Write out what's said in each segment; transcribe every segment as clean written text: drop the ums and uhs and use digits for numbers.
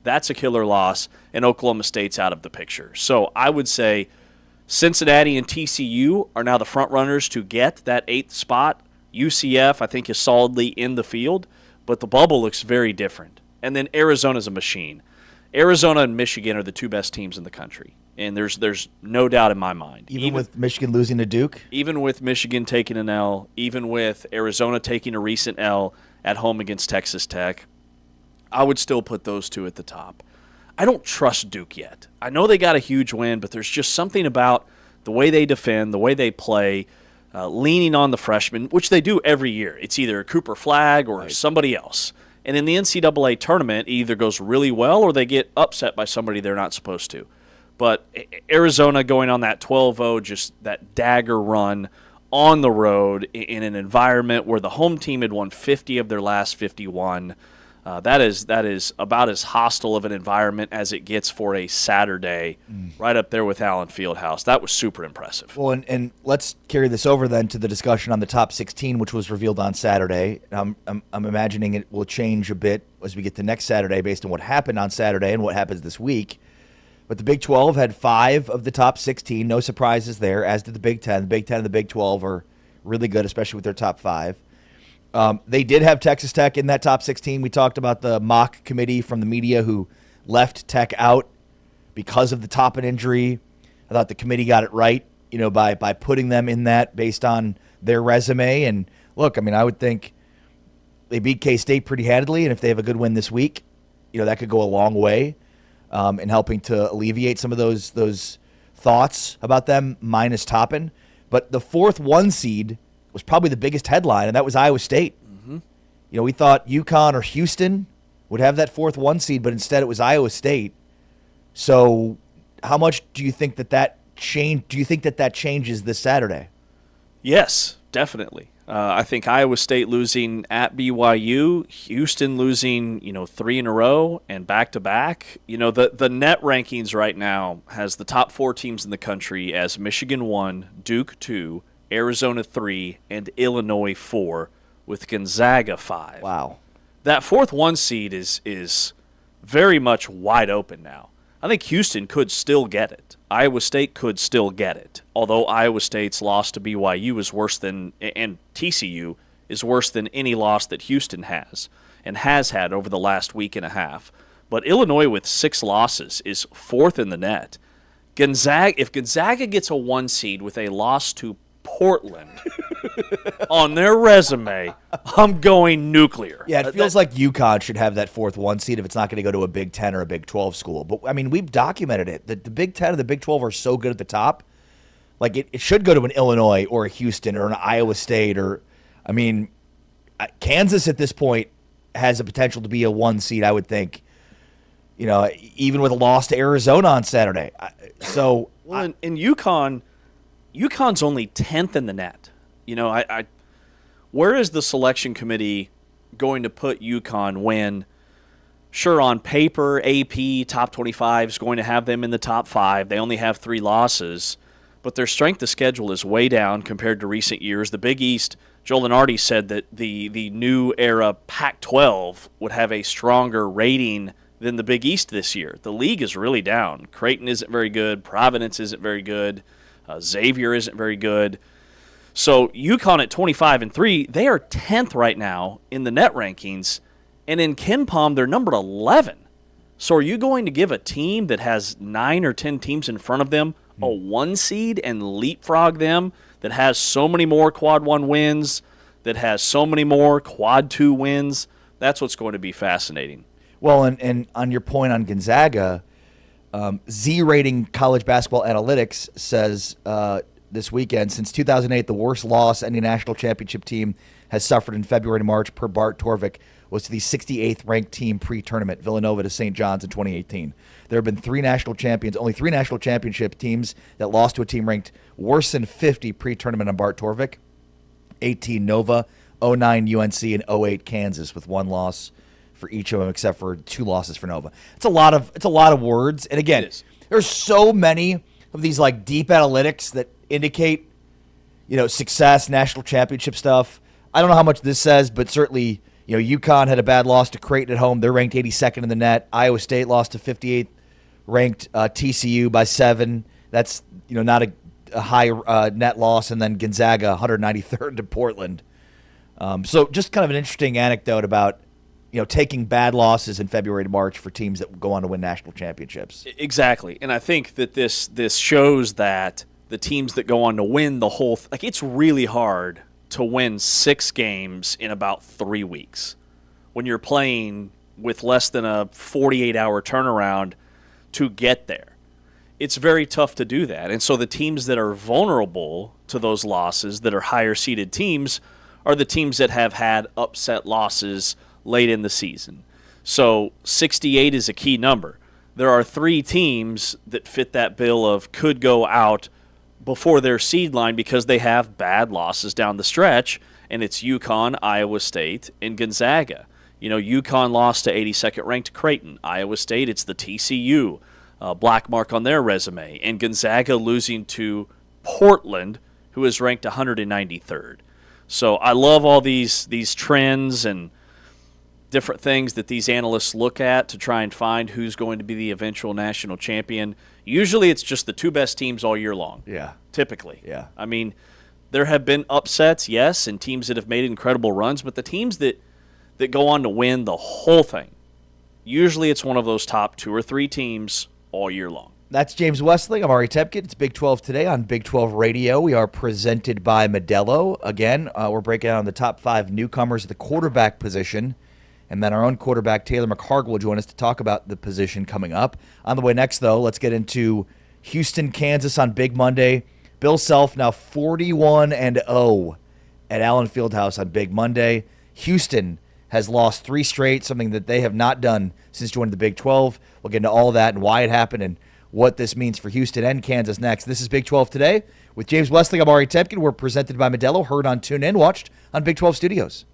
That's a killer loss, and Oklahoma State's out of the picture. So I would say Cincinnati and TCU are now the front runners to get that 8th spot. UCF, I think, is solidly in the field, but the bubble looks very different. And then Arizona's a machine. Arizona and Michigan are the 2 best teams in the country, and there's no doubt in my mind. Even with Michigan losing to Duke? Even with Michigan taking an L, even with Arizona taking a recent L at home against Texas Tech, I would still put those 2 at the top. I don't trust Duke yet. I know they got a huge win, but there's just something about the way they defend, the way they play, leaning on the freshmen, which they do every year. It's either Cooper Flagg or somebody else. And in the NCAA tournament, it either goes really well or they get upset by somebody they're not supposed to. But Arizona going on that 12-0, just that dagger run on the road in an environment where the home team had won 50 of their last 51, that is about as hostile of an environment as it gets for a Saturday, right up there with Allen Fieldhouse. That was super impressive. Well, and let's carry this over then to the discussion on the top 16, which was revealed on Saturday. I'm imagining it will change a bit as we get to next Saturday based on what happened on Saturday and what happens this week. But the Big 12 had 5 of the top 16. No surprises there, as did the Big 10. The Big 10 and the Big 12 are really good, especially with their top 5. They did have Texas Tech in that top 16. We talked about the mock committee from the media who left Tech out because of the Toppin injury. I thought the committee got it right, by putting them in that based on their resume. And look, I would think they beat K-State pretty handily, and if they have a good win this week, that could go a long way in helping to alleviate some of those thoughts about them minus Toppin. But the 4th 1 seed was probably the biggest headline, and that was Iowa State. Mm-hmm. We thought UConn or Houston would have that 4th 1 seed, but instead it was Iowa State. So how much do you think that changes this Saturday? Yes, definitely. I think Iowa State losing at BYU, Houston losing, 3 in a row and back-to-back. The net rankings right now has the top 4 teams in the country as Michigan 1, Duke 2, Arizona 3, and Illinois 4, with Gonzaga 5. Wow. That 4th 1 seed is very much wide open now. I think Houston could still get it. Iowa State could still get it, although Iowa State's loss to BYU is worse than, and TCU is worse than any loss that Houston has and has had over the last week and a half. But Illinois with 6 losses is 4th in the net. If Gonzaga gets a 1 seed with a loss to Portland on their resume, I'm going nuclear. Yeah, it feels like UConn should have that 4th 1 seed if it's not going to go to a Big 10 or a Big 12 school. But, we've documented it. The Big 10 and the Big 12 are so good at the top. Like, it should go to an Illinois or a Houston or an Iowa State or, Kansas at this point has a potential to be a 1 seed, I would think, even with a loss to Arizona on Saturday. In UConn's only 10th in the net. Where is the selection committee going to put UConn when, sure, on paper, AP, top 25 is going to have them in the top 5. They only have 3 losses, but their strength of schedule is way down compared to recent years. The Big East, Joel Lenardi said that the new era Pac-12 would have a stronger rating than the Big East this year. The league is really down. Creighton isn't very good. Providence isn't very good. Xavier isn't very good. So UConn at 25-3, they are 10th right now in the net rankings, and in KenPom they're number 11. So are you going to give a team that has 9 or 10 teams in front of them a 1 seed and leapfrog them, that has so many more quad 1 wins, that has so many more quad 2 wins? That's what's going to be fascinating. Well, and on your point on Gonzaga, Z-Rating College Basketball Analytics says this weekend, since 2008, the worst loss any national championship team has suffered in February and March per Bart Torvik was to the 68th ranked team pre-tournament, Villanova to St. John's in 2018. There have been 3 national champions, only 3 national championship teams that lost to a team ranked worse than 50 pre-tournament on Bart Torvik. 18 Nova, 09 UNC, and 08 Kansas, with 1 loss for each of them, except for 2 losses for Nova. It's a lot of words. And again, there's so many of these like deep analytics that indicate, success, national championship stuff. I don't know how much this says, but certainly, UConn had a bad loss to Creighton at home. They're ranked 82nd in the net. Iowa State lost to 58th ranked TCU by 7. That's not a high net loss. And then Gonzaga 193rd to Portland. So just kind of an interesting anecdote about taking bad losses in February to March for teams that go on to win national championships. Exactly, and I think that this shows that the teams that go on to win the whole it's really hard to win 6 games in about 3 weeks when you're playing with less than a 48-hour turnaround to get there. It's very tough to do that, and so the teams that are vulnerable to those losses, that are higher-seeded teams, are the teams that have had upset losses late in the season. So 68 is a key number. There are 3 teams that fit that bill of could go out before their seed line because they have bad losses down the stretch, and it's UConn, Iowa State, and Gonzaga. UConn lost to 82nd ranked Creighton. Iowa State, it's the TCU black mark on their resume, and Gonzaga losing to Portland, who is ranked 193rd. So I love all these trends and different things that these analysts look at to try and find who's going to be the eventual national champion. Usually it's just the 2 best teams all year long. Yeah. Typically. Yeah. I mean, there have been upsets, yes, and teams that have made incredible runs, but the teams that go on to win the whole thing, usually it's one of those top 2 or 3 teams all year long. That's James Westling. I'm Ari Tepkin. It's Big 12 today on Big 12 Radio. We are presented by Modelo. Again, we're breaking down the top 5 newcomers at the quarterback position. And then our own quarterback, Taylor McHargue, will join us to talk about the position coming up. On the way next, though, let's get into Houston, Kansas on Big Monday. Bill Self now 41-0 at Allen Fieldhouse on Big Monday. Houston has lost 3 straight, something that they have not done since joining the Big 12. We'll get into all that and why it happened and what this means for Houston and Kansas next. This is Big 12 Today with James Westling. I'm Ari Tepkin. We're presented by Modelo, heard on TuneIn, watched on Big 12 Studios.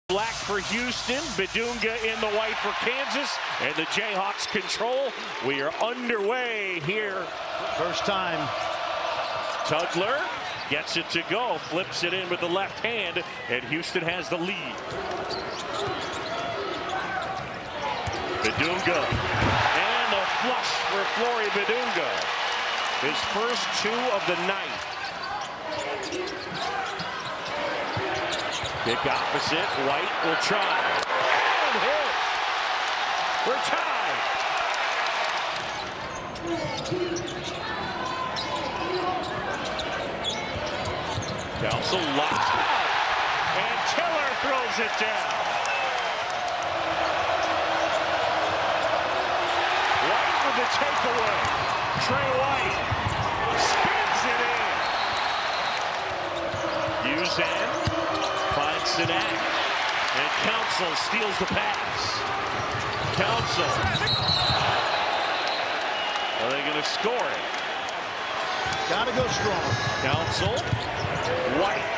Black for Houston, Bedunga in the white for Kansas, and the Jayhawks control. We are underway here. First time. Tugler gets it to go, flips it in with the left hand, and Houston has the lead. Bedunga, and a flush for Flory Bedunga. His first 2 of the night. Kick opposite, White will try. And hit! We're tied! Council locked out, and Tiller throws it down. White with the takeaway. Trey White spins it in. Uzan finds Sinak, and Council steals the pass. Council. Are they going to score it? Gotta go strong. Council. White.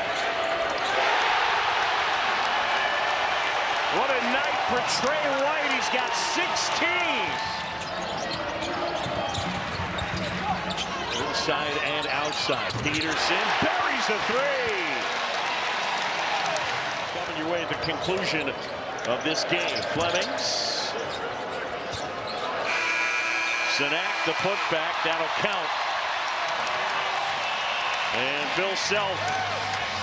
What a night for Trey White. He's got 16. Inside and outside. Peterson buries the 3. Coming your way at the conclusion of this game. Flemings. Sinak, the putback. That'll count. And Bill Self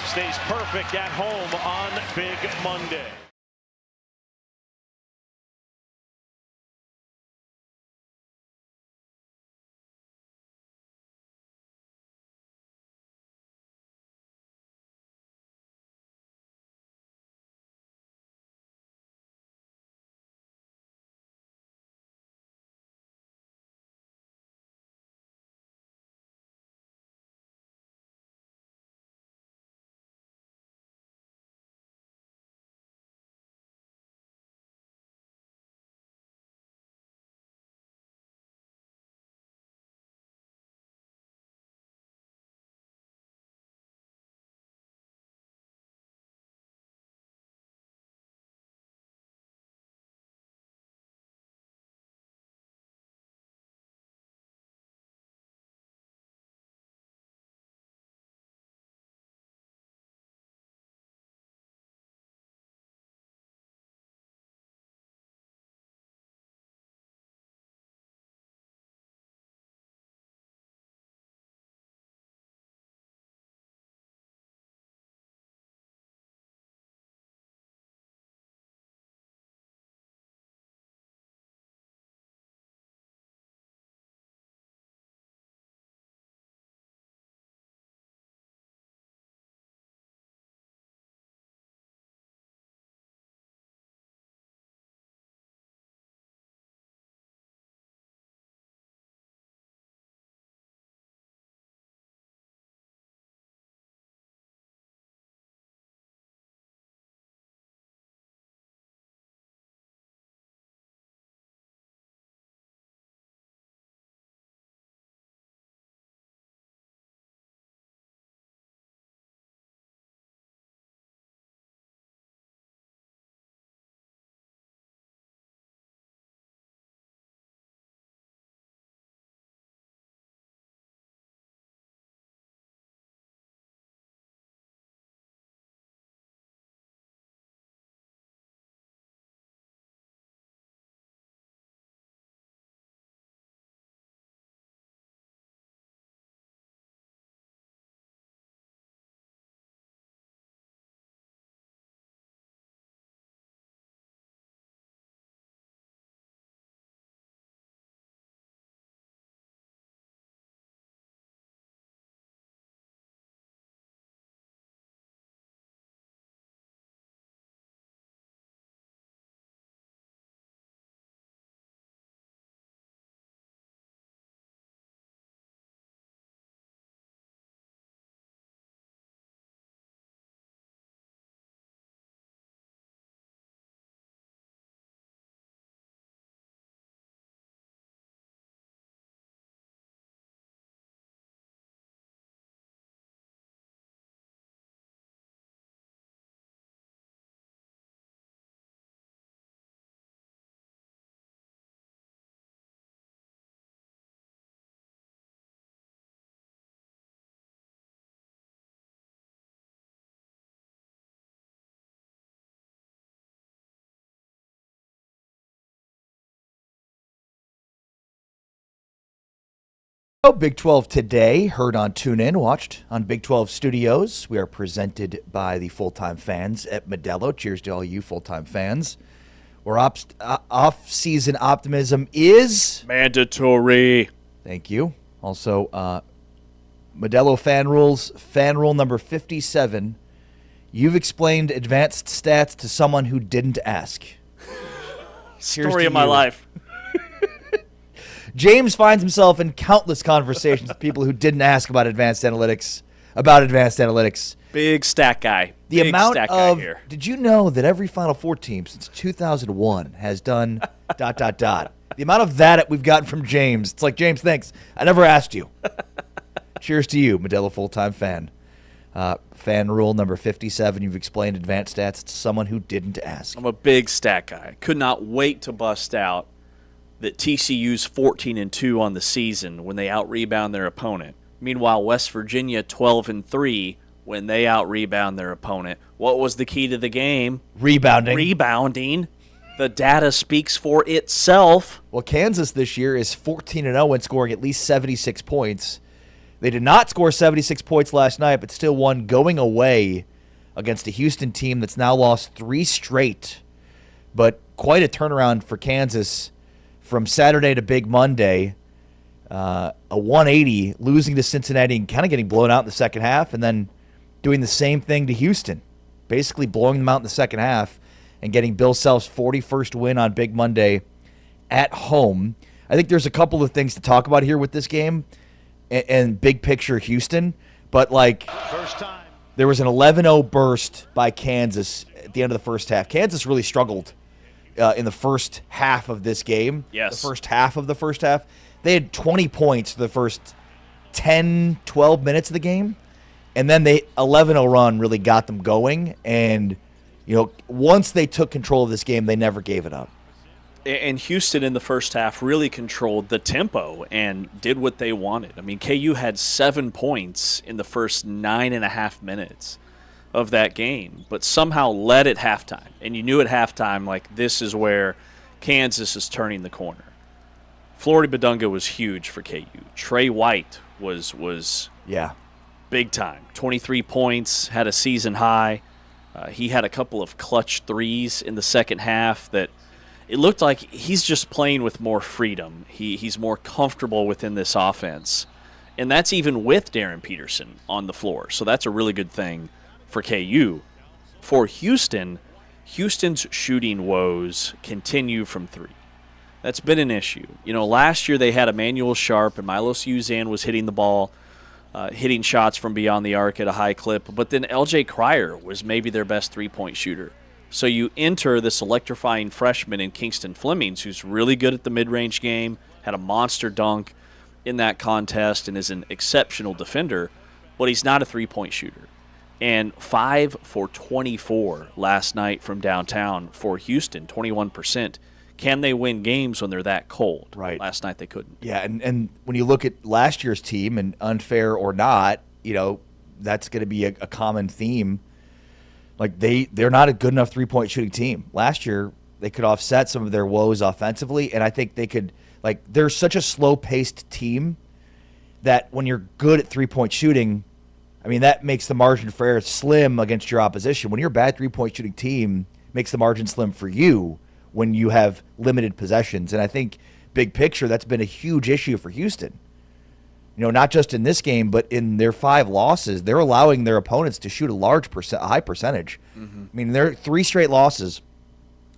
stays perfect at home on Big Monday. Big 12 today, heard on TuneIn, watched on Big 12 Studios. We are presented by the full-time fans at Modelo. Cheers to all you full-time fans. Where off-season optimism is mandatory. Thank you. Also, Modelo fan rules, fan rule number 57. You've explained advanced stats to someone who didn't ask. Story of my life. James finds himself in countless conversations with people who didn't ask about advanced analytics. Big stat guy. The Big amount stat guy of here. Did you know that every Final Four team since 2001 has done ... The amount of that we've gotten from James. It's like, James, thanks. I never asked you. Cheers to you, Modelo full-time fan. Fan rule number 57. You've explained advanced stats to someone who didn't ask. I'm a big stat guy. Could not wait to bust out that TCU's 14-2 on the season when they out-rebound their opponent. Meanwhile, West Virginia 12-3 when they out-rebound their opponent. What was the key to the game? Rebounding. The data speaks for itself. Well, Kansas this year is 14-0 when scoring at least 76 points. They did not score 76 points last night, but still won going away against a Houston team that's now lost 3 straight. But quite a turnaround for Kansas from Saturday to Big Monday. A 180, losing to Cincinnati and kind of getting blown out in the second half, and then doing the same thing to Houston, basically blowing them out in the second half and getting Bill Self's 41st win on Big Monday at home. I think there's a couple of things to talk about here with this game and big picture Houston, but First time. there was an 11-0 burst by Kansas at the end of the first half. Kansas really struggled in the first half of this game. Yes. The first half of the first half. They had 20 points for the first 10, 12 minutes of the game, and then the 11-0 run really got them going, and once they took control of this game, they never gave it up. And Houston in the first half really controlled the tempo and did what they wanted. I mean, KU had 7 points in the first 9.5 minutes of that game, but somehow led at halftime. And you knew at halftime, this is where Kansas is turning the corner. Florida Badunga was huge for KU. Trey White was big time. 23 points, had a season high. He had a couple of clutch threes in the second half that it looked like he's just playing with more freedom. He's more comfortable within this offense. And that's even with Darren Peterson on the floor. So that's a really good thing for KU. For Houston, Houston's shooting woes continue from 3. That's been an issue. Last year they had Emmanuel Sharp and Milos Uzan was hitting the ball, hitting shots from beyond the arc at a high clip. But then LJ Cryer was maybe their best three-point shooter. So you enter this electrifying freshman in Kingston Flemings, who's really good at the mid-range game, had a monster dunk in that contest, and is an exceptional defender, but he's not a three-point shooter. And 5 for 24 last night from downtown for Houston, 21%. Can they win games when they're that cold? Right. Last night they couldn't. Yeah, and when you look at last year's team, and unfair or not, that's going to be a common theme. They're not a good enough three-point shooting team. Last year, they could offset some of their woes offensively, and I think they could they're such a slow-paced team that when you're good at three-point shooting, I mean, that makes the margin for error slim against your opposition. When you're a bad three-point shooting team, it makes the margin slim for you when you have limited possessions. And I think big picture, that's been a huge issue for Houston. Not just in this game, but in their 5 losses, they're allowing their opponents to shoot a high percentage. Mm-hmm. I mean, they're 3 straight losses.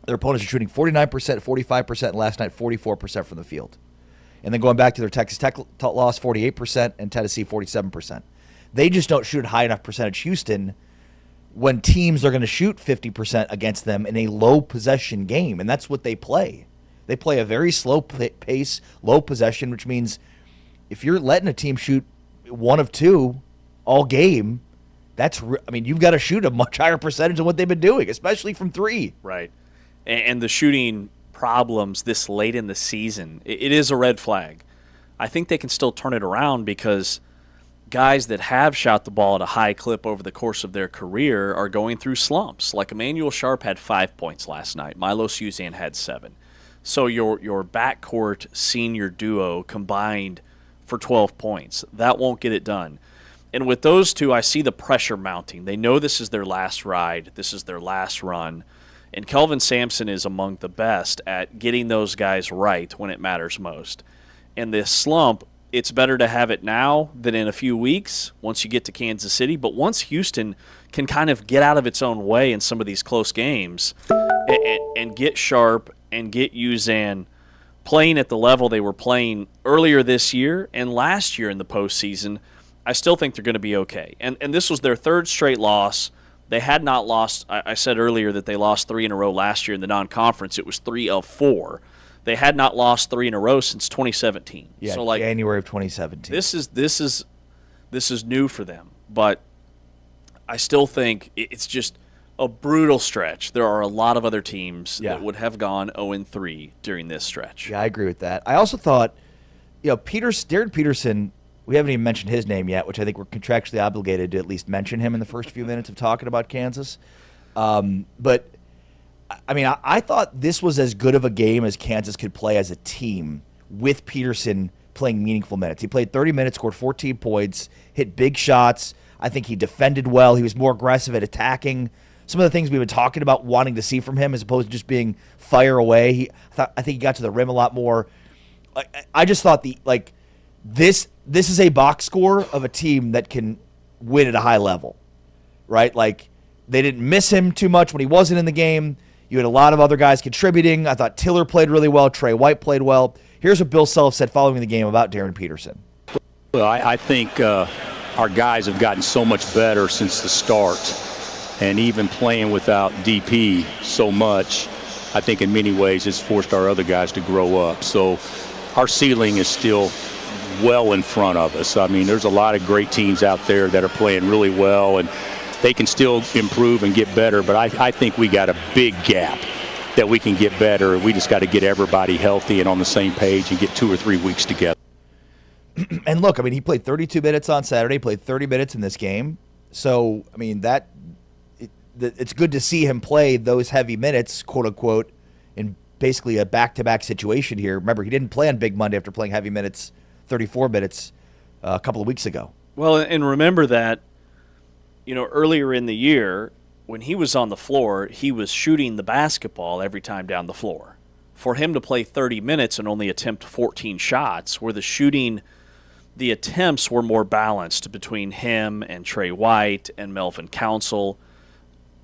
Their opponents are shooting 49%, 45%, and last night 44% from the field. And then going back to their Texas Tech loss, 48%, and Tennessee, 47%. They just don't shoot a high enough percentage. Houston, when teams are going to shoot 50% against them in a low possession game, and that's what they play. They play a very slow pace, low possession, which means if you're letting a team shoot 1 of 2 all game, you've got to shoot a much higher percentage than what they've been doing, especially from 3. Right. And the shooting problems this late in the season, it is a red flag. I think they can still turn it around because guys that have shot the ball at a high clip over the course of their career are going through slumps. Like Emmanuel Sharp had 5 points last night. Milos Uzan had 7. So your backcourt senior duo combined for 12 points. That won't get it done. And with those two, I see the pressure mounting. They know this is their last ride. This is their last run. And Kelvin Sampson is among the best at getting those guys right when it matters most. And this slump, it's better to have it now than in a few weeks once you get to Kansas City. But once Houston can kind of get out of its own way in some of these close games and get Sharp and get Uzan playing at the level they were playing earlier this year and last year in the postseason, I still think they're going to be okay. And this was their third straight loss. They had not lost. I said earlier that they lost 3 in a row last year in the non-conference. It was 3 of 4. They had not lost 3 in a row since 2017. Yeah, so like January of 2017. This is new for them, but I still think it's just a brutal stretch. There are a lot of other teams that would have gone 0-3 during this stretch. Yeah, I agree with that. I also thought, Darren Peterson. We haven't even mentioned his name yet, which I think we're contractually obligated to at least mention him in the first few minutes of talking about Kansas. But, I mean, I thought this was as good of a game as Kansas could play as a team with Peterson playing meaningful minutes. He played 30 minutes, scored 14 points, hit big shots. I think he defended well. He was more aggressive at attacking. Some of the things we've been talking about wanting to see from him as opposed to just being fire away. I think he got to the rim a lot more. I just thought This is a box score of a team that can win at a high level, right? Like, they didn't miss him too much when he wasn't in the game. You had a lot of other guys contributing. I thought Tiller played really well. Trey White played well. Here's what Bill Self said following the game about Darren Peterson. Well, I think our guys have gotten so much better since the start. And even playing without DP so much, I think in many ways it's forced our other guys to grow up. So our ceiling is still well in front of us. I mean, there's a lot of great teams out there that are playing really well, and they can still improve and get better, but I think we got a big gap that we can get better. We just got to get everybody healthy and on the same page and get 2 or 3 weeks together. And look, I mean, he played 32 minutes on Saturday, played 30 minutes in this game. So, I mean, it's good to see him play those heavy minutes, quote unquote, in basically a back-to-back situation here. Remember, he didn't play on Big Monday after playing heavy minutes, 34 minutes a couple of weeks ago. Well, and remember that, earlier in the year, when he was on the floor, he was shooting the basketball every time down the floor. For him to play 30 minutes and only attempt 14 shots, where the attempts were more balanced between him and Trey White and Melvin Council.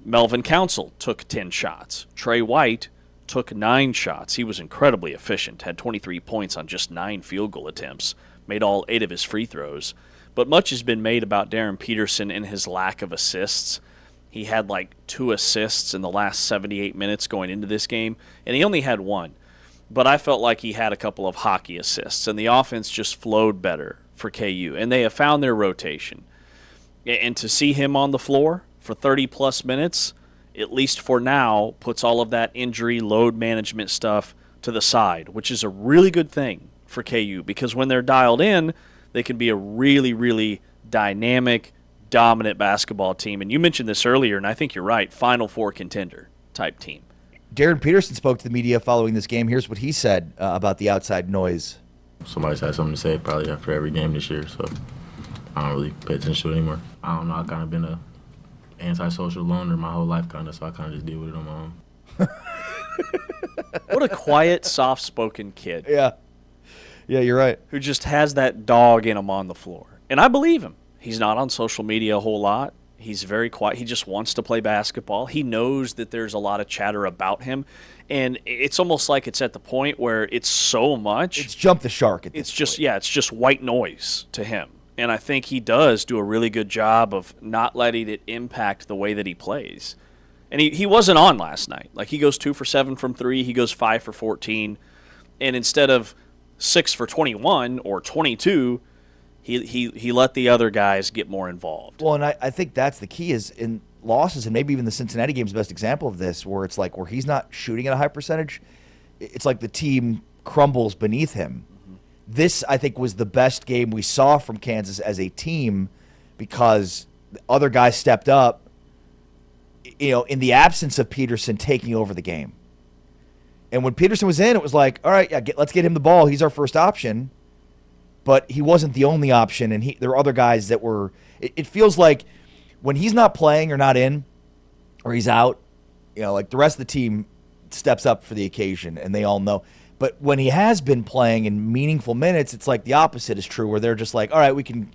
Melvin Council took 10 shots. Trey White took 9 shots. He was incredibly efficient, had 23 points on just 9 field goal attempts, made all 8 of his free throws. But much has been made about Darren Peterson and his lack of assists. He had 2 assists in the last 78 minutes going into this game, and he only had 1. But I felt like he had a couple of hockey assists, and the offense just flowed better for KU, and they have found their rotation. And to see him on the floor for 30-plus minutes, at least for now, puts all of that injury load management stuff to the side, which is a really good thing for KU because when they're dialed in, they can be a really, really dynamic, dominant basketball team. And you mentioned this earlier, and I think you're right, Final Four contender type team. Darren Peterson spoke to the media following this game. Here's what he said about the outside noise. Somebody's had something to say probably after every game this year, so I don't really pay attention to it anymore. I don't know, I've kind of been a antisocial loner my whole life, kind of, so I kind of just deal with it on my own. What a quiet, soft-spoken kid. Yeah, you're right. Who just has that dog in him on the floor. And I believe him. He's not on social media a whole lot. He's very quiet. He just wants to play basketball. He knows that there's a lot of chatter about him. And it's almost like it's at the point where it's so much. It's jumped the shark at this point. It's just white noise to him. And I think he does do a really good job of not letting it impact the way that he plays. And he wasn't on last night. He goes 2 for 7 from 3. He goes 5 for 14. And instead of 6 for 21 or 22, he let the other guys get more involved. Well, and I think that's the key is in losses, and maybe even the Cincinnati game is the best example of this, where it's where he's not shooting at a high percentage, it's like the team crumbles beneath him. Mm-hmm. This, I think, was the best game we saw from Kansas as a team because the other guys stepped up, in the absence of Peterson taking over the game. And when Peterson was in, it was all right, let's get him the ball. He's our first option. but he wasn't the only option, and there were other guys that were. It feels like when he's not playing or not in, or he's out, like the rest of the team steps up for the occasion, and they all know. But when he has been playing in meaningful minutes, it's like the opposite is true, where they're just like, all right, we can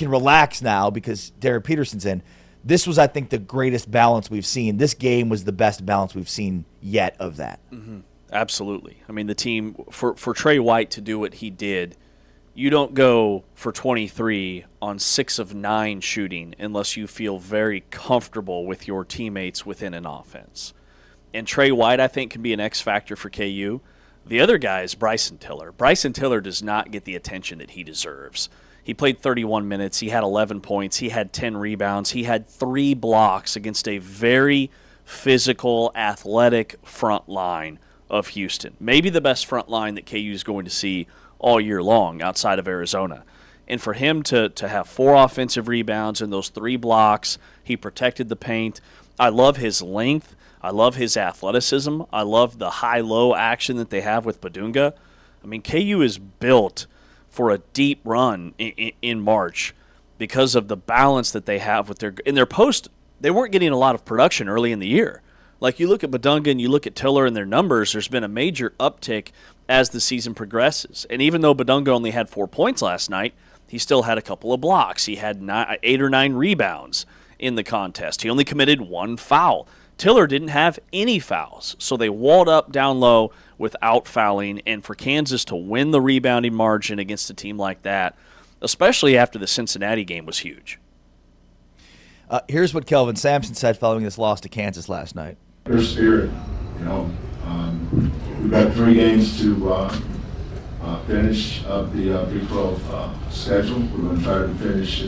relax now because Derek Peterson's in. This was, I think, the greatest balance we've seen. This game was the best balance we've seen yet of that. Mm-hmm. Absolutely. I mean, the team, for Trey White to do what he did, you don't go for 23 on 6 of 9 shooting unless you feel very comfortable with your teammates within an offense. And Trey White, I think, can be an X factor for KU. The other guy is Bryson Tiller. Bryson Tiller does not get the attention that he deserves. He played 31 minutes. He had 11 points. He had 10 rebounds. He had 3 blocks against a very physical, athletic front line of Houston. Maybe the best front line that KU is going to see all year long outside of Arizona. And for him to have 4 offensive rebounds and those 3 blocks, he protected the paint. I love his length. I love his athleticism. I love the high-low action that they have with Badunga. I mean, KU is built for a deep run in March because of the balance that they have with their post. They weren't getting a lot of production early in the year. Like you look at Badunga and you look at Tiller and their numbers, there's been a major uptick as the season progresses. And even though Badunga only had 4 points last night, he still had a couple of blocks. He had 8 or 9 rebounds in the contest. He only committed 1 foul. Tiller didn't have any fouls, so they walled up down low without fouling. And for Kansas to win the rebounding margin against a team like that, especially after the Cincinnati game, was huge. Here's what Kelvin Sampson said following this loss to Kansas last night. Their spirit, we've got 3 games to finish up the Big 12 schedule. We're going to try to finish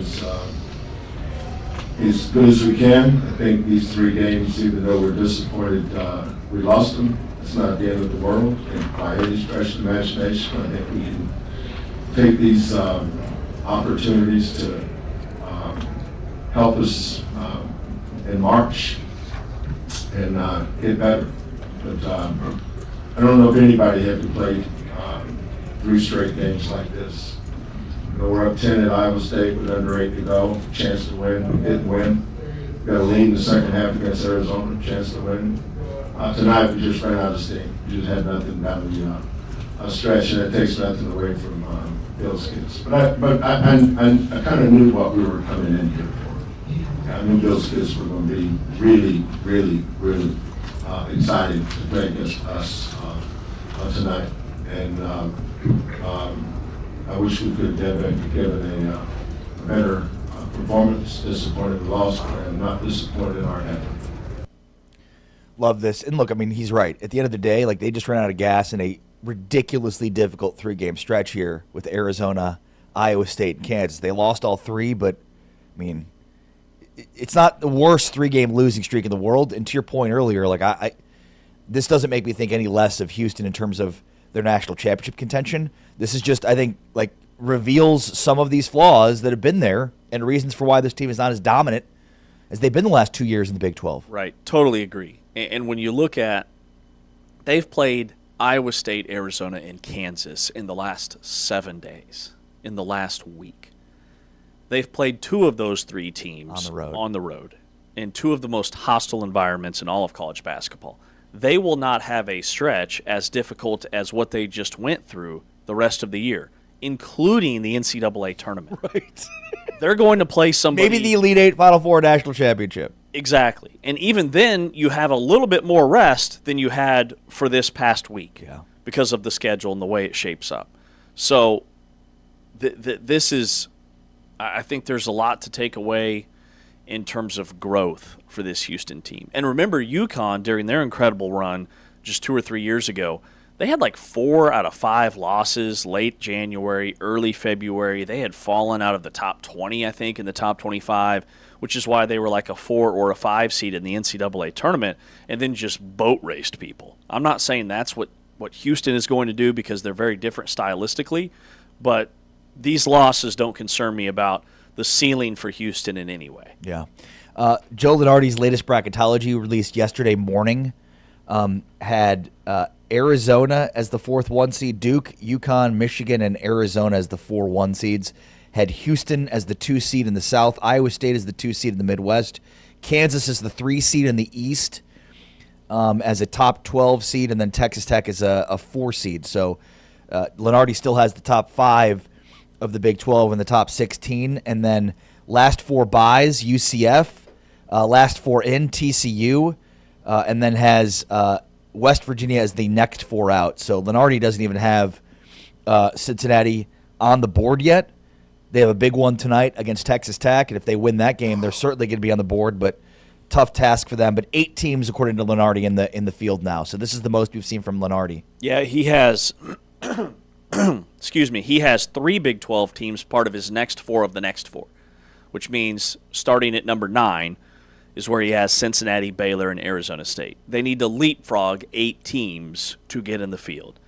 as good as we can. I think these 3 games, even though we're disappointed we lost them, it's not the end of the world. And by any stretch of the imagination, I think we can take these opportunities to help us in March and get better. But I don't know if anybody had to play 3 straight games like this. We're up 10 at Iowa State with under 8 to go, chance to win, we didn't win. We got a lead in the second half against Arizona, chance to win. Tonight we just ran out of steam. We just had nothing down the stretch, and it takes nothing away from Bill's kids. But I kind of knew what we were coming in here for. I knew Bill's kids were going to be really, really, really excited to play against us tonight. And I wish we could have given a better performance. Disappointed we lost, and not disappointed in our effort. Love this. And look, I mean, he's right. At the end of the day, like, they just ran out of gas in a ridiculously difficult 3-game stretch here with Arizona, Iowa State, and Kansas. They lost all 3, but, I mean, it's not the worst 3-game losing streak in the world. And to your point earlier, like, this doesn't make me think any less of Houston in terms of their national championship contention. This is just, I think, like, reveals some of these flaws that have been there and reasons for why this team is not as dominant as they've been the last 2 years in the Big 12. Right. Totally agree. And when you look at, they've played Iowa State, Arizona, and Kansas in the last 7 days, in the last week. They've played 2 of those 3 teams on the road in 2 of the most hostile environments in all of college basketball. They will not have a stretch as difficult as what they just went through the rest of the year, including the NCAA tournament. Right. They're going to play somebody. Maybe the Elite 8 Final Four national championship. Exactly. And even then, you have a little bit more rest than you had for this past week because of the schedule and the way it shapes up. So this is, I think there's a lot to take away in terms of growth for this Houston team. And remember, UConn, during their incredible run just 2 or 3 years ago, they had like 4 out of 5 losses late January, early February. They had fallen out of the top 20, I think, in the top 25, which is why they were like a 4 or a 5 seed in the NCAA tournament, and then just boat raced people. I'm not saying that's what Houston is going to do because they're very different stylistically, but these losses don't concern me about the ceiling for Houston in any way. Yeah. Joe Lunardi's latest bracketology released yesterday morning had Arizona as the 4th 1 seed, Duke, UConn, Michigan, and Arizona as the 4 1 seeds. Had Houston as the 2 seed in the South, Iowa State as the 2 seed in the Midwest, Kansas as the 3 seed in the East as a top 12 seed, and then Texas Tech as a 4 seed. So Lunardi still has the top 5 of the Big 12 and the top 16, and then last 4 byes, UCF, last 4 in, TCU, and then has West Virginia as the next 4 out. So Lunardi doesn't even have Cincinnati on the board yet. They have a big one tonight against Texas Tech, and if they win that game, they're certainly going to be on the board, but tough task for them. But 8 teams, according to Lunardi, in the field now. So this is the most we've seen from Lunardi. Yeah, he has excuse me, he has 3 Big 12 teams part of his next 4 of the next 4, which means starting at number 9 is where he has Cincinnati, Baylor, and Arizona State. They need to leapfrog 8 teams to get in the field.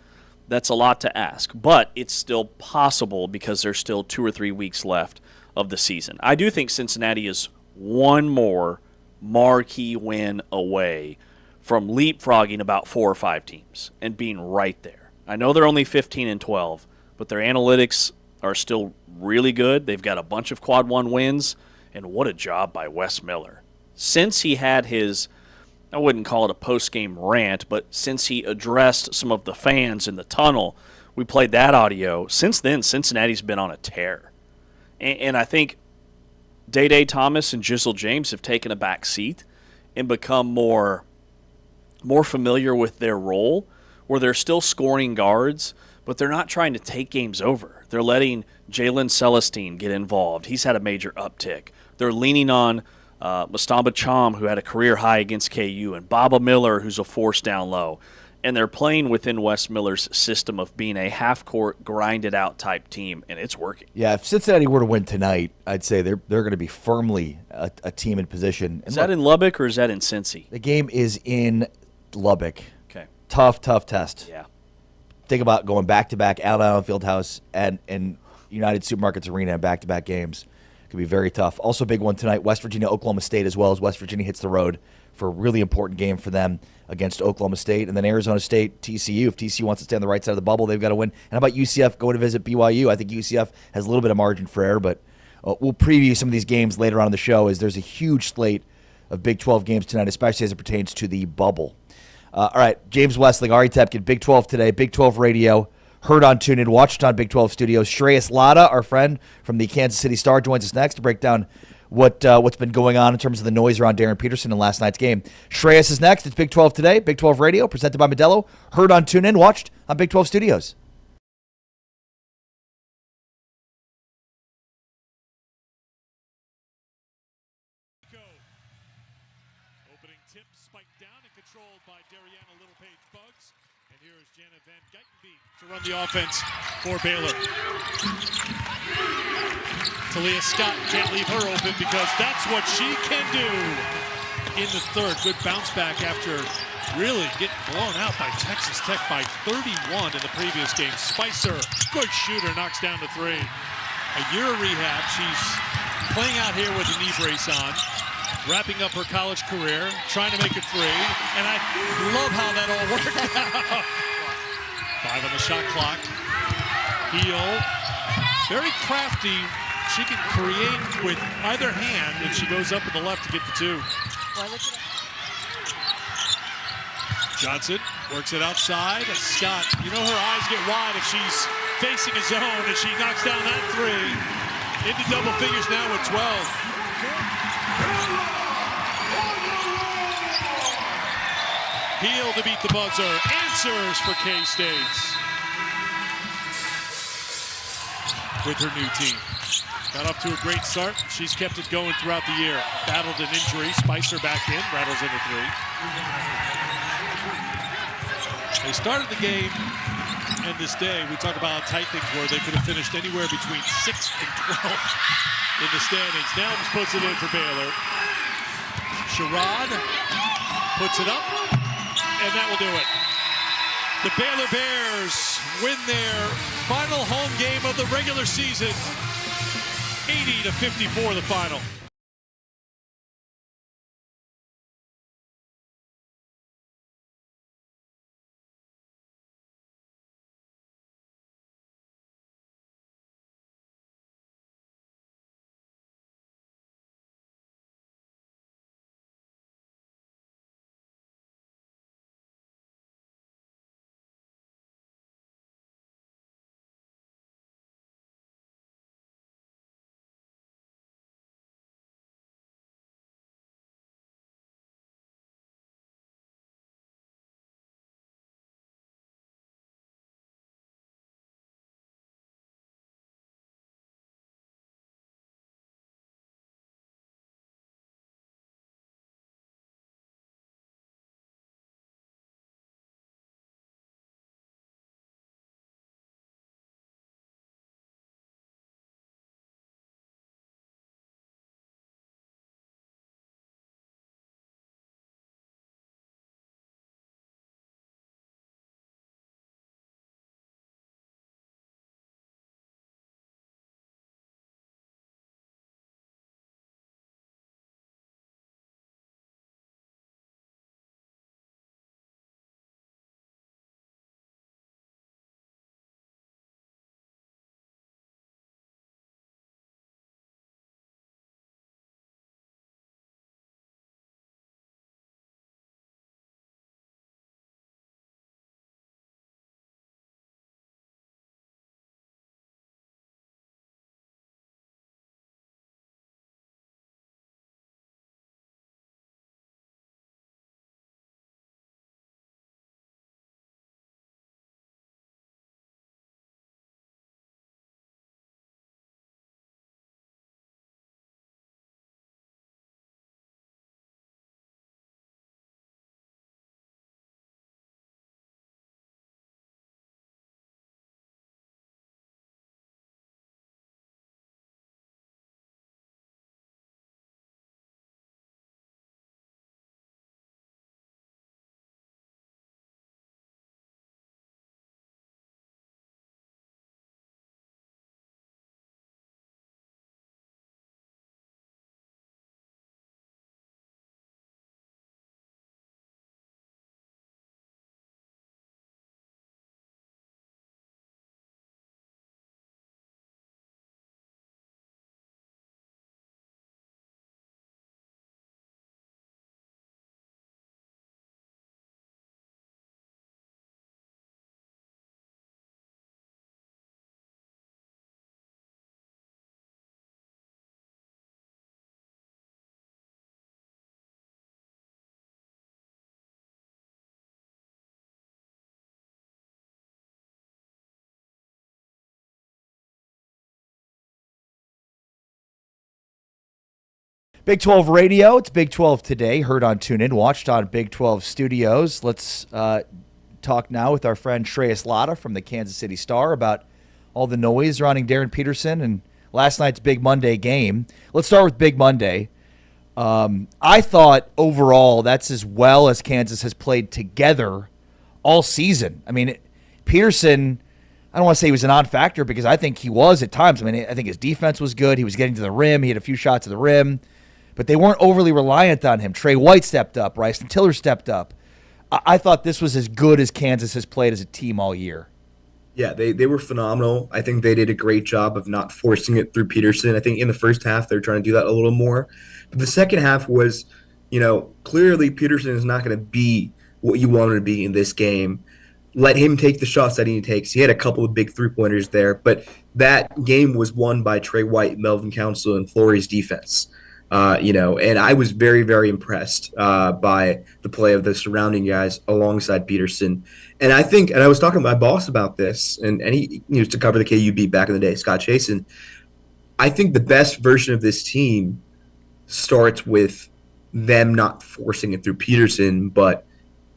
That's a lot to ask, but it's still possible because there's still 2 or 3 weeks left of the season. I do think Cincinnati is one more marquee win away from leapfrogging about 4 or 5 teams and being right there. I know they're only 15 and 12, but their analytics are still really good. They've got a bunch of quad 1 wins, and what a job by Wes Miller. Since he had his, I wouldn't call it a post-game rant, but since he addressed some of the fans in the tunnel, we played that audio. Since then, Cincinnati's been on a tear. And I think Day Thomas and Jizzle James have taken a back seat and become more familiar with their role, where they're still scoring guards, but they're not trying to take games over. They're letting Jalen Celestine get involved. He's had a major uptick. They're leaning on Mustamba Cham, who had a career high against KU, and Baba Miller, who's a force down low. And they're playing within Wes Miller's system of being a half-court, grinded-out type team, and it's working. Yeah, if Cincinnati were to win tonight, I'd say they're going to be firmly a team in position. Is that in Lubbock or is that in Cincy? The game is in Lubbock. Okay. Tough test. Yeah. Think about going back-to-back Allen Fieldhouse and United Supermarkets Arena in back-to-back games. Could be very tough. Also, big one tonight, West Virginia, Oklahoma State, as well as West Virginia hits the road for a really important game for them against Oklahoma State. And then Arizona State, TCU. If TCU wants to stay on the right side of the bubble, they've got to win. And how about UCF going to visit BYU? I think UCF has a little bit of margin for error, but we'll preview some of these games later on in the show, as there's a huge slate of Big 12 games tonight, especially as it pertains to the bubble. All right, James Westling, Ari Tepkin, Big 12 today, Big 12 radio. Heard on TuneIn, watched on Big 12 Studios. Shreyas Laddha, our friend from the Kansas City Star, joins us next to break down what's been going on in terms of the noise around Darren Peterson in last night's game. Shreyas is next. It's Big 12 today, Big 12 radio, presented by Modelo. Heard on TuneIn, watched on Big 12 Studios. Opening tip spiked down and controlled by Dariana Littlepage Bugs. And here is Janet Van Geitenbeek to run the offense for Baylor. Talia Scott can't leave her open because that's what she can do in the third. Good bounce back after really getting blown out by Texas Tech by 31 in the previous game. Spicer, good shooter, knocks down to 3. A year of rehab. She's playing out here with a knee brace on, wrapping up her college career, trying to make it 3. And I love how that all worked out. 5 on the shot clock. Heel, very crafty. She can create with either hand, and she goes up with the left to get the 2. Johnson works it outside. Scott, you know her eyes get wide if she's facing a zone, and she knocks down that 3. Into double figures now with 12. Heel to beat the buzzer. Answers for K-State with her new team. Got off to a great start. She's kept it going throughout the year. Battled an injury. Spicer back in. Rattles into 3. They started the game, and this day, we talk about how tight things were. They could have finished anywhere between 6th and 12th in the standings. Now just puts it in for Baylor. Sherrod puts it up, and that will do it. The Baylor Bears win their final home game of the regular season. 80-54 the final. Big 12 Radio, it's Big 12 Today, heard on TuneIn, watched on Big 12 Studios. Let's talk now with our friend Shreyas Laddha from the Kansas City Star about all the noise surrounding Darren Peterson and last night's Big Monday game. Let's start with Big Monday. I thought overall that's as well as Kansas has played together all season. I mean, Peterson, I don't want to say he was a non-factor because I think he was at times. I mean, I think his defense was good. He was getting to the rim. He had a few shots at the rim. But they weren't overly reliant on him. Trey White stepped up. Bryson Tiller stepped up. I thought this was as good as Kansas has played as a team all year. Yeah, they were phenomenal. I think they did a great job of not forcing it through Peterson. I think in the first half, they're trying to do that a little more. But the second half was, clearly Peterson is not going to be what you want him to be in this game. Let him take the shots that he takes. He had a couple of big three-pointers there. But that game was won by Trey White, Melvin Council, and Florey's defense. And I was very, very impressed by the play of the surrounding guys alongside Peterson. And I think, and I was talking to my boss about this, and he used to cover the KU beat back in the day, Scott Chasen. I think the best version of this team starts with them not forcing it through Peterson, but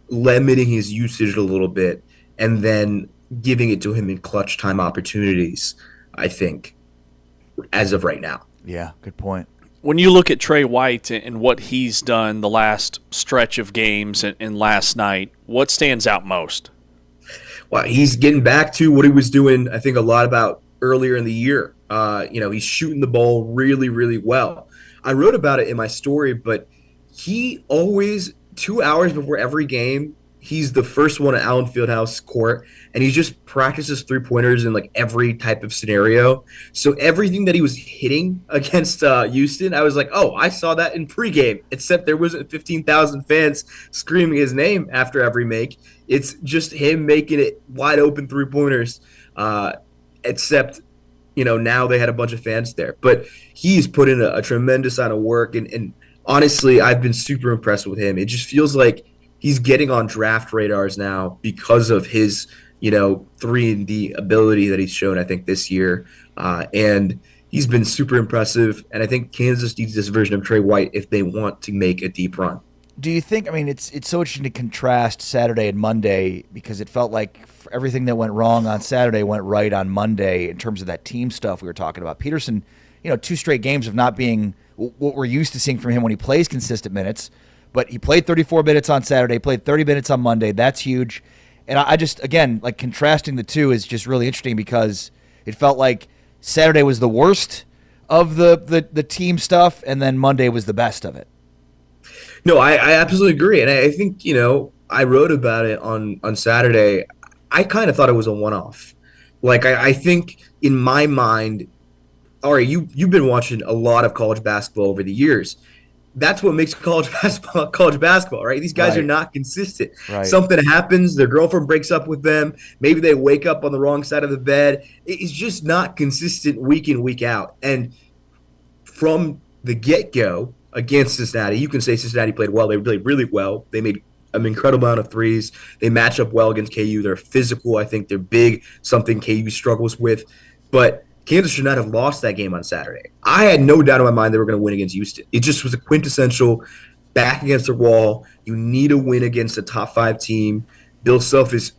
limiting his usage a little bit and then giving it to him in clutch time opportunities, I think, as of right now. Yeah, good point. When you look at Trey White and what he's done the last stretch of games and last night, what stands out most? Well, he's getting back to what he was doing, I think, a lot about earlier in the year. He's shooting the ball really, really well. I wrote about it in my story, but he always, 2 hours before every game, he's the first one at Allen Fieldhouse court, and he just practices three-pointers in, every type of scenario. So everything that he was hitting against Houston, I was like, oh, I saw that in pregame, except there wasn't 15,000 fans screaming his name after every make. It's just him making it wide-open three-pointers, except, now they had a bunch of fans there. But he's put in a tremendous amount of work, and honestly, I've been super impressed with him. It just feels like he's getting on draft radars now because of his, 3-and-D ability that he's shown, I think, this year. And he's been super impressive. And I think Kansas needs this version of Trey White if they want to make a deep run. Do you think, it's so interesting to contrast Saturday and Monday because it felt like everything that went wrong on Saturday went right on Monday in terms of that team stuff we were talking about. Peterson, 2 straight games of not being what we're used to seeing from him when he plays consistent minutes. But he played 34 minutes on Saturday, played 30 minutes on Monday. That's huge. And I just, again, contrasting the two is just really interesting because it felt like Saturday was the worst of the team stuff, and then Monday was the best of it. No, I absolutely agree. And I think, I wrote about it on Saturday. I kind of thought it was a one-off. I think in my mind, all right, you've been watching a lot of college basketball over the years. That's what makes college basketball, right? These guys are not consistent. Right. Something happens, their girlfriend breaks up with them, maybe they wake up on the wrong side of the bed. It's just not consistent week in, week out. And from the get-go against Cincinnati, you can say Cincinnati played well. They played really well. They made an incredible amount of threes. They match up well against KU. They're physical. I think they're big, something KU struggles with. But Kansas should not have lost that game on Saturday. I had no doubt in my mind they were going to win against Houston. It just was a quintessential back against the wall. You need a win against a top 5 team. Bill Self is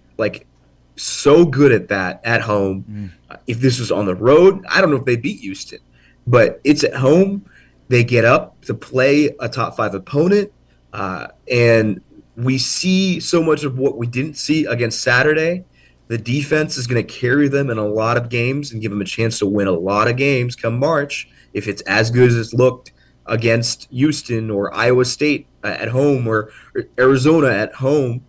so good at that at home. If this was on the road, I don't know if they beat Houston, but it's at home. They get up to play a top 5 opponent, and we see so much of what we didn't see against Saturday. The defense is going to carry them in a lot of games and give them a chance to win a lot of games come March if it's as good as it's looked against Houston or Iowa State at home or Arizona at home.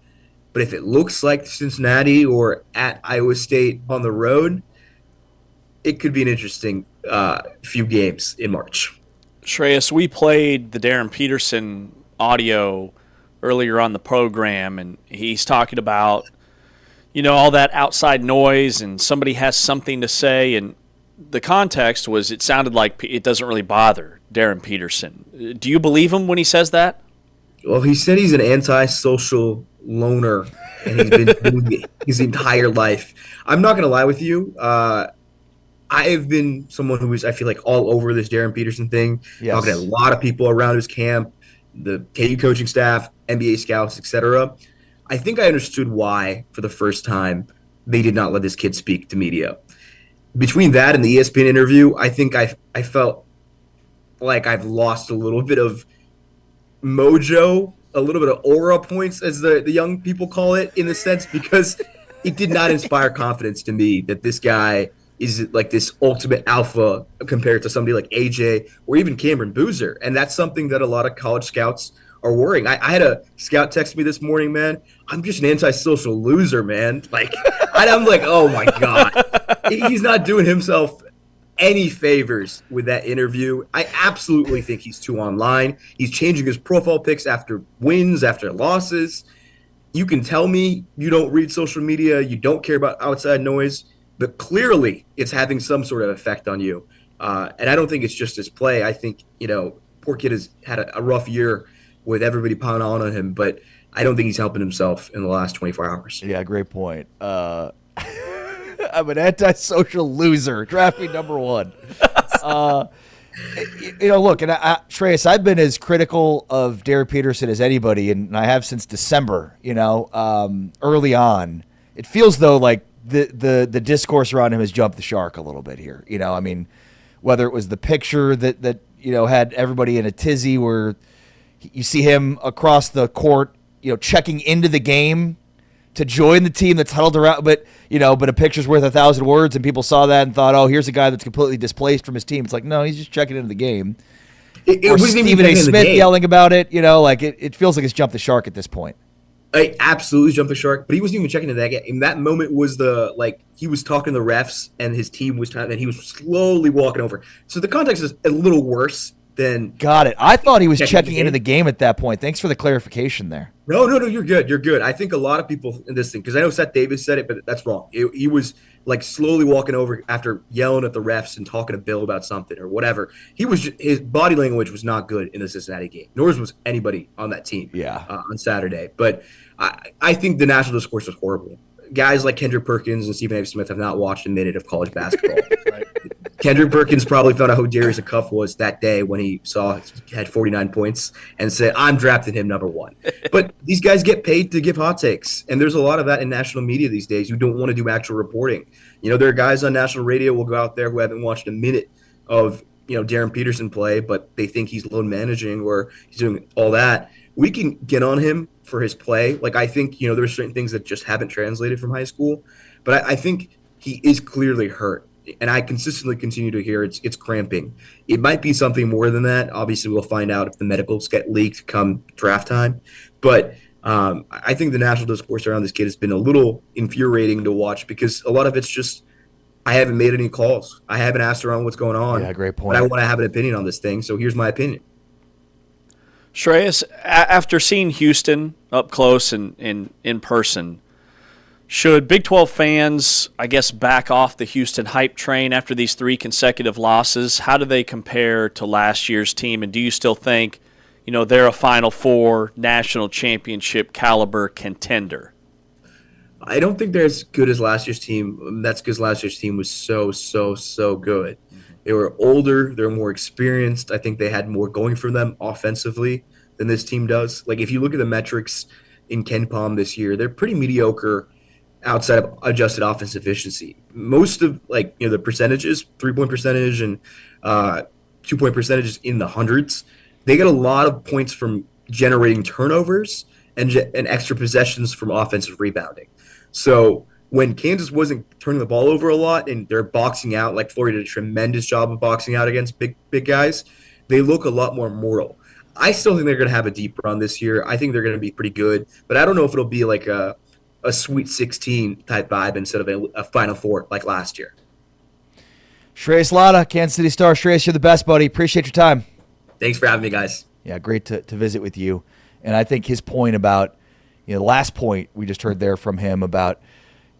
But if it looks like Cincinnati or at Iowa State on the road, it could be an interesting few games in March. Shreyas, we played the Darren Peterson audio earlier on the program, and he's talking about all that outside noise and somebody has something to say. And the context was it sounded like it doesn't really bother Darren Peterson. Do you believe him when he says that? Well, he said he's an antisocial loner, and he's been doing it his entire life. I'm not going to lie with you. I I have been someone who is, I feel like, all over this Darren Peterson thing. Yes. Talking to a lot of people around his camp, the KU coaching staff, NBA scouts, etc. I think I understood why, for the first time, they did not let this kid speak to media. Between that and the ESPN interview, I think I felt like I've lost a little bit of mojo, a little bit of aura points, as the young people call it, in the sense, because it did not inspire confidence to me that this guy is like this ultimate alpha compared to somebody like AJ or even Cameron Boozer. And that's something that a lot of college scouts are worrying. I had a scout text me this morning, man. I'm just an antisocial loser, man. Like, I'm like, oh my God. He's not doing himself any favors with that interview. I absolutely think he's too online. He's changing his profile pics after wins, after losses. You can tell me you don't read social media, you don't care about outside noise, but clearly it's having some sort of effect on you. And I don't think it's just his play. I think, poor kid has had a rough year with everybody piling on him, but I don't think he's helping himself in the last 24 hours. Yeah, great point. I'm an antisocial loser. Draft me number 1. Look, and Shreyas, I've been as critical of Darren Peterson as anybody, and I have since December. Early on, it feels though like the discourse around him has jumped the shark a little bit here. Whether it was the picture that had everybody in a tizzy, where you see him across the court, checking into the game to join the team that's huddled around, but a picture's worth 1,000 words, and people saw that and thought, oh, here's a guy that's completely displaced from his team. It's like, no, he's just checking into the game. Or Stephen A. Smith yelling about it, it feels like it's jumped the shark at this point. I absolutely jumped the shark, but he wasn't even checking into that game. In that moment was he was talking to the refs and his team was and he was slowly walking over. So the context is a little worse than. Got it. I thought he was checking into the game at that point. Thanks for the clarification there. No, you're good. You're good. I think a lot of people in this thing, because I know Seth Davis said it, but that's wrong. He was slowly walking over after yelling at the refs and talking to Bill about something or whatever. His body language was not good in the Cincinnati game, nor was anybody on that team. Yeah. On Saturday. But I think the national discourse was horrible. Guys like Kendrick Perkins and Stephen A. Smith have not watched a minute of college basketball. Right. Kendrick Perkins probably found out who Darius Cuff was that day when he saw he had 49 points and said, I'm drafting him number 1. But these guys get paid to give hot takes, and there's a lot of that in national media these days who don't want to do actual reporting. There are guys on national radio will go out there who haven't watched a minute of Darren Peterson play, but they think he's load managing or he's doing all that. We can get on him for his play. I think, there's certain things that just haven't translated from high school, but I think he is clearly hurt. And I consistently continue to hear it's cramping. It might be something more than that. Obviously, we'll find out if the medicals get leaked come draft time. But I think the national discourse around this kid has been a little infuriating to watch, because a lot of it's just, I haven't made any calls. I haven't asked around what's going on. Yeah, great point. But I want to have an opinion on this thing, so here's my opinion. Shreyas, after seeing Houston up close and in person, should Big 12 fans, I guess, back off the Houston hype train after these 3 consecutive losses? How do they compare to last year's team, and do you still think, they're a Final Four national championship caliber contender? I don't think they're as good as last year's team. That's because last year's team was so good. They were older. They're more experienced. I think they had more going for them offensively than this team does. If you look at the metrics in KenPom this year, they're pretty mediocre outside of adjusted offense efficiency. Most of the percentages, 3-point percentage and 2-point percentages in the hundreds, they get a lot of points from generating turnovers and extra possessions from offensive rebounding. So when Kansas wasn't turning the ball over a lot and they're boxing out, Florida did a tremendous job of boxing out against big guys, they look a lot more mortal. I still think they're going to have a deep run this year. I think they're going to be pretty good, but I don't know if it'll be a Sweet 16 type vibe instead of a Final Four like last year. Shreyas Laddha, Kansas City Star. Shreyas, you're the best, buddy. Appreciate your time. Thanks for having me, guys. Yeah, great to visit with you. And I think his point about, the last point we just heard there from him about,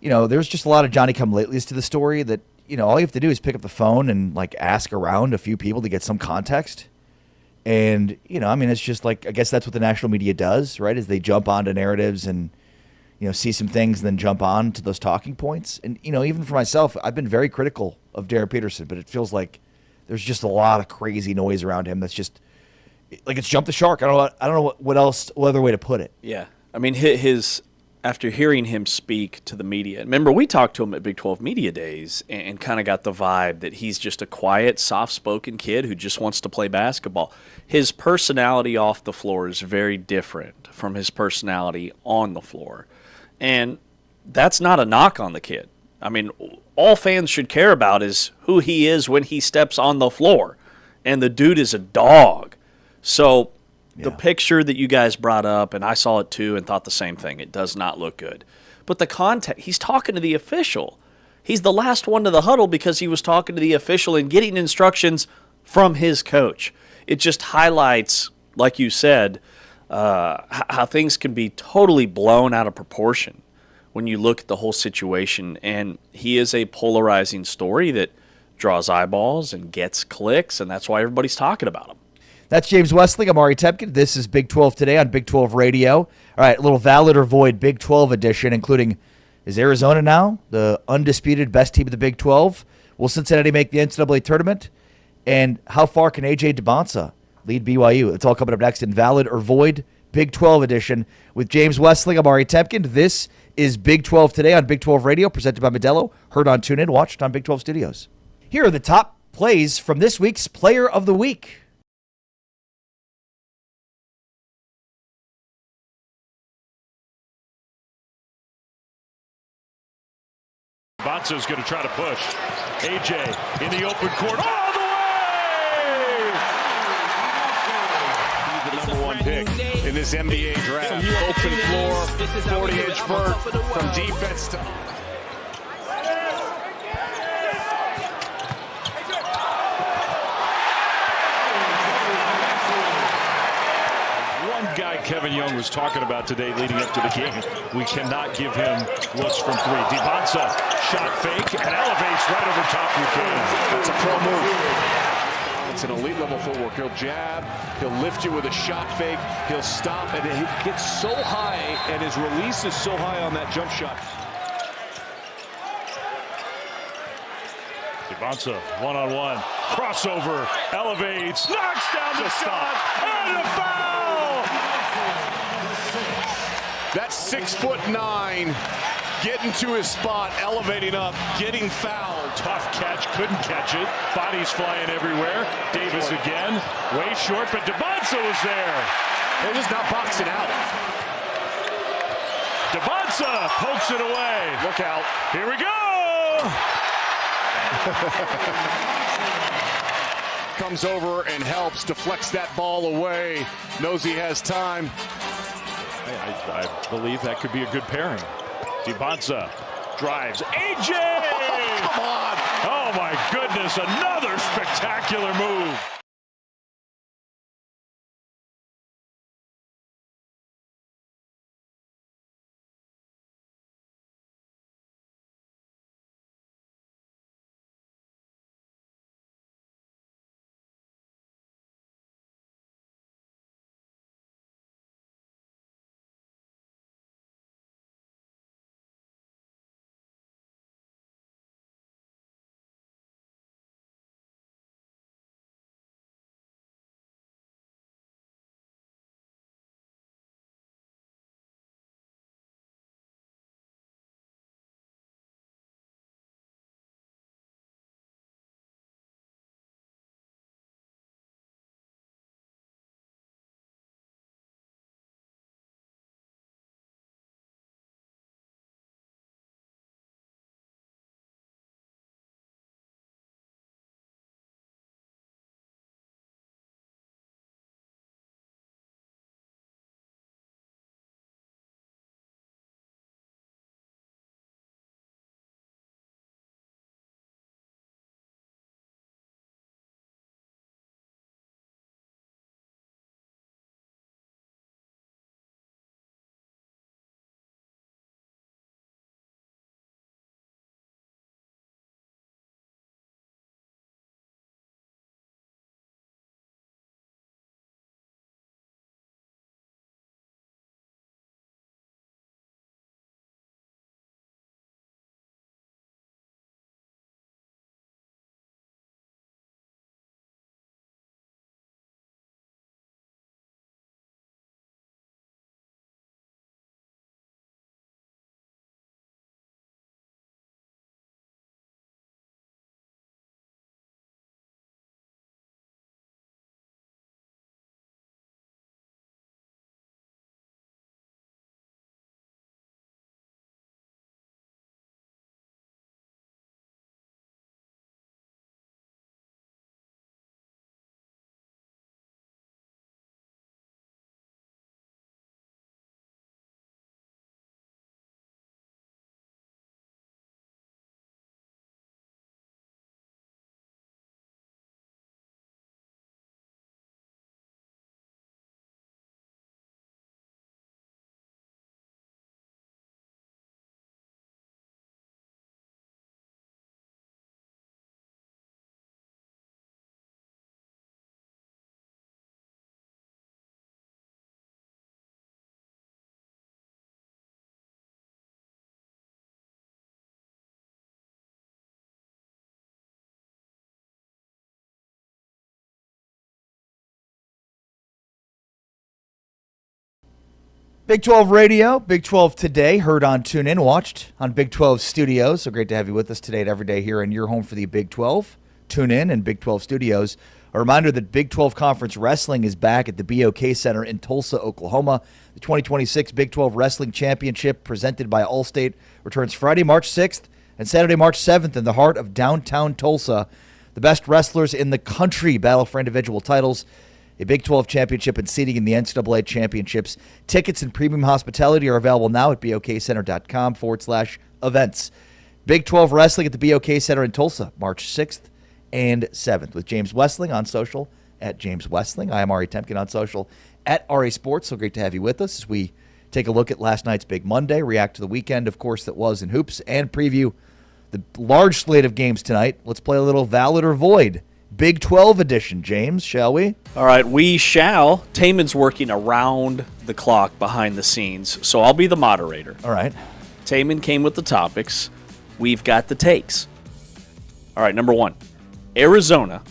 there's just a lot of Johnny-come-latelys to the story that, all you have to do is pick up the phone and, ask around a few people to get some context. And, it's just I guess that's what the national media does, right, is they jump onto narratives and, see some things and then jump on to those talking points. And, even for myself, I've been very critical of Derek Peterson, but it feels like there's just a lot of crazy noise around him that's just like it's jumped the shark. I don't know what other way to put it. Yeah. I mean, his after hearing him speak to the media, remember we talked to him at Big 12 Media Days and kind of got the vibe that he's just a quiet, soft-spoken kid who just wants to play basketball. His personality off the floor is very different from his personality on the floor. And that's not a knock on the kid. I mean, all fans should care about is who he is when he steps on the floor. And the dude is a dog. So the picture that you guys brought up, and I saw it too and thought the same thing, it does not look good. But the context, he's talking to the official. He's the last one to the huddle because he was talking to the official and getting instructions from his coach. It just highlights, like you said, how things can be totally blown out of proportion when you look at the whole situation. And he is a polarizing story that draws eyeballs and gets clicks, and that's why everybody's talking about him. That's James Wesley. I'm Ari Temkin. This is Big 12 Today on Big 12 Radio. All right, a little Valid or Void Big 12 edition, including, is Arizona now the undisputed best team of the Big 12? Will Cincinnati make the NCAA tournament? And how far can A.J. DeBonsa lead BYU? It's all coming up next in Valid or Void Big 12 edition with James Wesley. I'm Ari Temkin. This is Big 12 Today on Big 12 Radio, presented by Modelo. Heard on TuneIn, watched on Big 12 Studios. Here are the top plays from this week's Player of the Week. Bonsa's going to try to push. AJ in the open court all the way! He's the number one pick in this NBA draft. Open floor, 40-inch vert from defense to... Guy Kevin Young was talking about today leading up to the game. We cannot give him looks from three. DeBonsa shot fake and elevates right over top Buchanan. That's a pro move. It's an elite level footwork. He'll jab, he'll lift you with a shot fake, he'll stop, and he gets so high and his release is so high on that jump shot. DeBonsa one-on-one, crossover, elevates, knocks down the shot, and a foul! That's 6'9", getting to his spot, elevating up, getting fouled. Tough catch, couldn't catch it. Bodies flying everywhere. Davis again, way short, but DeBonsa was there. They're just not boxing out. DeBonsa pokes it away. Look out. Here we go! Comes over and helps, deflects that ball away. Knows he has time. I believe that could be a good pairing. DeBonsa drives. AJ! Oh, come on! Oh, my goodness. Another spectacular move. Big 12 Radio, Big 12 Today, heard on TuneIn, watched on Big 12 Studios. So great to have you with us today and every day here in your home for the Big 12. TuneIn and Big 12 Studios. A reminder that Big 12 Conference Wrestling is back at the BOK Center in Tulsa, Oklahoma. The 2026 Big 12 Wrestling Championship, presented by Allstate, returns Friday, March 6th and Saturday, March 7th in the heart of downtown Tulsa. The best wrestlers in the country battle for individual titles. A Big 12 championship and seating in the NCAA championships. Tickets and premium hospitality are available now at bokcenter.com/events. Big 12 Wrestling at the BOK Center in Tulsa, March 6th and 7th, with James Westling on social at James Westling. I am Ari Temkin on social at Ari Sports. So great to have you with us as we take a look at last night's Big Monday, react to the weekend, of course, that was in hoops, and preview the large slate of games tonight. Let's play a little Valid or Void. Big 12 edition, James, shall we? All right, we shall. Taman's working around the clock behind the scenes, so I'll be the moderator. All right. Taman came with the topics. We've got the takes. All right, number one. Arizona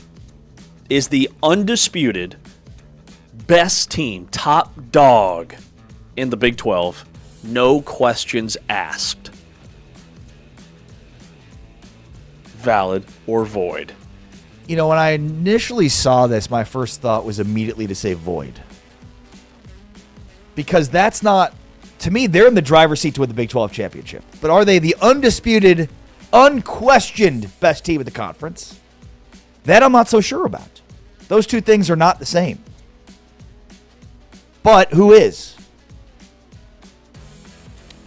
is the undisputed best team, top dog in the Big 12. No questions asked. Valid or void? You know, when I initially saw this, my first thought was immediately to say void. Because that's not, to me, they're in the driver's seat to win the Big 12 championship. But are they the undisputed, unquestioned best team in the conference? That I'm not so sure about. Those two things are not the same. But who is?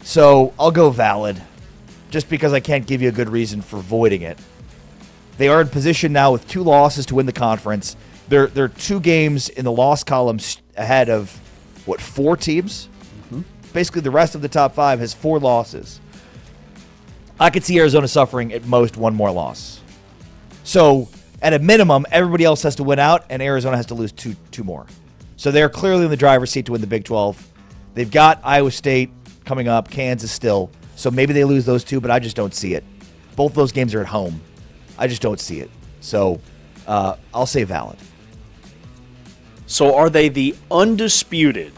So I'll go valid, just because I can't give you a good reason for voiding it. They are in position now with 2 losses to win the conference. They're 2 games in the loss column ahead of, 4 teams? Mm-hmm. Basically, the rest of the top 5 has 4 losses. I could see Arizona suffering at most 1 more loss. So, at a minimum, everybody else has to win out, and Arizona has to lose two more. So they're clearly in the driver's seat to win the Big 12. They've got Iowa State coming up, Kansas still. So maybe they lose those 2, but I just don't see it. Both those games are at home. I just don't see it. So I'll say valid. So are they the undisputed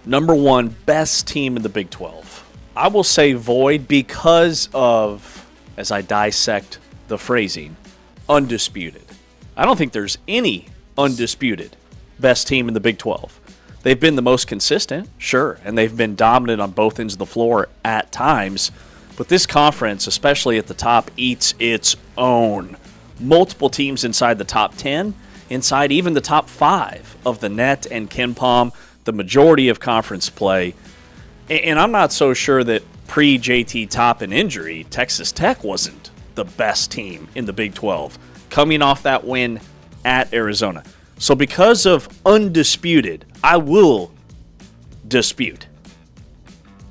number 1 best team in the Big 12? I will say void because of, as I dissect the phrasing, undisputed. I don't think there's any undisputed best team in the Big 12. They've been the most consistent, sure, and they've been dominant on both ends of the floor at times. But this conference, especially at the top, eats its own. Multiple teams inside the top 10, inside even the top 5 of the net and KenPom, the majority of conference play. And I'm not so sure that pre-JT Toppin injury, Texas Tech wasn't the best team in the Big 12, coming off that win at Arizona. So because of undisputed, I will dispute.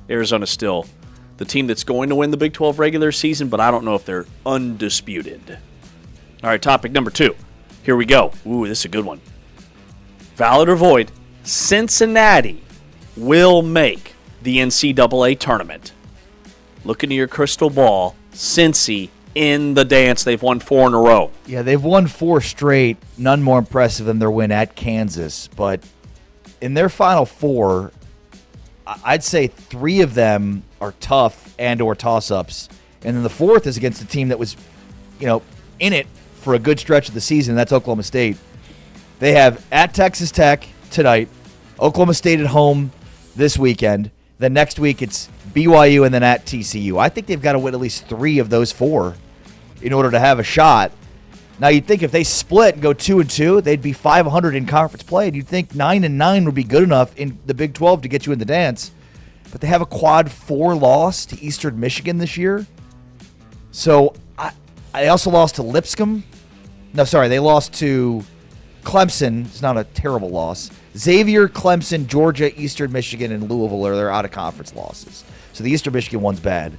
Arizona's still the team that's going to win the Big 12 regular season, but I don't know if they're undisputed. All right, topic number 2. Here we go. Ooh, this is a good one. Valid or void, Cincinnati will make the NCAA tournament. Look into your crystal ball. Cincy in the dance. They've won 4 in a row. Yeah, they've won 4 straight. None more impressive than their win at Kansas. But in their final 4, I'd say 3 of them are tough and or toss-ups. And then the 4th is against a team that was, in it for a good stretch of the season. That's Oklahoma State. They have at Texas Tech tonight, Oklahoma State at home this weekend. Then next week it's BYU and then at TCU. I think they've got to win at least 3 of those 4 in order to have a shot. Now, you'd think if they split and go 2-2, they'd be 500 in conference play. And you'd think 9-9 would be good enough in the Big 12 to get you in the dance. But they have a quad 4 loss to Eastern Michigan this year. So I also lost to Lipscomb. No, sorry, they lost to Clemson. It's not a terrible loss. Xavier, Clemson, Georgia, Eastern Michigan, and Louisville are their out-of-conference losses. So the Eastern Michigan one's bad.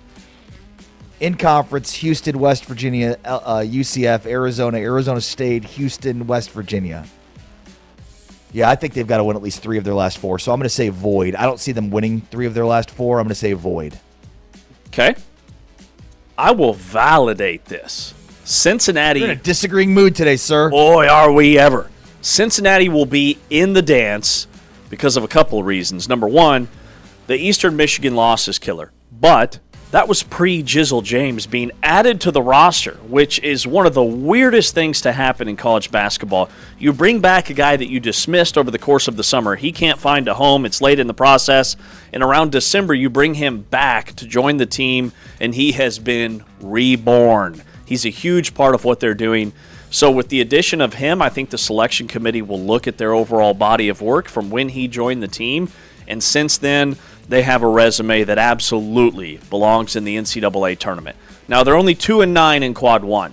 In conference, Houston, West Virginia, UCF, Arizona State, Houston, West Virginia. Yeah, I think they've got to win at least 3 of their last 4. So I'm going to say void. I don't see them winning 3 of their last 4. I'm going to say void. Okay. I will validate this. Cincinnati. You're in a disagreeing mood today, sir. Boy, are we ever. Cincinnati will be in the dance because of a couple of reasons. Number 1, The Eastern Michigan loss is killer, but that was pre-Jizzle James being added to the roster, which is one of the weirdest things to happen in college basketball. You bring back a guy that you dismissed over the course of the summer. He can't find a home. It's late in the process. And around December, you bring him back to join the team, and he has been reborn. He's a huge part of what they're doing. So with the addition of him, I think the selection committee will look at their overall body of work from when he joined the team. And since then, they have a resume that absolutely belongs in the NCAA tournament. Now, they're only 2-9 in Quad 1,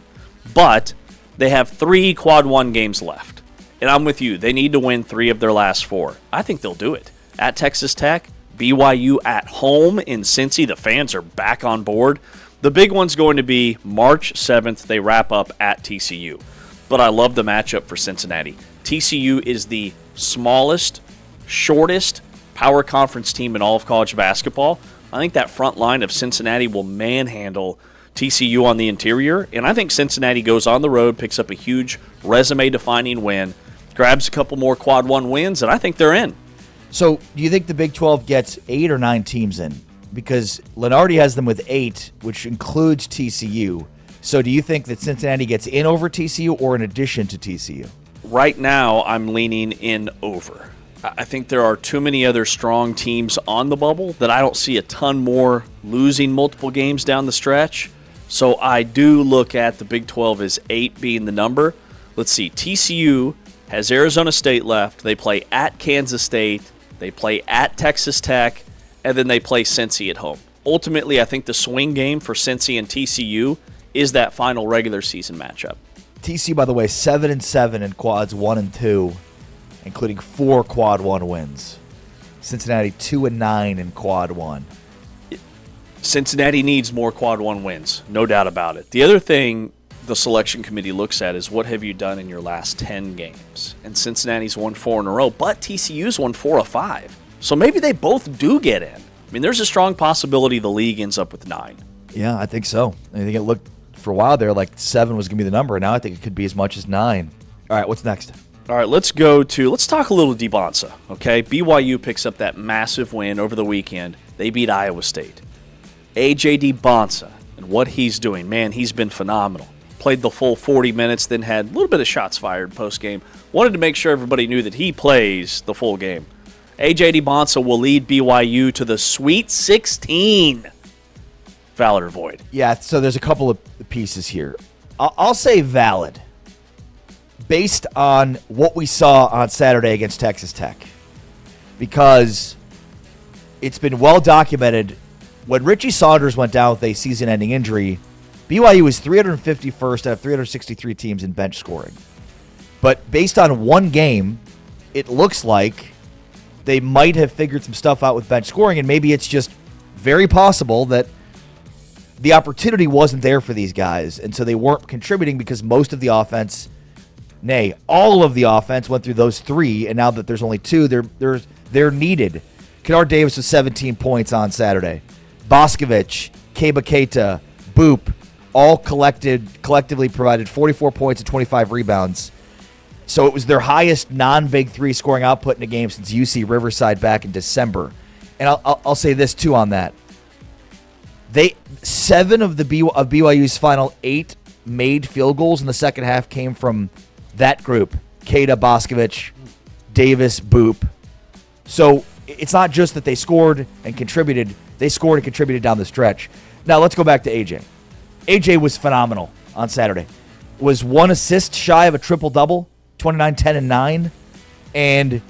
but they have 3 Quad 1 games left. And I'm with you. They need to win 3 of their last 4. I think they'll do it. At Texas Tech, BYU at home in Cincy. The fans are back on board. The big one's going to be March 7th. They wrap up at TCU. But I love the matchup for Cincinnati. TCU is the smallest, shortest power conference team in all of college basketball. I think that front line of Cincinnati will manhandle TCU on the interior, and I think Cincinnati goes on the road, picks up a huge resume-defining win, grabs a couple more Quad 1 wins, and I think they're in. So do you think the Big 12 gets 8 or 9 teams in? Because Lenardi has them with 8, which includes TCU. So do you think that Cincinnati gets in over TCU or in addition to TCU? Right now, I'm leaning in over. I think there are too many other strong teams on the bubble that I don't see a ton more losing multiple games down the stretch. So I do look at the Big 12 as 8 being the number. Let's see. TCU has Arizona State left. They play at Kansas State. They play at Texas Tech. And then they play Cincy at home. Ultimately, I think the swing game for Cincy and TCU is that final regular season matchup. TCU, by the way, 7-7 in quads 1 and 2. Including 4 Quad 1 wins. Cincinnati 2-9 in Quad 1. Cincinnati needs more Quad 1 wins, no doubt about it. The other thing the selection committee looks at is what have you done in your last 10 games? And Cincinnati's won 4 in a row, but TCU's won 4 of 5. So maybe they both do get in. I mean, there's a strong possibility the league ends up with 9. Yeah, I think so. I think it looked for a while there like 7 was going to be the number, and now I think it could be as much as 9. All right, what's next? All right, let's talk a little DeBonsa, okay? BYU picks up that massive win over the weekend. They beat Iowa State. A.J. DeBonsa and what he's doing, man, he's been phenomenal. Played the full 40 minutes, then had a little bit of shots fired post-game. Wanted to make sure everybody knew that he plays the full game. A.J. DeBonsa will lead BYU to the Sweet 16. Valid or void? Yeah, so there's a couple of pieces here. I'll say valid. Based on what we saw on Saturday against Texas Tech. Because it's been well documented, when Richie Saunders went down with a season-ending injury, BYU was 351st out of 363 teams in bench scoring. But based on one game, it looks like they might have figured some stuff out with bench scoring, and maybe it's just very possible that the opportunity wasn't there for these guys, and so they weren't contributing because most of the offense... Nay, all of the offense went through those 3, and now that there's only 2, they're needed. Kennard Davis with 17 points on Saturday. Boscovich, Keba Keita, Boop, all collectively provided 44 points and 25 rebounds. So it was their highest non-Big 3 scoring output in a game since UC Riverside back in December. And I'll say this too on that. 7 of BYU's final 8 made field goals in the second half came from that group. Keita, Boscovich, Davis, Boop. So it's not just that they scored and contributed. They scored and contributed down the stretch. Now let's go back to AJ. AJ was phenomenal on Saturday. Was 1 assist shy of a triple-double, 29, 10, and 9. And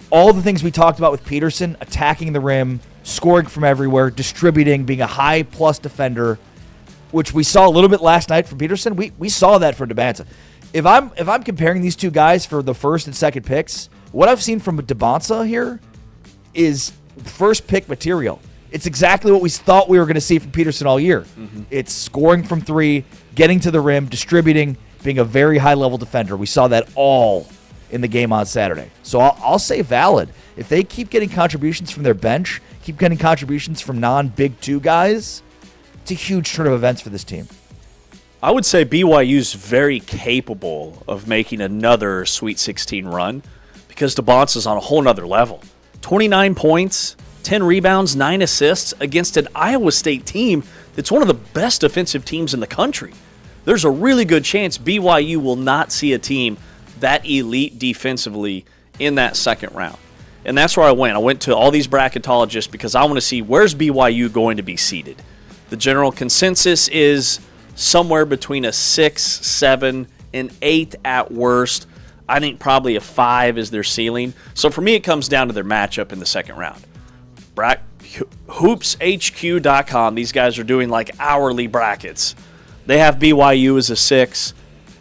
all the things we talked about with Peterson, attacking the rim, scoring from everywhere, distributing, being a high-plus defender, which we saw a little bit last night from Peterson. We saw that from DeBonsa. If I'm comparing these two guys for the first and second picks, what I've seen from DeBonsa here is first pick material. It's exactly what we thought we were going to see from Peterson all year. Mm-hmm. It's scoring from 3, getting to the rim, distributing, being a very high-level defender. We saw that all in the game on Saturday. So I'll say valid. If they keep getting contributions from their bench, keep getting contributions from non-Big 2 guys, it's a huge turn of events for this team. I would say BYU's very capable of making another Sweet 16 run because DeBonsa's on a whole nother level. 29 points, 10 rebounds, 9 assists against an Iowa State team that's one of the best defensive teams in the country. There's a really good chance BYU will not see a team that elite defensively in that second round. And that's where I went. I went to all these bracketologists because I want to see where's BYU going to be seated. The general consensus is somewhere between a 6, 7, and 8 at worst. I think probably a 5 is their ceiling. So for me, it comes down to their matchup in the second round. HoopsHQ.com, these guys are doing like hourly brackets. They have BYU as a 6,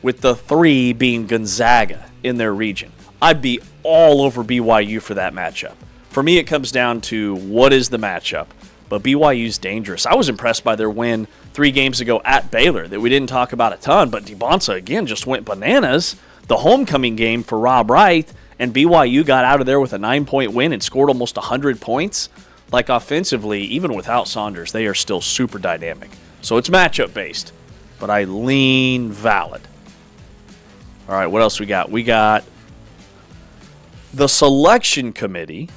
with the 3 being Gonzaga in their region. I'd be all over BYU for that matchup. For me, it comes down to what is the matchup. But BYU's dangerous. I was impressed by their win 3 games ago at Baylor that we didn't talk about a ton, but DeBonsa, again, just went bananas. The homecoming game for Rob Wright, and BYU got out of there with a 9-point win and scored almost 100 points. Like offensively, even without Saunders, they are still super dynamic. So it's matchup-based, but I lean valid. All right, what else we got? We got the selection committee.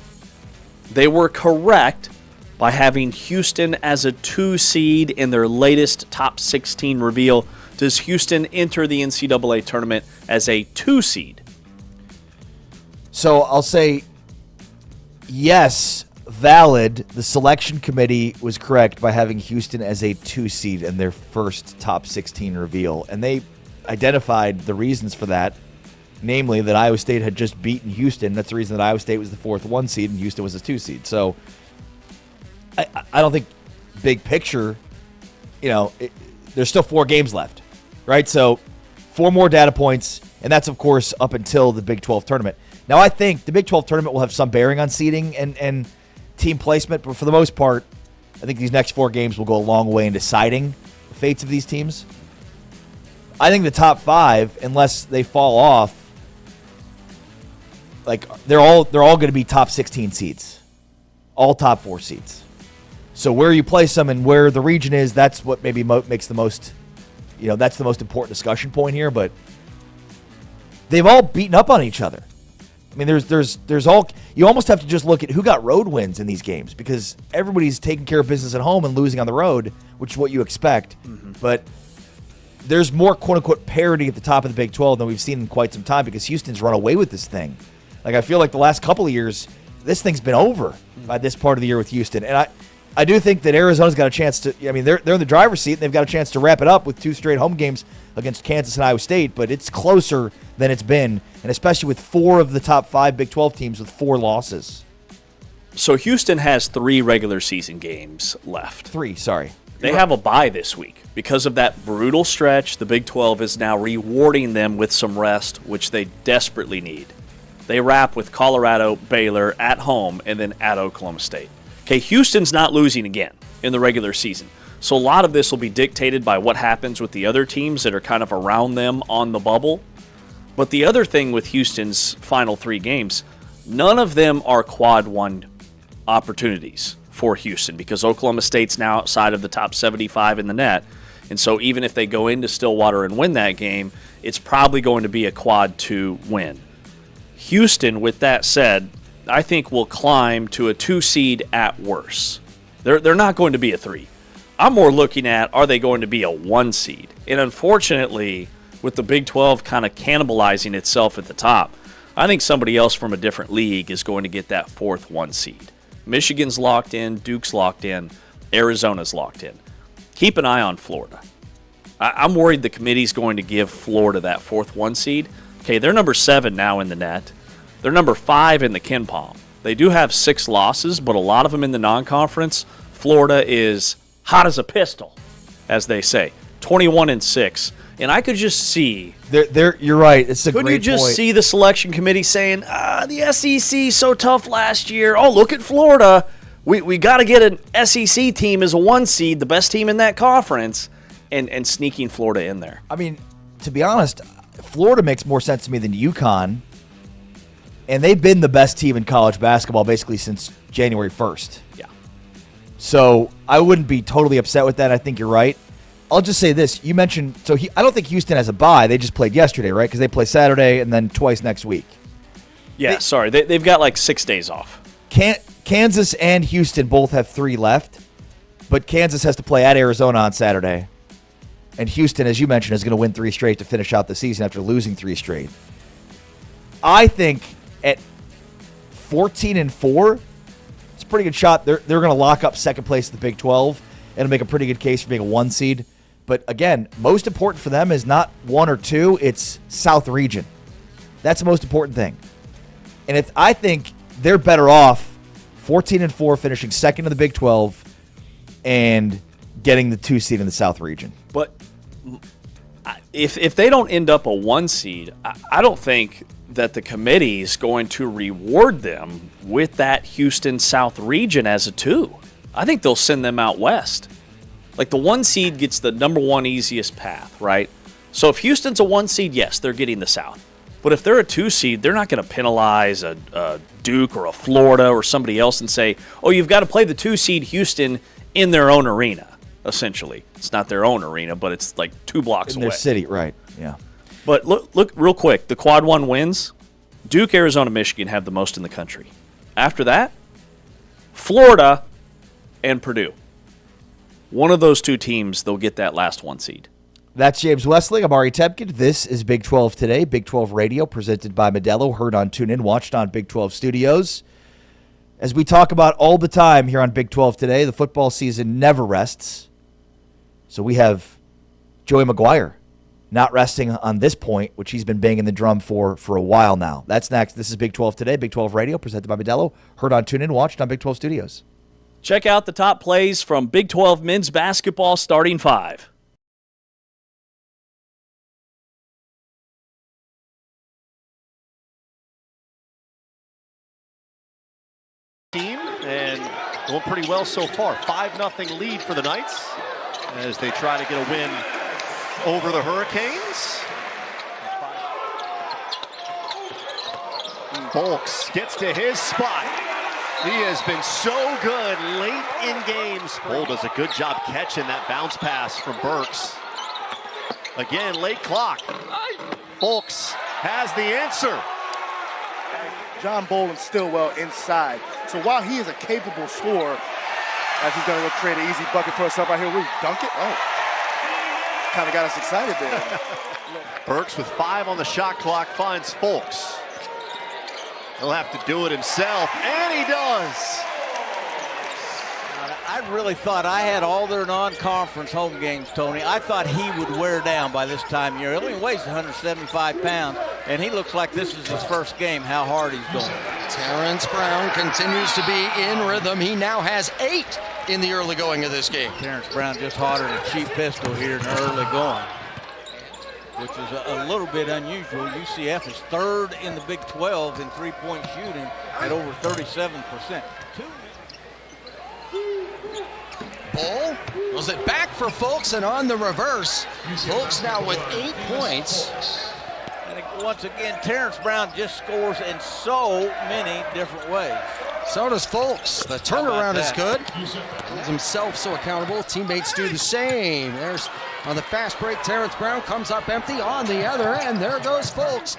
They were correct by having Houston as a 2 seed in their latest top 16 reveal. Does Houston enter the NCAA tournament as a 2 seed? So I'll say yes, valid. The selection committee was correct by having Houston as a 2 seed in their first top 16 reveal. And they identified the reasons for that, namely that Iowa State had just beaten Houston. That's the reason that Iowa State was the 4th 1 seed and Houston was a 2 seed. So I don't think big picture, there's still 4 games left, right? So 4 more data points, and that's, of course, up until the Big 12 tournament. Now, I think the Big 12 tournament will have some bearing on seeding and team placement, but for the most part, I think these next 4 games will go a long way in deciding the fates of these teams. I think the top 5, unless they fall off, they're all going to be top 16 seeds, all top 4 seeds. So where you place them and where the region is, that's what maybe makes the most, that's the most important discussion point here. But they've all beaten up on each other. I mean, there's all, you almost have to just look at who got road wins in these games because everybody's taking care of business at home and losing on the road, which is what you expect. Mm-hmm. But there's more quote-unquote parity at the top of the Big 12 than we've seen in quite some time because Houston's run away with this thing. I feel like the last couple of years, this thing's been over by this part of the year with Houston. And I do think that Arizona's got a chance to, they're in the driver's seat and they've got a chance to wrap it up with 2 straight home games against Kansas and Iowa State, but it's closer than it's been, and especially with 4 of the top 5 Big 12 teams with 4 losses. So Houston has 3 regular season games left. 3, sorry. They have a bye this week. Because of that brutal stretch, the Big 12 is now rewarding them with some rest, which they desperately need. They wrap with Colorado, Baylor at home, and then at Oklahoma State. Okay, Houston's not losing again in the regular season. So a lot of this will be dictated by what happens with the other teams that are kind of around them on the bubble. But the other thing with Houston's final 3 games, none of them are quad 1 opportunities for Houston because Oklahoma State's now outside of the top 75 in the net. And so even if they go into Stillwater and win that game, it's probably going to be a quad 2 win. Houston, with that said, I think will climb to a 2 seed at worst. They're not going to be a 3. I'm more looking at, are they going to be a 1 seed? And unfortunately, with the Big 12 kind of cannibalizing itself at the top, I think somebody else from a different league is going to get that 4th 1 seed. Michigan's locked in, Duke's locked in, Arizona's locked in. Keep an eye on Florida. I'm worried the committee's going to give Florida that 4th 1 seed. Okay, they're number 7 now in the net. They're number 5 in the KenPom. They do have 6 losses, but a lot of them in the non-conference. Florida is hot as a pistol, as they say, 21-6. And I could just see. You're right. It's a great point. Could you just see the selection committee saying, the SEC so tough last year. Oh, look at Florida. We got to get an SEC team as a 1 seed, the best team in that conference, and sneaking Florida in there. I mean, to be honest, Florida makes more sense to me than UConn. And they've been the best team in college basketball basically since January 1st. Yeah. So I wouldn't be totally upset with that. I think you're right. I'll just say this. You mentioned, I don't think Houston has a bye. They just played yesterday, right? Because they play Saturday and then twice next week. Yeah, sorry. They've got like 6 days off. Kansas and Houston both have 3 left, but Kansas has to play at Arizona on Saturday. And Houston, as you mentioned, is going to win 3 straight to finish out the season after losing 3 straight. I think at 14-4, it's a pretty good shot. They're going to lock up second place in the Big 12 and make a pretty good case for being a 1 seed. But again, most important for them is not 1 or 2, it's South region. That's the most important thing. And I think they're better off 14-4, finishing second in the Big 12 and getting the 2 seed in the South region. But if they don't end up a 1 seed, I don't think that the committee is going to reward them with that Houston South region as a 2. I think they'll send them out west. Like the 1 seed gets the number 1 easiest path, right? So if Houston's a 1 seed, yes, they're getting the South. But if they're a 2 seed, they're not going to penalize a Duke or a Florida or somebody else and say, oh, you've got to play the 2 seed Houston in their own arena, essentially. It's not their own arena, but it's like 2 blocks in away. their city, right, yeah. But look real quick, the quad 1 wins, Duke, Arizona, Michigan have the most in the country. After that, Florida and Purdue. One of those 2 teams, they'll get that last 1 seed. That's James Westling. I'm Ari Tebkin. This is Big 12 Today, Big 12 Radio, presented by Modelo, heard on TuneIn, watched on Big 12 Studios. As we talk about all the time here on Big 12 Today, the football season never rests. So we have Joey McGuire not resting on this point, which he's been banging the drum for a while now. That's next. This is Big 12 Today, Big 12 Radio, presented by Modelo, heard on TuneIn, watched on Big 12 Studios. Check out the top plays from Big 12 men's basketball starting 5. And going pretty well so far. 5-0 lead for the Knights as they try to get a win over the Hurricanes. Folks gets to his spot. He has been so good late in games. Bull does a good job catching that bounce pass from Burks. Again, late clock. Folks has the answer. John Bull and Stillwell inside. So while he is a capable scorer, as he's going to go create an easy bucket for himself right here, we dunk it. Oh, kind of got us excited there. Burks with 5 on the shot clock finds Folks. He'll have to do it himself, and he does. I really thought I had all their non-conference home games, Tony. I thought he would wear down by this time of year. He only weighs 175 pounds, and he looks like this is his first game, how hard he's going. Terrence Brown continues to be in rhythm. He now has 8 in the early going of this game. Terrence Brown just hotter than a cheap pistol here in the early going, which is a little bit unusual. UCF is 3rd in the Big 12 in three-point shooting at over 37%. Bull goes it back for Folks, and on the reverse, Folks now with 8 points. And once again, Terrence Brown just scores in so many different ways. So does Folks. The turnaround is good. Holds himself so accountable. Teammates do the same. There's on the fast break, Terrence Brown comes up empty. On the other end, there goes Folks.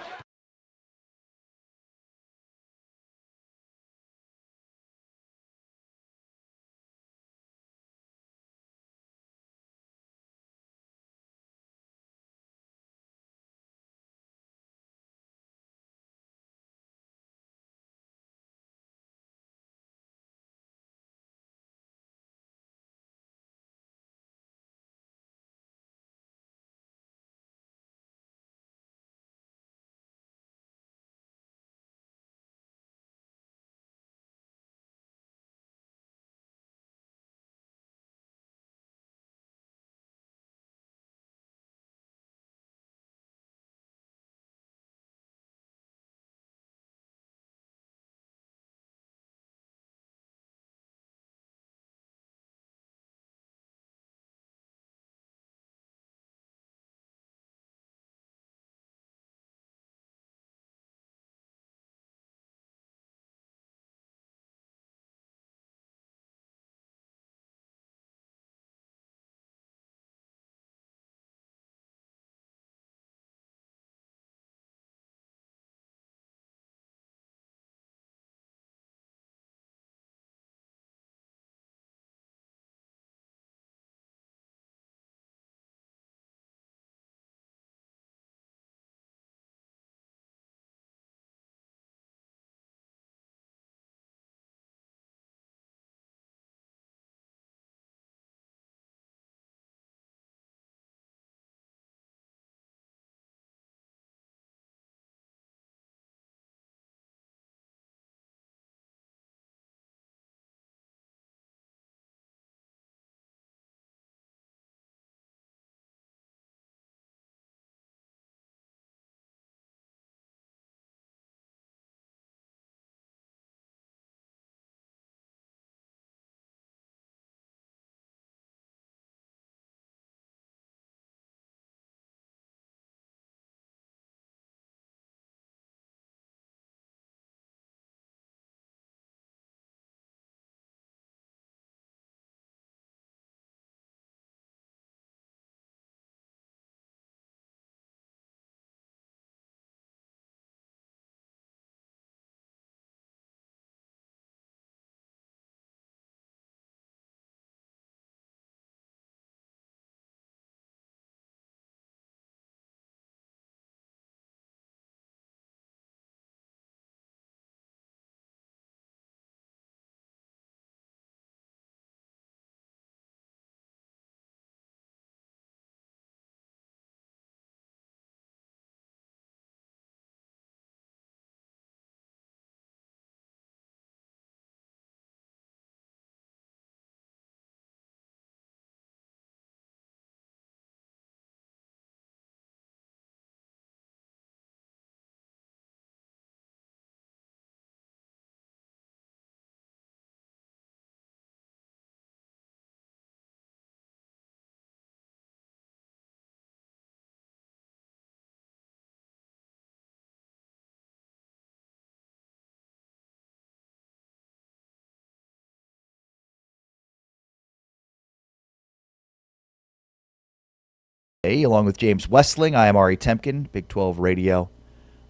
Hey, along with James Westling, I am Ari Temkin, Big 12 Radio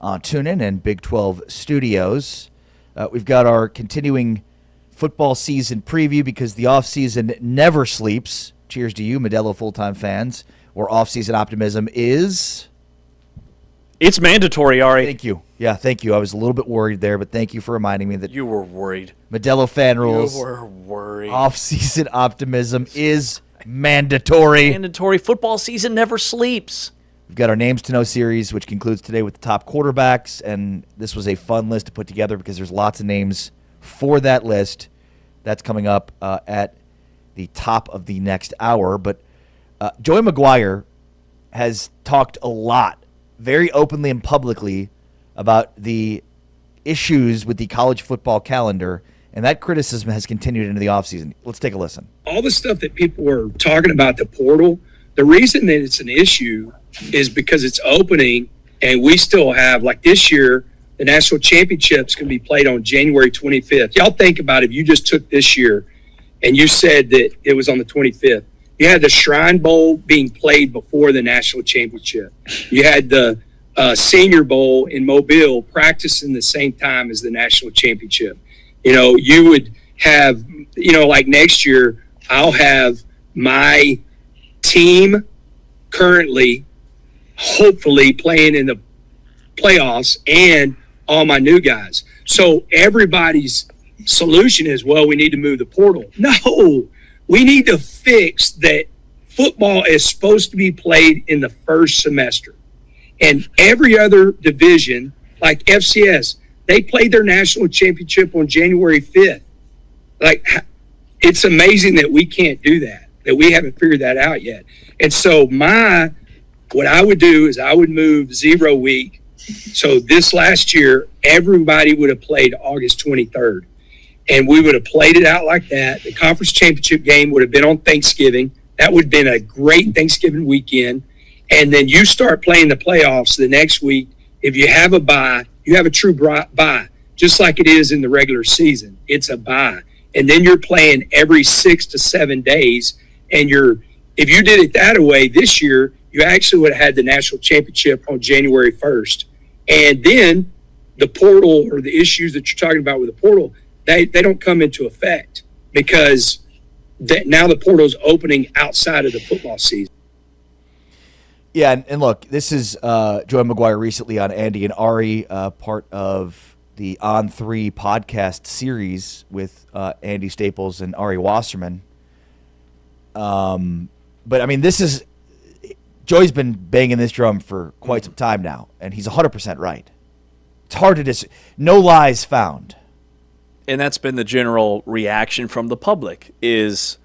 on TuneIn and Big 12 Studios. We've got our continuing football season preview because the offseason never sleeps. Cheers to you, Modelo full-time fans, where offseason optimism is... It's mandatory, Ari. Thank you. Yeah, thank you. I was a little bit worried there, but thank you for reminding me that... You were worried. Modelo fan rules. You were worried. Offseason optimism is mandatory. Mandatory. Football season never sleeps. We've got our Names to Know series, which concludes today with the top quarterbacks, and this was a fun list to put together because there's lots of names for that list. That's coming up at the top of the next hour. But Joey McGuire has talked a lot, very openly and publicly, about the issues with the college football calendar, and that criticism has continued into the offseason. Let's take a listen. All the stuff that people were talking about, the portal, the reason that it's an issue is because it's opening, and we still have, like this year, the national championship's going to be played on January 25th. Y'all think about it. If you just took this year and you said that it was on the 25th, you had the Shrine Bowl being played before the national championship. You had the Senior Bowl in Mobile practicing the same time as the national championship. You know, you would have, you know, like next year, I'll have my team currently, hopefully, playing in the playoffs and all my new guys. So everybody's solution is, well, we need to move the portal. No, we need to fix that. Football is supposed to be played in the first semester. And every other division, like FCS, they played their national championship on January 5th. Like, it's amazing that we can't do that we haven't figured that out yet. And so what I would do is I would move 0 week. So this last year, everybody would have played August 23rd. And we would have played it out like that. The conference championship game would have been on Thanksgiving. That would have been a great Thanksgiving weekend. And then you start playing the playoffs the next week. If you have a bye, you have a true bye, just like it is in the regular season. It's a bye. And then you're playing every 6 to 7 days. And if you did it that way this year, you actually would have had the national championship on January 1st. And then the portal, or the issues that you're talking about with the portal, they don't come into effect because now the portal is opening outside of the football season. Yeah, and look, this is Joey McGuire recently on Andy and Ari, part of the On 3 podcast series with Andy Staples and Ari Wasserman. But, I mean, Joey's been banging this drum for quite some time now, and he's 100% right. It's hard to no lies found. And that's been the general reaction from the public is...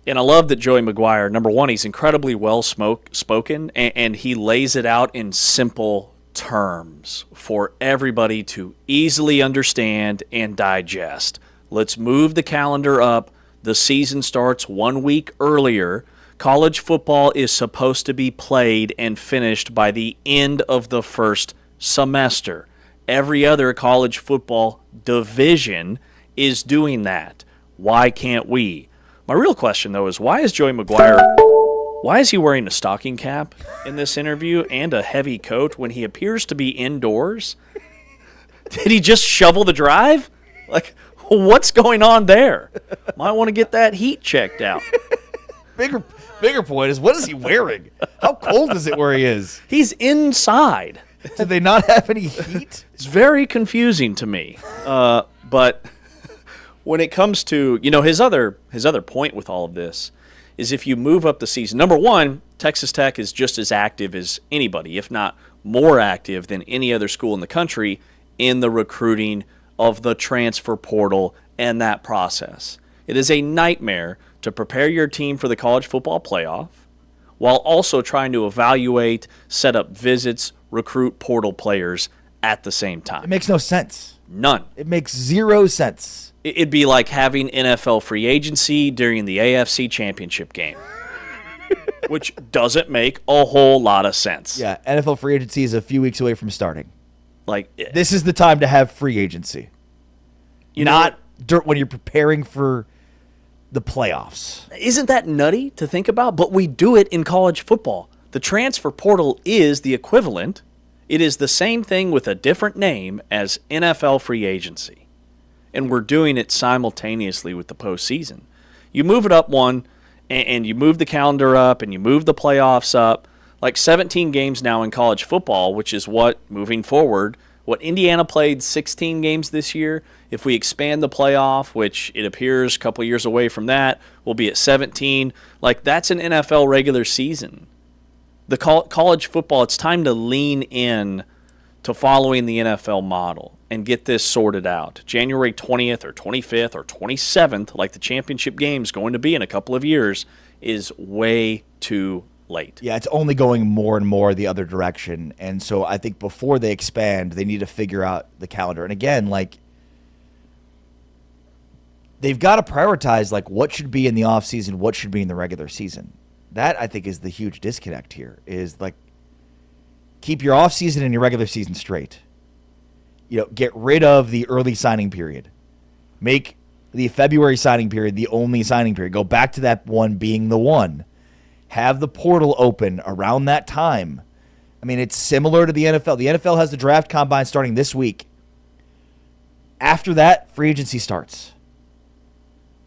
And I love that Joey McGuire, number one, he's incredibly well spoken, and he lays it out in simple terms for everybody to easily understand and digest. Let's move the calendar up. The season starts 1 week earlier. College football is supposed to be played and finished by the end of the first semester. Every other college football division is doing that. Why can't we? My real question, though, is why is Joey McGuire, why is he wearing a stocking cap in this interview and a heavy coat when he appears to be indoors? Did he just shovel the drive? Like, what's going on there? Might want to get that heat checked out. Bigger point is, what is he wearing? How cold is it where he is? He's inside. Did they not have any heat? It's very confusing to me. But... when it comes to, you know, his other point with all of this is if you move up the season, number one, Texas Tech is just as active as anybody, if not more active than any other school in the country in the recruiting of the transfer portal and that process. It is a nightmare to prepare your team for the college football playoff while also trying to evaluate, set up visits, recruit portal players at the same time. It makes no sense. None. It makes zero sense. It'd be like having NFL free agency during the AFC Championship game, which doesn't make a whole lot of sense. Yeah, NFL free agency is a few weeks away from starting. Like, this is the time to have free agency. Not when you're preparing for the playoffs. Isn't that nutty to think about? But we do it in college football. The transfer portal is the equivalent. It is the same thing with a different name as NFL free agency. And we're doing it simultaneously with the postseason. You move it up one, and you move the calendar up, and you move the playoffs up. Like 17 games now in college football, which is what, moving forward, what Indiana played 16 games this year. If we expand the playoff, which it appears a couple years away from that, we'll be at 17. Like, that's an NFL regular season. The college football, it's time to lean in to following the NFL model and get this sorted out. January 20th or 25th or 27th, like the championship game's going to be in a couple of years, is way too late. Yeah, it's only going more and more the other direction. And so I think before they expand, they need to figure out the calendar. And again, like, they've got to prioritize, like, what should be in the offseason, what should be in the regular season. That, I think, is the huge disconnect here, is, like, keep your offseason and your regular season straight. You know, get rid of the early signing period. Make the February signing period the only signing period. Go back to that one being the one. Have the portal open around that time. I mean, it's similar to the NFL. The NFL has the draft combine starting this week. After that, free agency starts.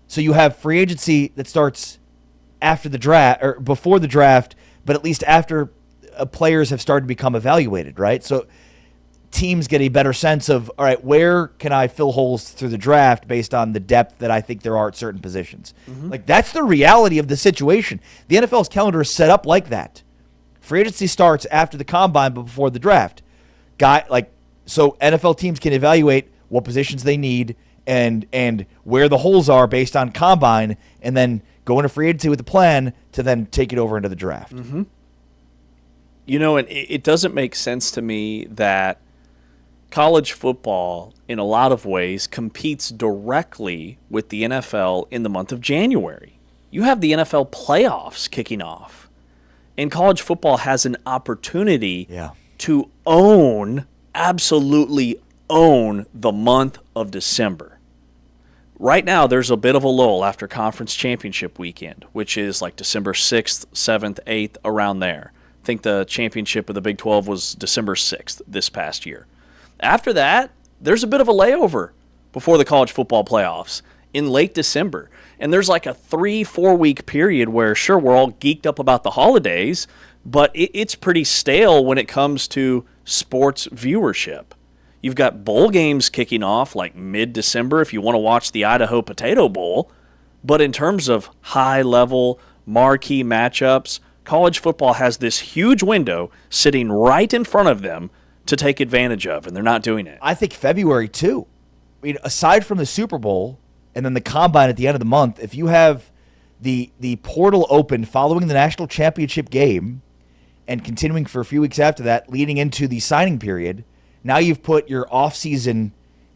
So you have free agency that starts after the draft, or before the draft, but at least after players have started to become evaluated, right? So teams get a better sense of, all right, where can I fill holes through the draft based on the depth that I think there are at certain positions? Mm-hmm. Like, that's the reality of the situation. The NFL's calendar is set up like that. Free agency starts after the combine, but before the draft. So NFL teams can evaluate what positions they need and where the holes are based on combine, and then go into free agency with a plan to then take it over into the draft. Mm-hmm. You know, and it doesn't make sense to me that college football, in a lot of ways, competes directly with the NFL in the month of January. You have the NFL playoffs kicking off, and college football has an opportunity to absolutely own the month of December. Right now, there's a bit of a lull after conference championship weekend, which is like December 6th, 7th, 8th, around there. I think the championship of the Big 12 was December 6th this past year. After that, there's a bit of a layover before the college football playoffs in late December. And there's like a 3-4 week period where, sure, we're all geeked up about the holidays, but it's pretty stale when it comes to sports viewership. You've got bowl games kicking off like mid-December if you want to watch the Idaho Potato Bowl. But in terms of high-level marquee matchups, college football has this huge window sitting right in front of them to take advantage of, and they're not doing it. I think February, too. I mean, aside from the Super Bowl and then the Combine at the end of the month, if you have the portal open following the national championship game and continuing for a few weeks after that, leading into the signing period, now you've put your offseason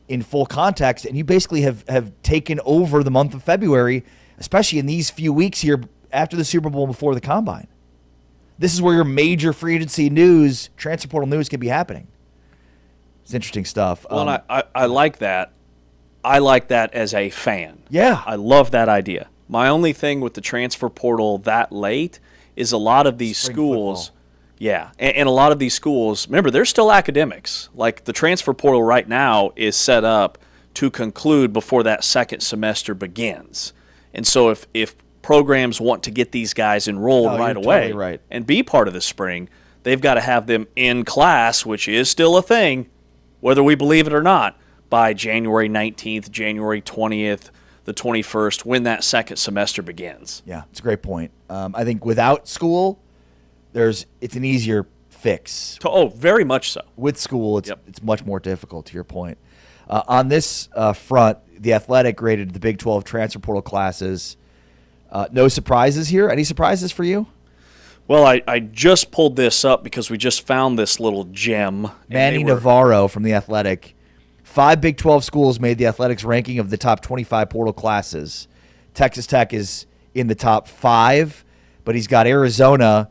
in full context, and you basically have taken over the month of February, especially in these few weeks here after the Super Bowl and before the Combine. This is where your major free agency news, transfer portal news, can be happening. It's interesting stuff. Well, I like that. I like that as a fan. Yeah. I love that idea. My only thing with the transfer portal that late is a lot of these schools – yeah, and a lot of these schools, remember, they're still academics. Like, the transfer portal right now is set up to conclude before that second semester begins. And so if programs want to get these guys enrolled right away and be part of the spring, they've got to have them in class, which is still a thing, whether we believe it or not, by January 19th, January 20th, the 21st, when that second semester begins. Yeah, it's a great point. I think without school, it's an easier fix. Very much so. With school, it's much more difficult, to your point. On this front, the Athletic graded the Big 12 transfer portal classes. No surprises here? Any surprises for you? Well, I just pulled this up because we just found this little gem. Manny Navarro from the Athletic. 5 Big 12 schools made the Athletics ranking of the top 25 portal classes. Texas Tech is in the top 5, but he's got Arizona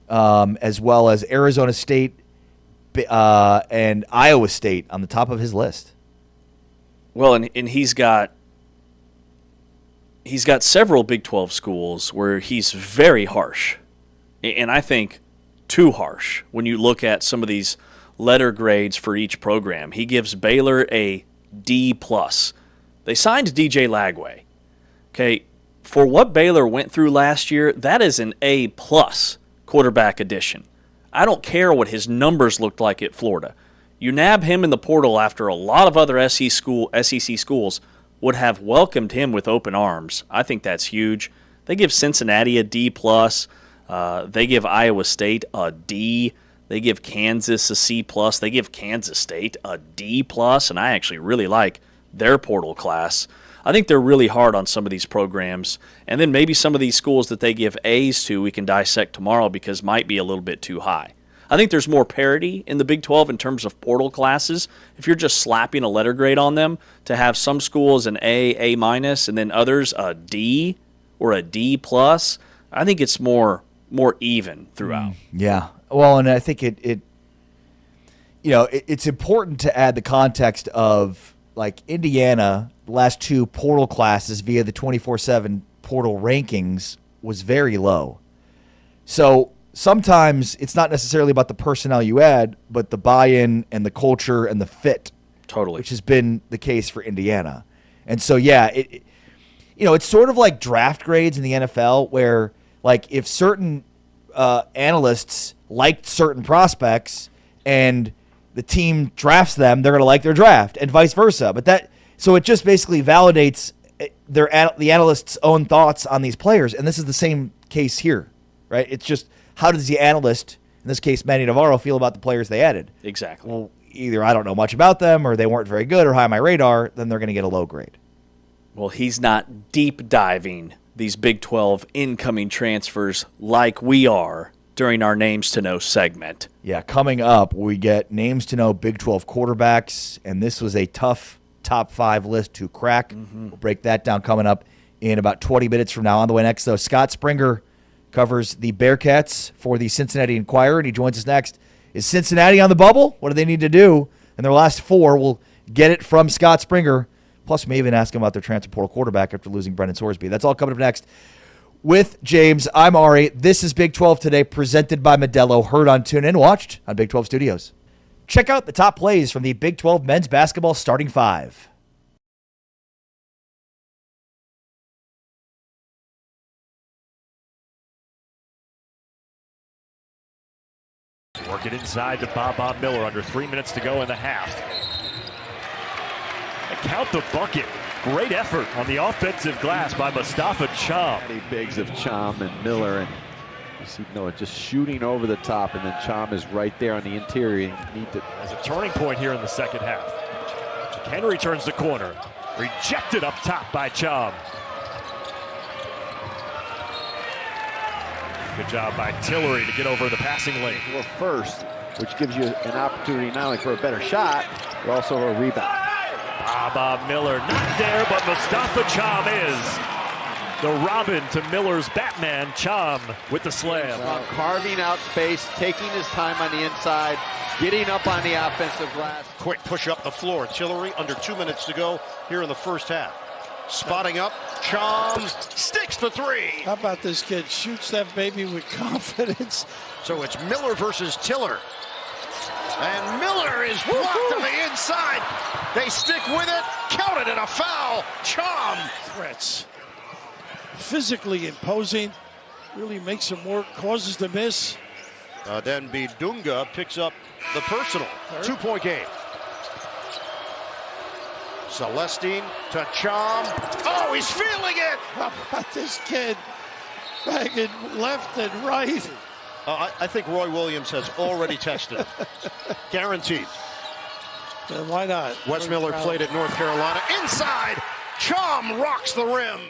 as well as Arizona State and Iowa State on the top of his list. Well, and he's got several Big 12 schools where he's very harsh. And I think too harsh when you look at some of these letter grades for each program. He gives Baylor a D+. They signed DJ Lagway. Okay, for what Baylor went through last year, that is an A+ quarterback addition. I don't care what his numbers looked like at Florida. You nab him in the portal after a lot of other SEC schools would have welcomed him with open arms. I think that's huge. They give Cincinnati a D+. They give Iowa State a D. They give Kansas a C+. They give Kansas State a D+. And I actually really like their portal class. I think they're really hard on some of these programs. And then maybe some of these schools that they give A's to we can dissect tomorrow because might be a little bit too high. I think there's more parity in the Big 12 in terms of portal classes. If you're just slapping a letter grade on them, to have some schools an A, A-, and then others a D or a D+, I think it's more even throughout. Yeah. Well, and I think it's important to add the context of, like, Indiana, the last two portal classes via the 24/7 portal rankings was very low. So sometimes it's not necessarily about the personnel you add, but the buy-in and the culture and the fit. Totally. Which has been the case for Indiana. And so, yeah, it's sort of like draft grades in the NFL where, like, if certain analysts liked certain prospects and the team drafts them, they're going to like their draft, and vice versa. So it just basically validates the analyst's own thoughts on these players, and this is the same case here, right? It's just, how does the analyst, in this case Manny Navarro, feel about the players they added? Exactly. Well, either I don't know much about them, or they weren't very good, or high on my radar, then they're going to get a low grade. Well, he's not deep diving these Big 12 incoming transfers like we are during our Names to Know segment. Yeah, coming up, we get Names to Know Big 12 quarterbacks, and this was a tough top 5 list to crack. We'll break that down coming up in about 20 minutes from now. On the way next, though, Scott Springer covers the Bearcats for the Cincinnati Enquirer, and he joins us next. Is Cincinnati on the bubble? What do they need to do in their last 4? We'll get it from Scott Springer. Plus, we may even ask him about their transfer portal quarterback after losing Brendan Sorsby. That's all coming up next. With James, I'm Ari. This is Big 12 Today, presented by Modelo. Heard on TuneIn, watched on Big 12 Studios. Check out the top plays from the Big 12 men's basketball starting 5. Work it inside to Bob Miller under 3 minutes to go in the half. And count the bucket. Great effort on the offensive glass by Mustafa Cham. Bigs of Cham and Miller, and you see Miller just shooting over the top, and then Cham is right there on the interior. As a turning point here in the second half. Henry turns the corner. Rejected up top by Cham. Good job by Tillery to get over the passing lane. Well, first, which gives you an opportunity not only for a better shot, but also a rebound. Bob Miller not there, but Mustafa Cham is. The Robin to Miller's Batman. Cham with the slam. Carving out space, taking his time on the inside, getting up on the offensive glass. Quick push up the floor. Tillery under 2 minutes to go here in the first half. Spotting up, Cham sticks the 3. How about this kid? Shoots that baby with confidence. So it's Miller versus Tiller. And Miller is blocked on the inside. They stick with it. Counted and a foul. Cham. Threats. Physically imposing. Really makes him work. Causes the miss. Then Bidunga picks up the personal. 2-point game. Celestine to Cham. Oh, he's feeling it. How about this kid? Banging left and right. I think Roy Williams has already texted him. Guaranteed. Then why not? Wes Miller played at North Carolina. Inside, Cham rocks the rim.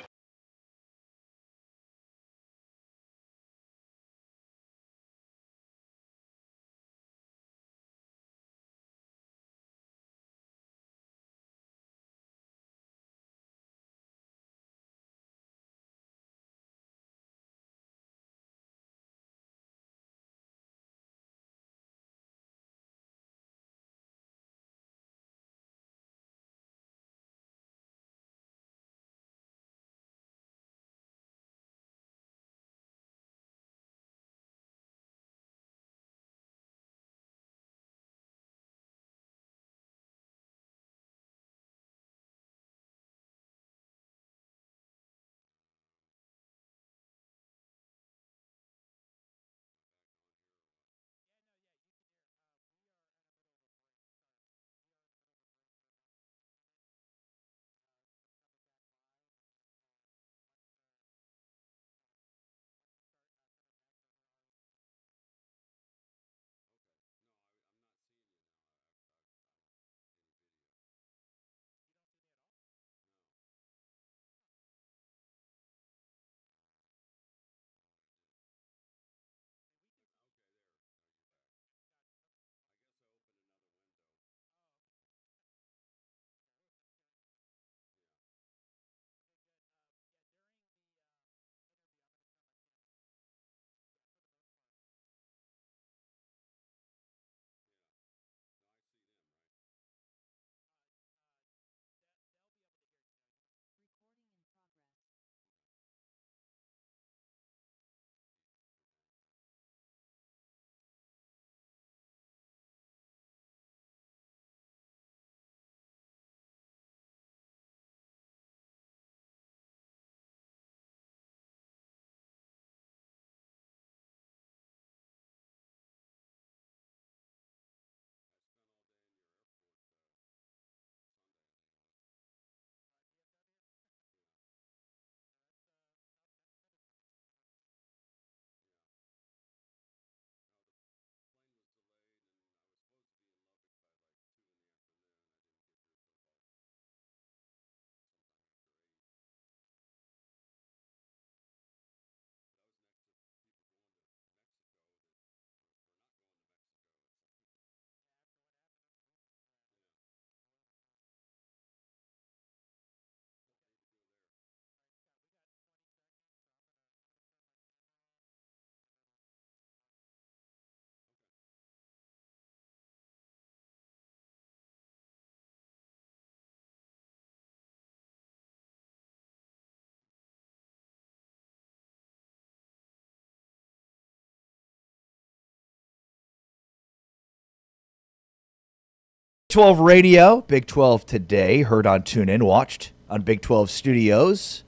12 Radio, Big 12 Today, heard on TuneIn, watched on Big 12 Studios.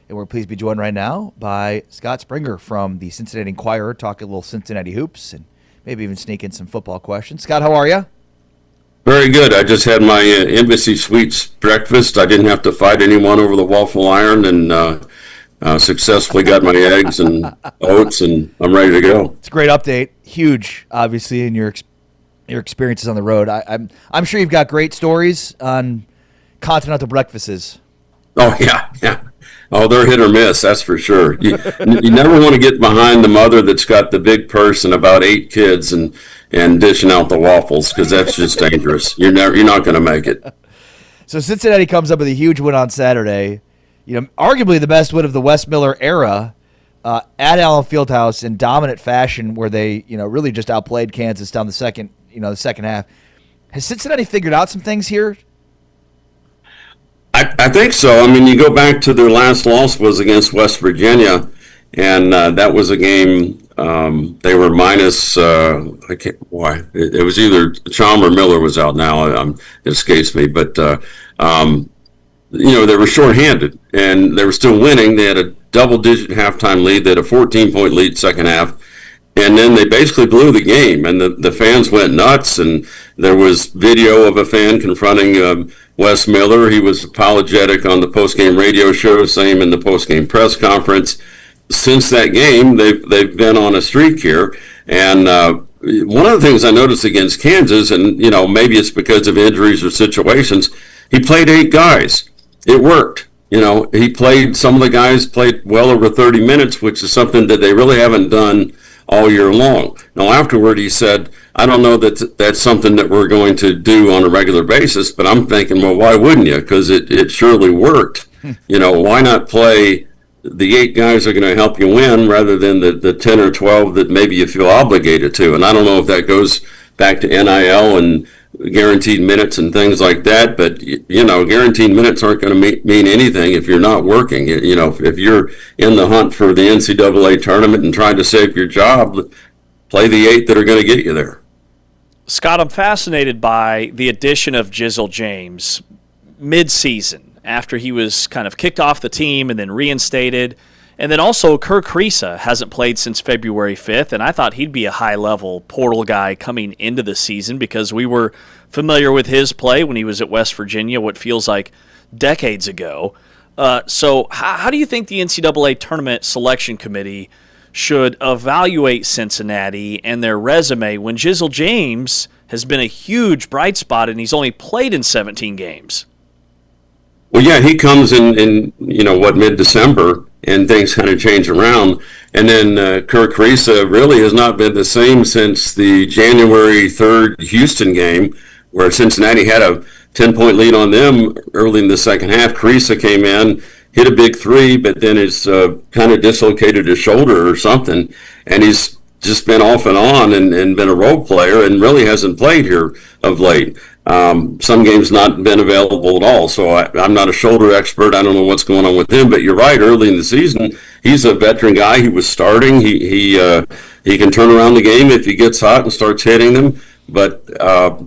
And we're pleased to be joined right now by Scott Springer from the Cincinnati Enquirer, talking a little Cincinnati hoops and maybe even sneak in some football questions. Scott, how are you? Very good. I just had my Embassy Suites breakfast. I didn't have to fight anyone over the waffle iron, and successfully got my eggs and oats, and I'm ready to go. It's a great update. Huge, obviously, in your experiences on the road. I'm sure you've got great stories on continental breakfasts. Oh, yeah. Oh, they're hit or miss, that's for sure. You never want to get behind the mother that's got the big purse and about 8 kids and dishing out the waffles, because that's just dangerous. You're not going to make it. So Cincinnati comes up with a huge win on Saturday. Arguably the best win of the Wes Miller era at Allen Fieldhouse in dominant fashion, where they really just outplayed Kansas down the second half. Has Cincinnati figured out some things here? I think so. I mean, you go back to their last loss was against West Virginia, and that was a game they were minus. It was either Chom or Miller was out now. It escapes me, but they were shorthanded, and they were still winning. They had a double-digit halftime lead. They had a 14-point lead second half. And then they basically blew the game, and the fans went nuts, and there was video of a fan confronting Wes Miller. He was apologetic on the post-game radio show, same in the post-game press conference. Since that game, they've been on a streak here, and one of the things I noticed against Kansas, and maybe it's because of injuries or situations, he played 8 guys. It worked. Some of the guys played well over 30 minutes, which is something that they really haven't done all year long. Now, afterward, he said, I don't know that that's something that we're going to do on a regular basis, but I'm thinking, well, why wouldn't you? Because it surely worked. Why not play the 8 guys that are going to help you win rather than the 10 or 12 that maybe you feel obligated to? And I don't know if that goes back to NIL and guaranteed minutes and things like that, but guaranteed minutes aren't going to mean anything if you're not working. If you're in the hunt for the NCAA tournament and trying to save your job, play the 8 that are going to get you there. Scott, I'm fascinated by the addition of Jizzle James mid-season after he was kind of kicked off the team and then reinstated. And then also Kerr Kriisa hasn't played since February 5th, and I thought he'd be a high-level portal guy coming into the season because we were familiar with his play when he was at West Virginia, what feels like decades ago. So how do you think the NCAA Tournament Selection Committee should evaluate Cincinnati and their resume when Jizzle James has been a huge bright spot and he's only played in 17 games? Well, yeah, he comes in mid-December, and things kind of change around. And then Kerr Kriisa really has not been the same since the January 3rd Houston game, where Cincinnati had a 10-point lead on them early in the second half. Kriisa came in, hit a big 3, but then has kind of dislocated his shoulder or something, and he's just been off and on and been a role player and really hasn't played here of late. Some games not been available at all, so I'm not a shoulder expert. I don't know what's going on with him, but you're right. Early in the season, he's a veteran guy. He was starting. He can turn around the game if he gets hot and starts hitting them. But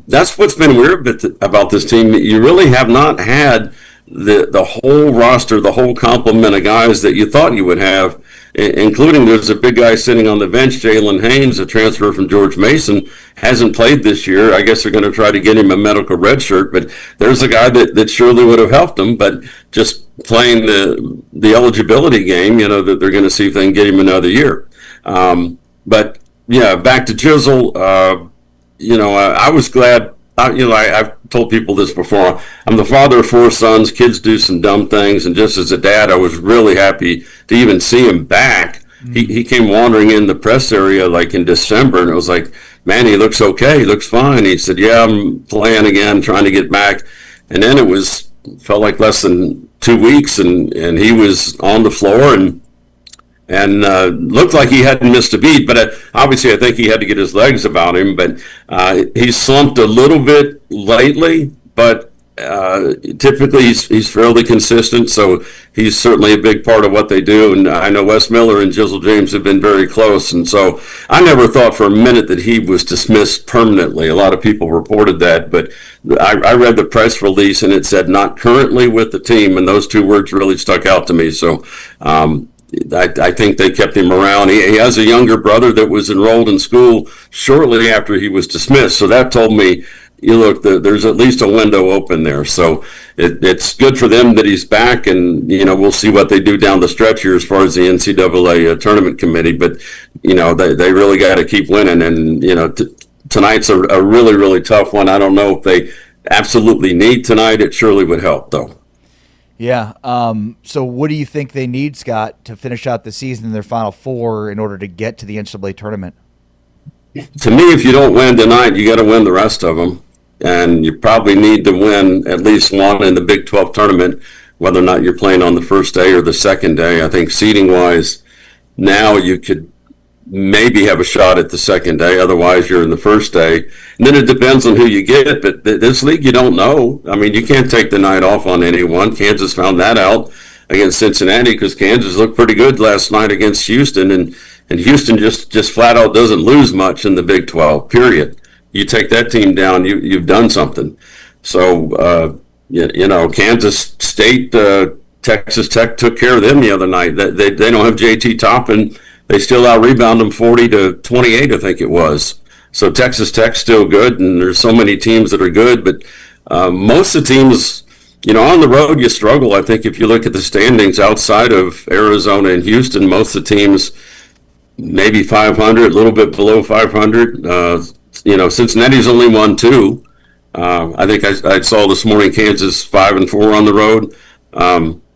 that's what's been weird about this team. You really have not had the whole roster, the whole complement of guys that you thought you would have, including there's a big guy sitting on the bench, Jalen Haynes, a transfer from George Mason, hasn't played this year. I guess they're going to try to get him a medical red shirt, but there's a guy that surely would have helped him, but just playing the eligibility game, that they're going to see if they can get him another year. But, yeah, back to Jizzle, I was glad. I've told people this before. I'm the father of 4 sons. Kids do some dumb things, and just as a dad, I was really happy to even see him back. He came wandering in the press area like in December, and it was like, man, he looks okay. He looks fine. He said, yeah, I'm playing again, trying to get back. And then it felt like less than 2 weeks, and he was on the floor and looked like he hadn't missed a beat, but obviously I think he had to get his legs about him. But he's slumped a little bit lately, but typically he's fairly consistent, so he's certainly a big part of what they do. And I know Wes Miller and Jizzle James have been very close, and so I never thought for a minute that he was dismissed permanently. A lot of people reported that, but I read the press release and it said not currently with the team, and those two words really stuck out to me. So I think they kept him around. He has a younger brother that was enrolled in school shortly after he was dismissed, so that told me, you look, there's at least a window open there. So it's good for them that he's back, and, we'll see what they do down the stretch here as far as the NCAA tournament committee. But, they really got to keep winning. And, tonight's a really, really tough one. I don't know if they absolutely need tonight. It surely would help, though. Yeah. So what do you think they need, Scott, to finish out the season in their Final Four in order to get to the NCAA tournament? To me, if you don't win tonight, you got to win the rest of them. And you probably need to win at least one in the Big 12 tournament, whether or not you're playing on the first day or the second day. I think seeding-wise, now you could maybe have a shot at the second day. Otherwise, you're in the first day. And then it depends on who you get. But this league, you don't know. I mean, you can't take the night off on anyone. Kansas found that out against Cincinnati because Kansas looked pretty good last night against Houston. And Houston just flat out doesn't lose much in the Big 12, period. You take that team down, you've done something. So, Kansas State, Texas Tech took care of them the other night. They don't have JT Toppin. They still out-rebound them 40-28, I think it was. So Texas Tech's still good, and there's so many teams that are good. But most of the teams, on the road you struggle. I think if you look at the standings outside of Arizona and Houston, most of the teams maybe 500, a little bit below 500. Cincinnati's only won 2. I think I saw this morning Kansas 5-4 on the road.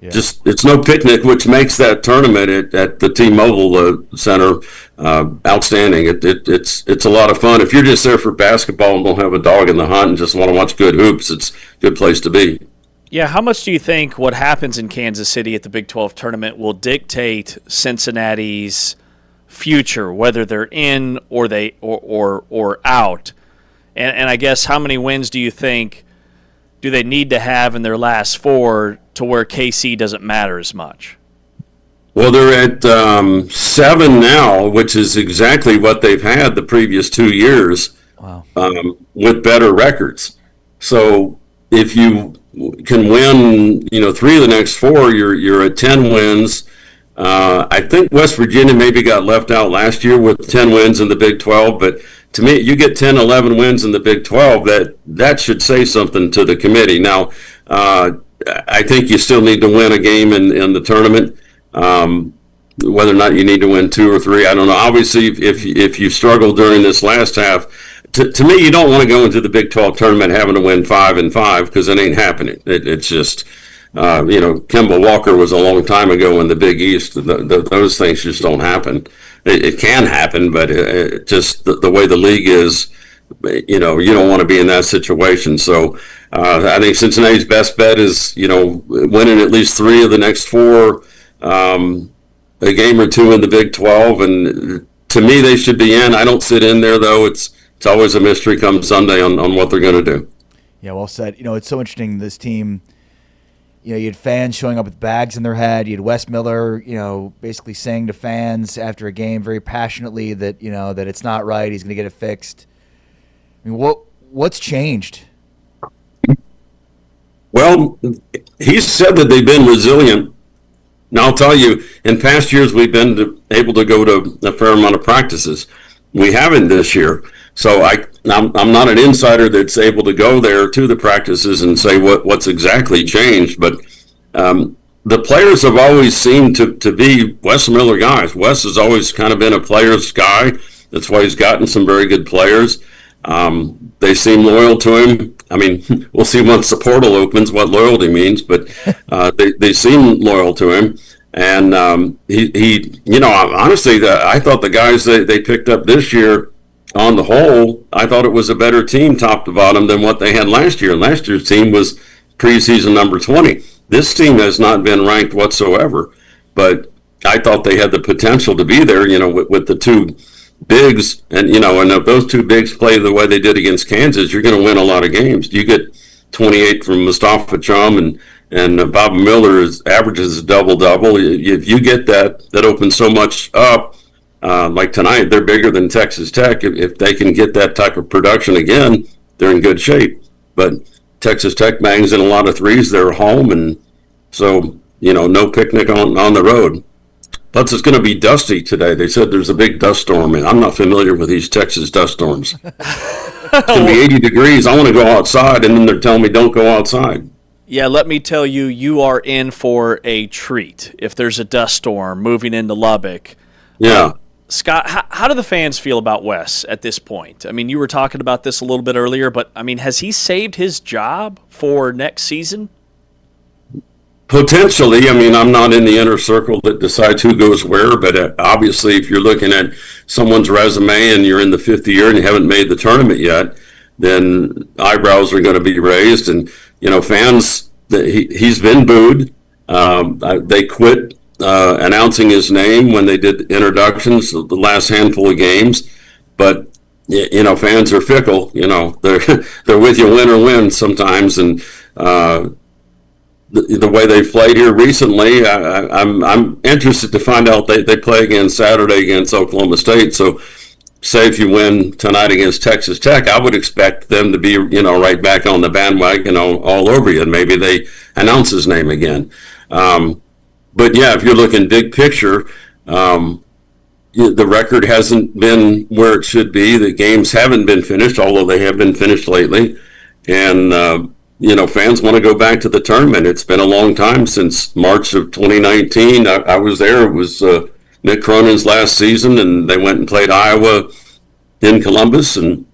Just it's no picnic, which makes that tournament at the T-Mobile Center outstanding. It's a lot of fun. If you're just there for basketball and don't have a dog in the hunt and just want to watch good hoops, it's a good place to be. Yeah, how much do you think what happens in Kansas City at the Big 12 tournament will dictate Cincinnati's future, whether they're in or they or out? And I guess how many wins do you think do they need to have in their last 4 to where KC doesn't matter as much? Well, they're at 7 now, which is exactly what they've had the previous 2 years. Wow. With better records. So if you can win, 3 of the next 4, you're at 10 wins. I think West Virginia maybe got left out last year with 10 wins in the Big 12, but to me, you get 10, 11 wins in the Big 12, that should say something to the committee. Now, I think you still need to win a game in the tournament. Whether or not you need to win 2 or 3, I don't know. Obviously, if you struggle during this last half, to me, you don't want to go into the Big 12 tournament having to win 5 and 5 because it ain't happening. It's just, Kemba Walker was a long time ago in the Big East. Those things just don't happen. It can happen, but just the way the league is, you don't want to be in that situation. So I think Cincinnati's best bet is, winning at least 3 of the next 4, a game or 2 in the Big 12. And to me, they should be in. I don't sit in there, though. It's always a mystery come Sunday on what they're going to do. Yeah, well said. It's so interesting, this team. You had fans showing up with bags in their head. You had Wes Miller, basically saying to fans after a game very passionately that, that it's not right. He's going to get it fixed. I mean, what's changed? Well, he said that they've been resilient. Now, I'll tell you, in past years, we've been able to go to a fair amount of practices. We haven't this year. So I'm not an insider that's able to go there to the practices and say what's exactly changed. But the players have always seemed to be Wes Miller guys. Wes has always kind of been a player's guy. That's why he's gotten some very good players. They seem loyal to him. I mean, we'll see once the portal opens what loyalty means, but they seem loyal to him. And he honestly, I thought the guys they picked up this year, on the whole, I thought it was a better team top to bottom than what they had last year. And last year's team was preseason number 20. This team has not been ranked whatsoever, but I thought they had the potential to be there, with the 2 bigs. And, and if those 2 bigs play the way they did against Kansas, you're going to win a lot of games. You get 28 from Mustafa Chum, and Bob Miller averages a double-double. If you get that opens so much up. Like tonight, they're bigger than Texas Tech. If they can get that type of production again, they're in good shape. But Texas Tech bangs in a lot of threes. They're home, and so, no picnic on the road. Plus, it's going to be dusty today. They said there's a big dust storm, and I'm not familiar with these Texas dust storms. It's going to be 80 degrees. I want to go outside, and then they're telling me don't go outside. Yeah, let me tell you, you are in for a treat if there's a dust storm moving into Lubbock. Yeah. Scott, how do the fans feel about Wes at this point? I mean, you were talking about this a little bit earlier, but, I mean, has he saved his job for next season? Potentially. I mean, I'm not in the inner circle that decides who goes where, but obviously if you're looking at someone's resume and you're in the fifth year and you haven't made the tournament yet, then eyebrows are going to be raised. And, fans, he's been booed. They quit announcing his name when they did introductions the last handful of games, but fans are fickle. They're with you win or win sometimes, and the way they played here recently, I'm interested to find out. They play again Saturday against Oklahoma State, so say if you win tonight against Texas Tech, I would expect them to be right back on the bandwagon all over you, and maybe they announce his name again. But yeah, if you're looking big picture, the record hasn't been where it should be. The games haven't been finished, although they have been finished lately. And, fans want to go back to the tournament. It's been a long time since March of 2019. I was there. It was Mick Cronin's last season, and they went and played Iowa in Columbus and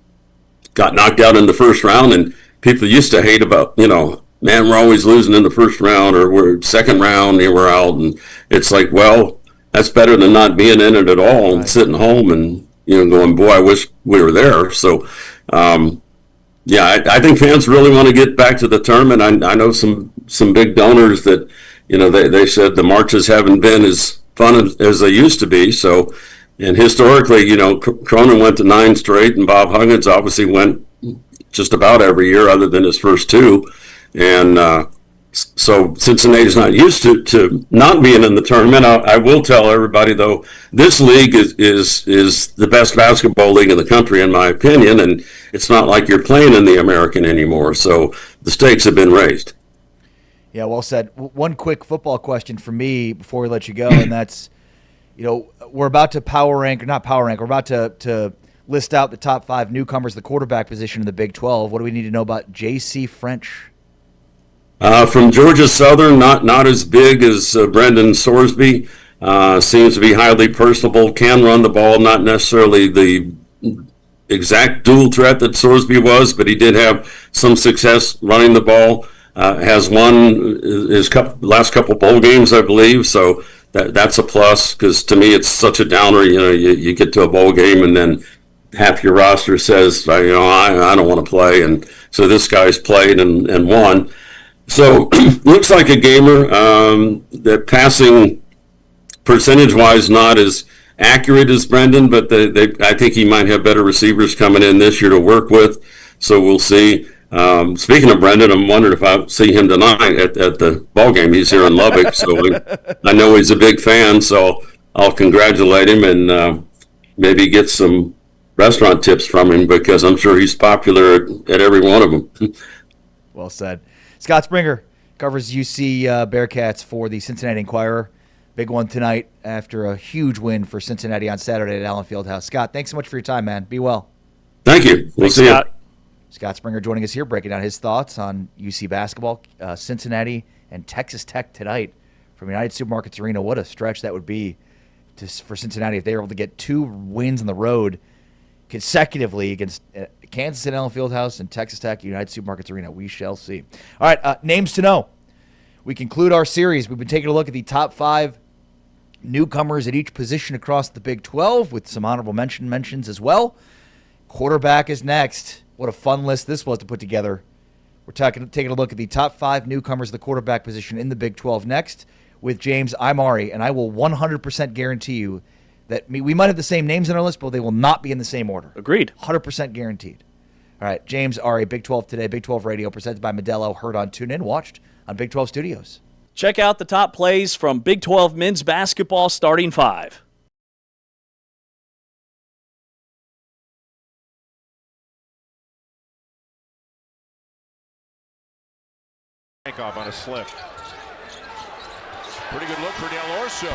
got knocked out in the first round. And people used to hate about, man, we're always losing in the first round, or we're second round, and we're out. And it's like, well, that's better than not being in it at all and sitting home and, going, boy, I wish we were there. So, I think fans really want to get back to the tournament. I know some big donors that, they said the marches haven't been as fun as they used to be. So, and historically, Cronin went to 9 straight, and Bob Huggins obviously went just about every year other than his first 2. And so Cincinnati's not used to not being in the tournament. I will tell everybody, though, this league is the best basketball league in the country, in my opinion, and it's not like you're playing in the American anymore. So the stakes have been raised. Yeah, well said. One quick football question for me before we let you go, and that's, we're about to we're about to list out the top 5 newcomers, the quarterback position in the Big 12. What do we need to know about J.C. French? From Georgia Southern, not as big as Brendan Sorsby. Seems to be highly personable, can run the ball, not necessarily the exact dual threat that Sorsby was, but he did have some success running the ball. Has won his last couple bowl games, I believe, so that's a plus, because to me it's such a downer. You get to a bowl game and then half your roster says, I don't want to play, and so this guy's played and won. So looks like a gamer. The passing percentage-wise not as accurate as Brendan, but I think he might have better receivers coming in this year to work with. So we'll see. Speaking of Brendan, I'm wondering if I'll see him tonight at the ball game. He's here in Lubbock, so I know he's a big fan. So I'll congratulate him and maybe get some restaurant tips from him, because I'm sure he's popular at every one of them. Well said. Scott Springer covers UC Bearcats for the Cincinnati Enquirer. Big one tonight after a huge win for Cincinnati on Saturday at Allen Fieldhouse. Scott, thanks so much for your time, man. Be well. Thank you. We'll see you. Scott Springer joining us here, breaking down his thoughts on UC basketball, Cincinnati and Texas Tech tonight from United Supermarkets Arena. What a stretch that would be for Cincinnati if they were able to get 2 wins on the road consecutively against Kansas at Allen Fieldhouse and Texas Tech, United Supermarkets Arena. We shall see. All right, names to know. We conclude our series. We've been taking a look at the top 5 newcomers at each position across the Big 12 with some honorable mentions as well. Quarterback is next. What a fun list this was to put together. We're taking a look at the top 5 newcomers at the quarterback position in the Big 12 next with James Imari, and I will 100% guarantee you that we might have the same names in our list, but they will not be in the same order. Agreed. 100% guaranteed. All right, James, Ari, Big 12 Today, Big 12 Radio, presented by Modelo, heard on TuneIn, watched on Big 12 Studios. Check out the top plays from Big 12 men's basketball starting five. Off on a slip. Pretty good look for Del Orso.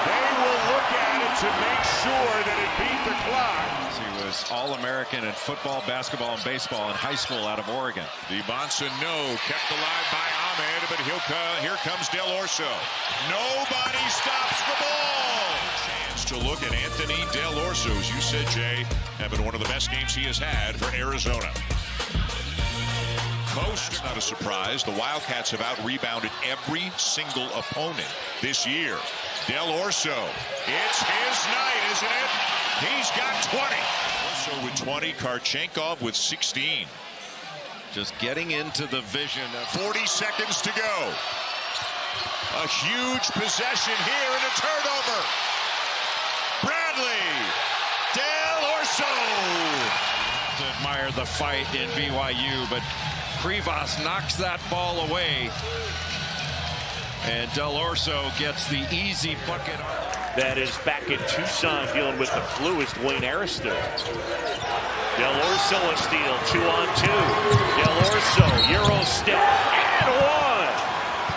They will look at it to make sure that it beat the clock. He was All-American in football, basketball, and baseball in high school out of Oregon. DeBonsa kept alive by Ahmed, but here comes Del Orso. Nobody stops the ball. Chance to look at Anthony Del Orso, as you said, Jay, having one of the best games he has had for Arizona. Coast, not a surprise. The Wildcats have out-rebounded every single opponent this year. Del Orso, it's his night, isn't it? He's got 20. Orso with 20, Karchenkov with 16. Just getting into the vision. 40 seconds to go. A huge possession here and a turnover. Bradley, Del Orso. To admire the fight in BYU, but Krivas knocks that ball away. And Del Orso gets the easy bucket. That is back in Tucson dealing with the flu is Dwayne Arister. Del Orso a steal, 2-on-2. Del Orso, Euro step, and one.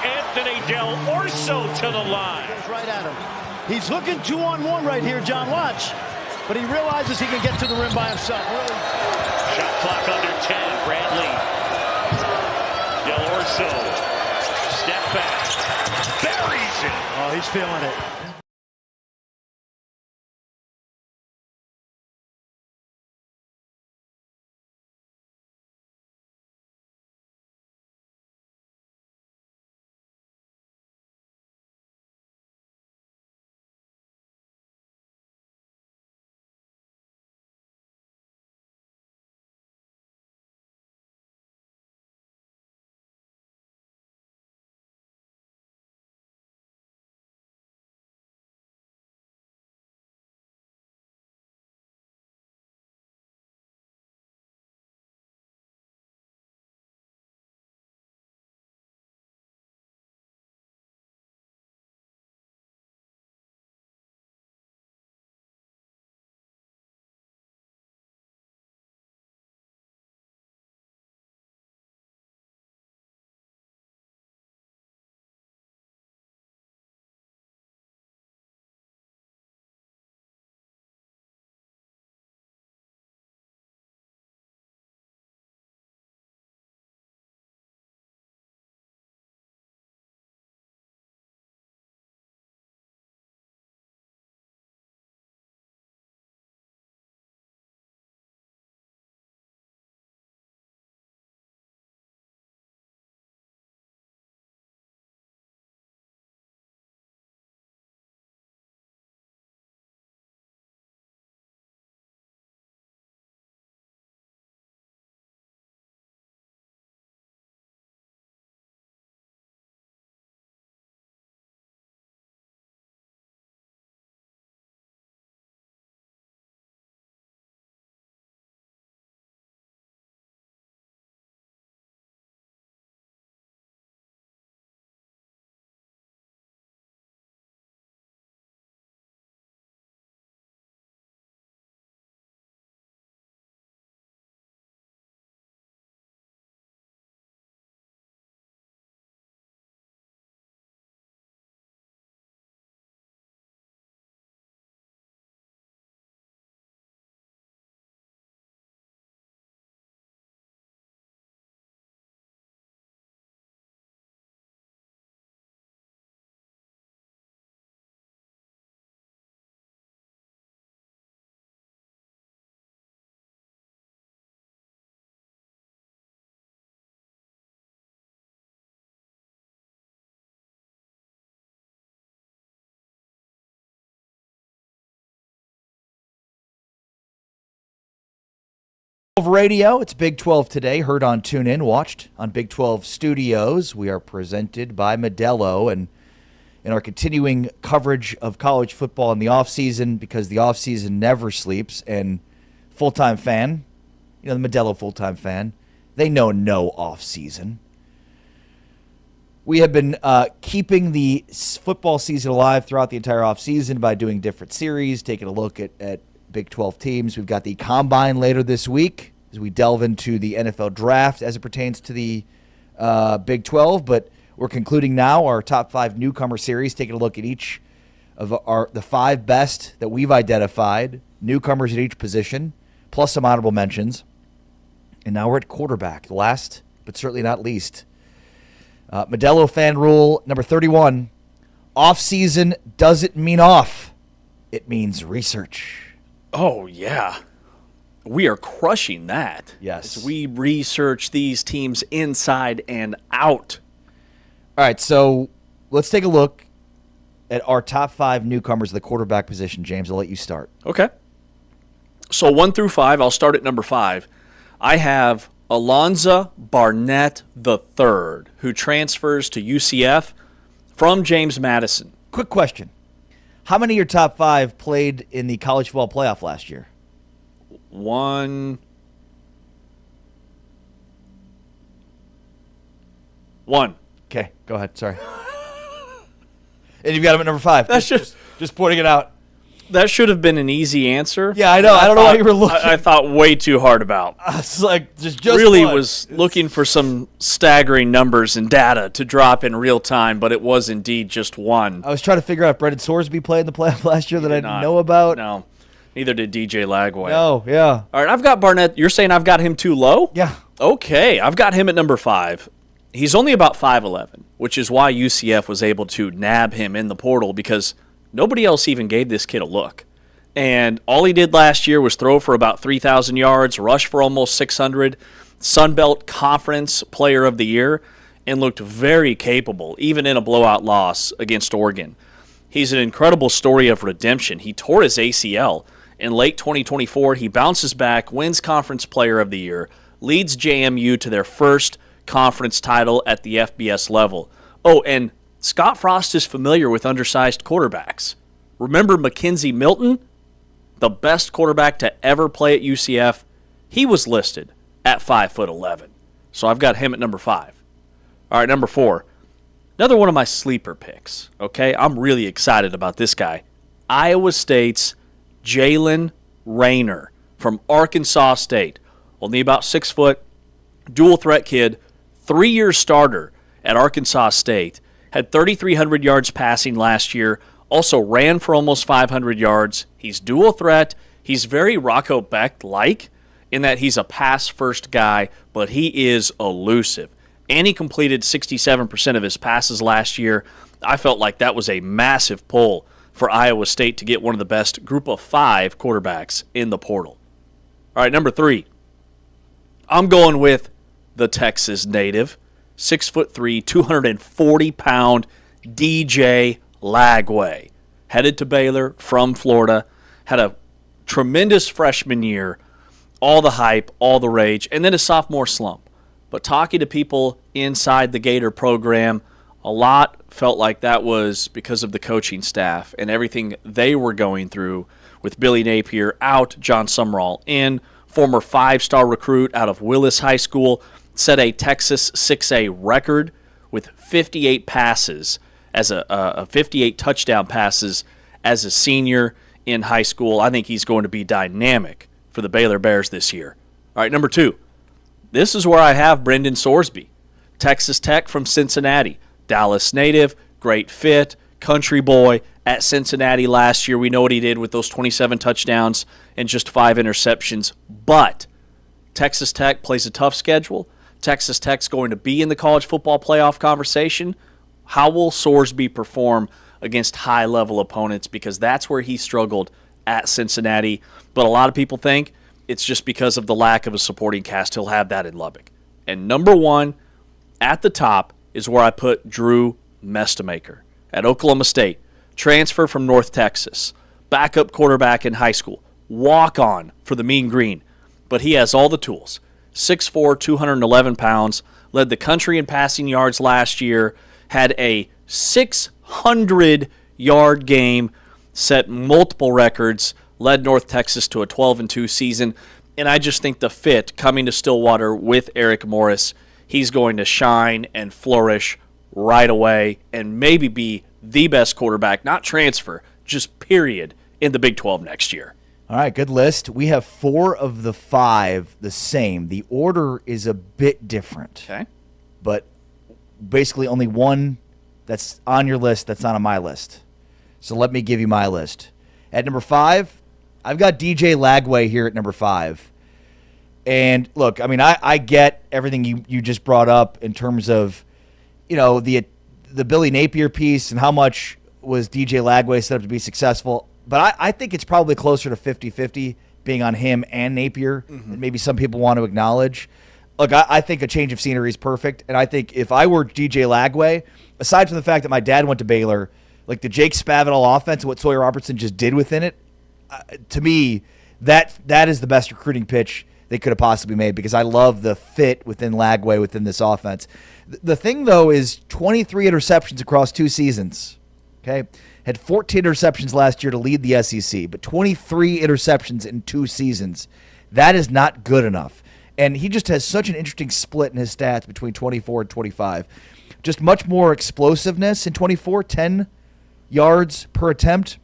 Anthony Del Orso to the line. Right at him. He's looking 2-on-1 right here, John. Watch. But he realizes he can get to the rim by himself. Really. Shot clock under 10. Bradley. Del Orso. Step back. Buries it. Oh, he's feeling it. Radio. It's Big 12 Today, heard on TuneIn, watched on Big 12 Studios. We are presented by Modelo, and in our continuing coverage of college football in the offseason, because the offseason never sleeps. And full-time fan, the Modelo full-time fan, they know no offseason. We have been keeping the football season alive throughout the entire offseason by doing different series, taking a look at Big 12 teams. We've got the Combine later this week as we delve into the NFL Draft as it pertains to the Big 12, but we're concluding now our top 5 newcomer series, taking a look at each of the 5 best that we've identified, newcomers at each position, plus some honorable mentions. And now we're at quarterback, last but certainly not least. Modelo fan rule number 31, off-season doesn't mean off. It means research. Oh, yeah. We are crushing that. Yes. As we research these teams inside and out. All right, so let's take a look at our top 5 newcomers at the quarterback position. James, I'll let you start. Okay. So 1 through 5, I'll start at number 5. I have Alonzo Barnett III, who transfers to UCF from James Madison. Quick question. How many of your top 5 played in the college football playoff last year? 1. Okay, go ahead. Sorry. And you've got him at number 5. That's just pointing it out. That should have been an easy answer. Yeah, I know. I don't know what you were looking. I thought way too hard about. It's like just really one. Was looking for some staggering numbers and data to drop in real time, but it was indeed just 1. I was trying to figure out if Brendan Sorsby played in the playoff last year that I didn't know about. No, neither did DJ Lagway. No, yeah. All right, I've got Barnett. You're saying I've got him too low? Yeah. Okay, I've got him at number 5. He's only about 5'11", which is why UCF was able to nab him in the portal, because nobody else even gave this kid a look. And all he did last year was throw for about 3,000 yards, rush for almost 600, Sun Belt Conference Player of the Year, and looked very capable, even in a blowout loss against Oregon. He's an incredible story of redemption. He tore his ACL. In late 2024, he bounces back, wins Conference Player of the Year, leads JMU to their first conference title at the FBS level. Oh, and Scott Frost is familiar with undersized quarterbacks. Remember Mackenzie Milton? The best quarterback to ever play at UCF? He was listed at 5'11". So I've got him at number 5. All right, number 4. Another one of my sleeper picks, okay? I'm really excited about this guy. Iowa State's Jalen Rayner from Arkansas State. Only about 6 foot, dual threat kid, 3-year starter at Arkansas State. Had 3,300 yards passing last year. Also ran for almost 500 yards. He's dual threat. He's very Rocco Becht-like in that he's a pass-first guy, but he is elusive. And he completed 67% of his passes last year. I felt like that was a massive pull for Iowa State to get one of the best group of 5 quarterbacks in the portal. All right, number 3. I'm going with the Texas native, 6'3", 240-pound DJ Lagway. Headed to Baylor from Florida. Had a tremendous freshman year. All the hype, all the rage, and then a sophomore slump. But talking to people inside the Gator program, a lot felt like that was because of the coaching staff and everything they were going through with Billy Napier out, John Sumrall in, former 5-star recruit out of Willis High School, set a Texas 6A record with 58 passes as 58 touchdown passes as a senior in high school. I think he's going to be dynamic for the Baylor Bears this year. All right, number 2. This is where I have Brendan Sorsby, Texas Tech from Cincinnati, Dallas native, great fit, country boy at Cincinnati last year. We know what he did with those 27 touchdowns and just 5 interceptions. But Texas Tech plays a tough schedule. Texas Tech's going to be in the college football playoff conversation. How will Sorsby perform against high-level opponents? Because that's where he struggled at Cincinnati. But a lot of people think it's just because of the lack of a supporting cast. He'll have that in Lubbock. And number 1 at the top is where I put Drew Mestemaker at Oklahoma State. Transfer from North Texas. Backup quarterback in high school. Walk-on for the Mean Green. But he has all the tools. 6'4", 211 pounds. Led the country in passing yards last year. Had a 100-yard game, set multiple records, led North Texas to a 12-2 season. And I just think the fit coming to Stillwater with Eric Morris, he's going to shine and flourish right away and maybe be the best quarterback, not transfer, just period, in the Big 12 next year. All right, good list. We have 4 of the 5 the same. The order is a bit different. Okay. But basically only one that's on your list that's not on my list. So let me give you my list. At number 5, I've got DJ Lagway here at number 5. And look, I mean, I get everything you just brought up in terms of, the Billy Napier piece and how much was DJ Lagway set up to be successful. But I think it's probably closer to 50-50 being on him and Napier than maybe some people want to acknowledge. Look, I think a change of scenery is perfect. And I think if I were DJ Lagway, aside from the fact that my dad went to Baylor, like the Jake Spavital offense and what Sawyer Robertson just did within it, to me, that is the best recruiting pitch they could have possibly made because I love the fit within Lagway within this offense. The thing, though, is 23 interceptions across 2 seasons. Okay, had 14 interceptions last year to lead the SEC, but 23 interceptions in 2 seasons. That is not good enough. And he just has such an interesting split in his stats between 24 and 25. Just much more explosiveness in 24, 10 yards per attempt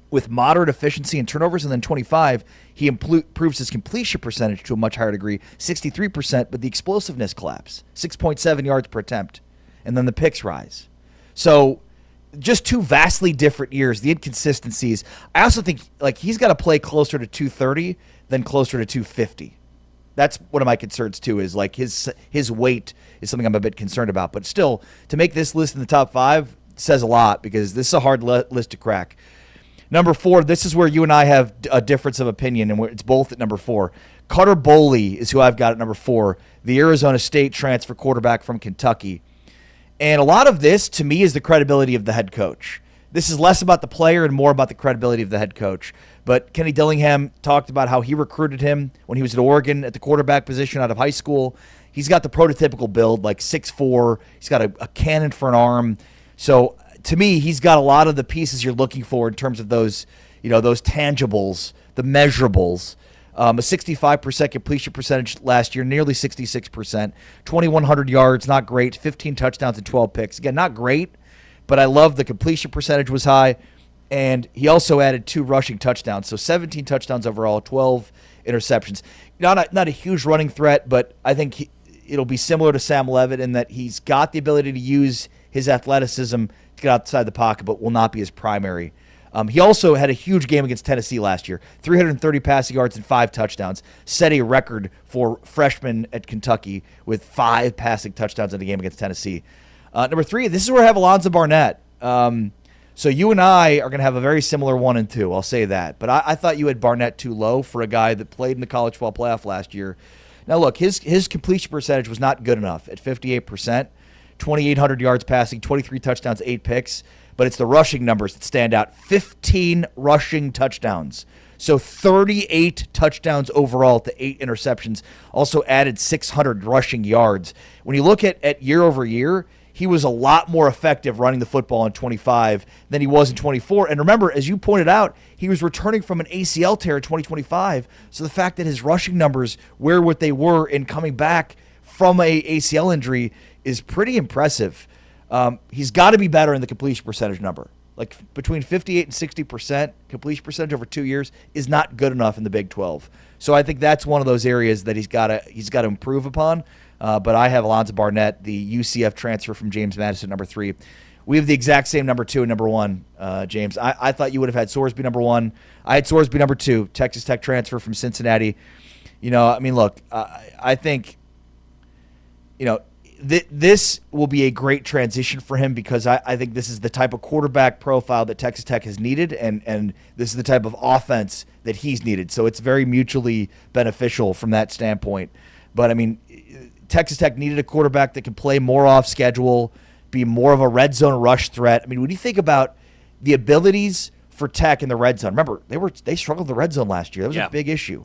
with moderate efficiency and turnovers. And then 25, he improves his completion percentage to a much higher degree, 63%, but the explosiveness collapse, 6.7 yards per attempt. And then the picks rise. So just 2 vastly different years, the inconsistencies. I also think he's got to play closer to 230 than closer to 250. That's one of my concerns, too, is his weight is something I'm a bit concerned about. But still, to make this list in the top 5 says a lot because this is a hard list to crack. Number 4, this is where you and I have a difference of opinion, and it's both at number 4. Carter Boley is who I've got at number 4, the Arizona State transfer quarterback from Kentucky. And a lot of this, to me, is the credibility of the head coach. This is less about the player and more about the credibility of the head coach. But Kenny Dillingham talked about how he recruited him when he was at Oregon at the quarterback position out of high school. He's got the prototypical build, like 6'4". He's got a cannon for an arm. So to me, he's got a lot of the pieces you're looking for in terms of those, those tangibles, the measurables. A 65% completion percentage last year, nearly 66%. 2,100 yards, not great. 15 touchdowns and 12 picks. Again, not great, but I love the completion percentage was high. And he also added 2 rushing touchdowns. So 17 touchdowns overall, 12 interceptions. Not a huge running threat, but I think it'll be similar to Sam Leavitt in that he's got the ability to use his athleticism to get outside the pocket, but will not be his primary. He also had a huge game against Tennessee last year, 330 passing yards and 5 touchdowns, set a record for freshmen at Kentucky with 5 passing touchdowns in the game against Tennessee. Number 3, this is where I have Alonzo Barnett. So you and I are going to have a very similar 1 and 2, I'll say that. But I thought you had Barnett too low for a guy that played in the college football playoff last year. Now look, his completion percentage was not good enough at 58%, 2,800 yards passing, 23 touchdowns, 8 picks. But it's the rushing numbers that stand out. 15 rushing touchdowns. So 38 touchdowns overall to 8 interceptions. Also added 600 rushing yards. When you look at year over year, he was a lot more effective running the football in 25 than he was in 24. And remember, as you pointed out, he was returning from an ACL tear in 2025. So the fact that his rushing numbers were what they were in coming back from a ACL injury is pretty impressive. He's got to be better in the completion percentage number. Like between 58 and 60% completion percentage over 2 years is not good enough in the Big 12. So I think that's one of those areas that he's got to improve upon. But I have Alonzo Barnett, the UCF transfer from James Madison, number 3. We have the exact same number 2 and number 1, James. I thought you would have had Sorsby number 1. I had Sorsby number 2, Texas Tech transfer from Cincinnati. Look, I think, this will be a great transition for him because I think this is the type of quarterback profile that Texas Tech has needed, and this is the type of offense that he's needed. So it's very mutually beneficial from that standpoint. But, Texas Tech needed a quarterback that can play more off schedule, be more of a red zone rush threat. When you think about the abilities for Tech in the red zone, remember, they struggled in the red zone last year. That was a big issue.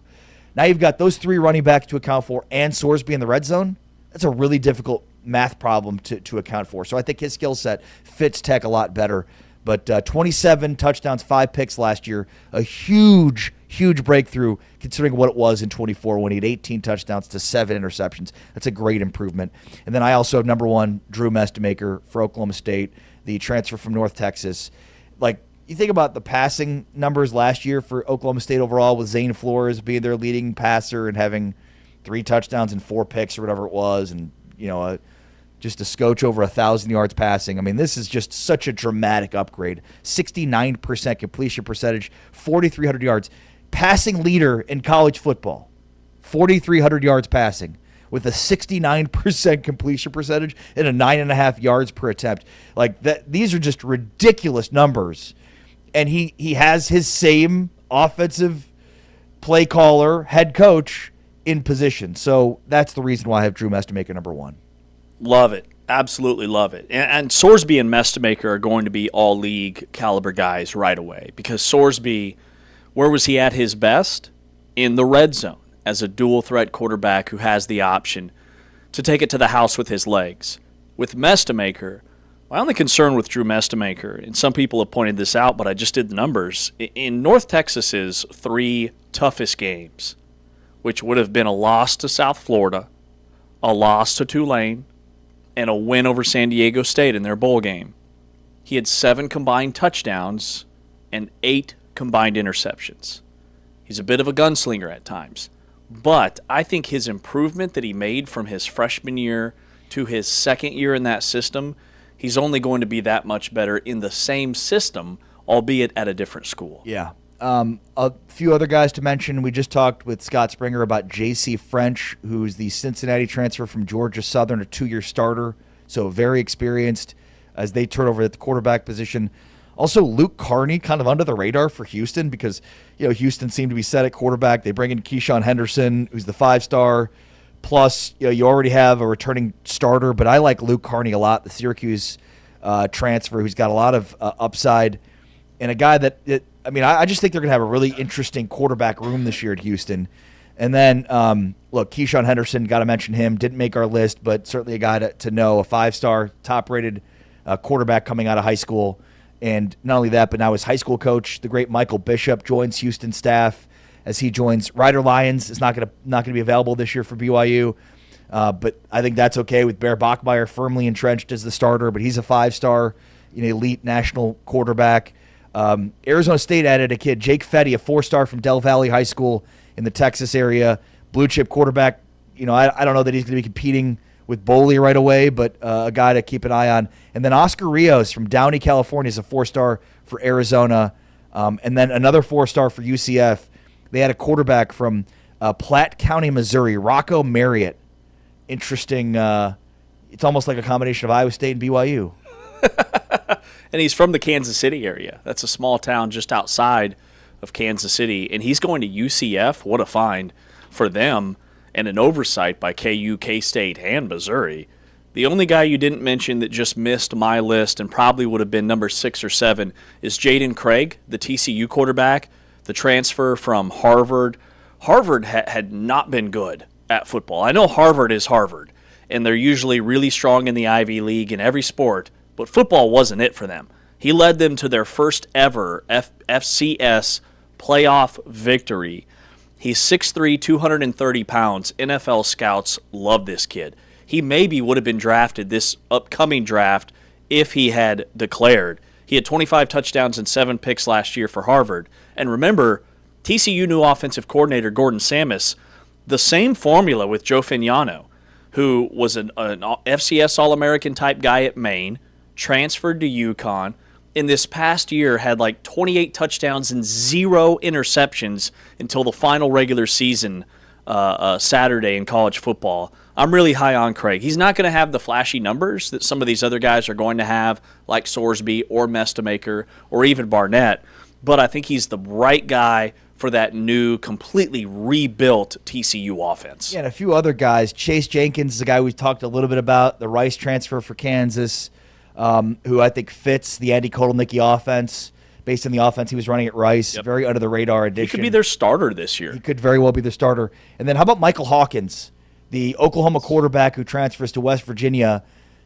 Now you've got those 3 running backs to account for and Sorsby in the red zone. That's a really difficult math problem to account for. So I think his skill set fits Tech a lot better. But 27 touchdowns, 5 picks last year, a huge breakthrough considering what it was in 24 when he had 18 touchdowns to 7 interceptions. That's a great improvement. And then I also have number 1, Drew Mestemaker for Oklahoma State, the transfer from North Texas. Like, you think about the passing numbers last year for Oklahoma State overall with Zane Flores being their leading passer and having 3 touchdowns and 4 picks or whatever it was, and, just a scotch over 1,000 yards passing. I mean, this is just such a dramatic upgrade. 69% completion percentage, 4,300 yards. Passing leader in college football, 4,300 yards passing with a 69% completion percentage and a 9.5 yards per attempt. Like that, these are just ridiculous numbers. And he has his same offensive play caller, head coach in position. So that's the reason why I have Drew Mestemaker number 1. Love it. Absolutely love it. And Sorsby and Mestemaker are going to be all-league caliber guys right away because Sorsby, where was he at his best? In the red zone as a dual-threat quarterback who has the option to take it to the house with his legs. With Mestemaker, my only concern with Drew Mestemaker, and some people have pointed this out, but I just did the numbers, in North Texas's 3 toughest games, which would have been a loss to South Florida, a loss to Tulane, and a win over San Diego State in their bowl game. He had 7 combined touchdowns and 8 combined interceptions. He's a bit of a gunslinger at times. But I think his improvement that he made from his freshman year to his second year in that system, he's only going to be that much better in the same system, albeit at a different school. Yeah. A few other guys to mention. We just talked with Scott Springer about J.C. French, who's the Cincinnati transfer from Georgia Southern, a 2-year starter, so very experienced as they turn over at the quarterback position. Also, Luke Carney, kind of under the radar for Houston because, Houston seemed to be set at quarterback. They bring in Keyshawn Henderson, who's the 5-star. Plus, you already have a returning starter, but I like Luke Carney a lot, the Syracuse transfer, who's got a lot of upside, and a guy I just think they're going to have a really interesting quarterback room this year at Houston. And then, look, Keyshawn Henderson, got to mention him. Didn't make our list, but certainly a guy to know, a 5-star, top-rated quarterback coming out of high school. And not only that, but now his high school coach, the great Michael Bishop, joins Houston staff as he joins Ryder Lyons. Is not going to be available this year for BYU, but I think that's okay with Bear Bachmeier firmly entrenched as the starter. But he's a 5-star, elite national quarterback. Arizona State added a kid, Jake Fetty, a 4-star from Del Valley High School in the Texas area, blue chip quarterback. I don't know that he's going to be competing with Boley right away, but a guy to keep an eye on. And then Oscar Rios from Downey, California is a 4-star for Arizona. And then another 4-star for UCF. They had a quarterback from Platte County, Missouri, Rocco Marriott. Interesting. It's almost like a combination of Iowa State and BYU. And he's from the Kansas City area. That's a small town just outside of Kansas City. And he's going to UCF. What a find for them, and an oversight by KU, K-State, and Missouri. The only guy you didn't mention that just missed my list and probably would have been number 6 or 7 is Jaden Craig, the TCU quarterback, the transfer from Harvard. Harvard had not been good at football. I know Harvard is Harvard, and they're usually really strong in the Ivy League in every sport, but football wasn't it for them. He led them to their first ever FCS playoff victory. He's 6'3", 230 pounds. NFL scouts love this kid. He maybe would have been drafted this upcoming draft if he had declared. He had 25 touchdowns and 7 picks last year for Harvard. And remember, TCU new offensive coordinator Gordon Samus, the same formula with Joe Fagnano, who was an FCS All-American type guy at Maine, transferred to UConn, in this past year had like 28 touchdowns and 0 interceptions until the final regular season Saturday in college football. I'm really high on Craig. He's not going to have the flashy numbers that some of these other guys are going to have, like Sorsby or Mestemaker or even Barnett, but I think he's the right guy for that new, completely rebuilt TCU offense. Yeah, and a few other guys. Chase Jenkins is a guy we've talked a little bit about, the Rice transfer for Kansas, who I think fits the Andy Kotelnicki offense based on the offense he was running at Rice. Yep. Very under-the-radar addition. He could be their starter this year. He could very well be their starter. And then how about Michael Hawkins, the Oklahoma quarterback who transfers to West Virginia.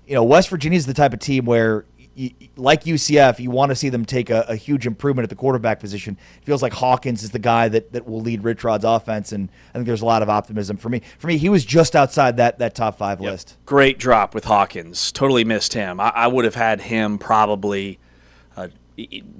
West Virginia is the type of team where, like UCF, you want to see them take a huge improvement at the quarterback position. It feels like Hawkins is the guy that will lead Rich Rod's offense, and I think there's a lot of optimism for me. For me, he was just outside that top 5 list. Great drop with Hawkins. Totally missed him. I would have had him probably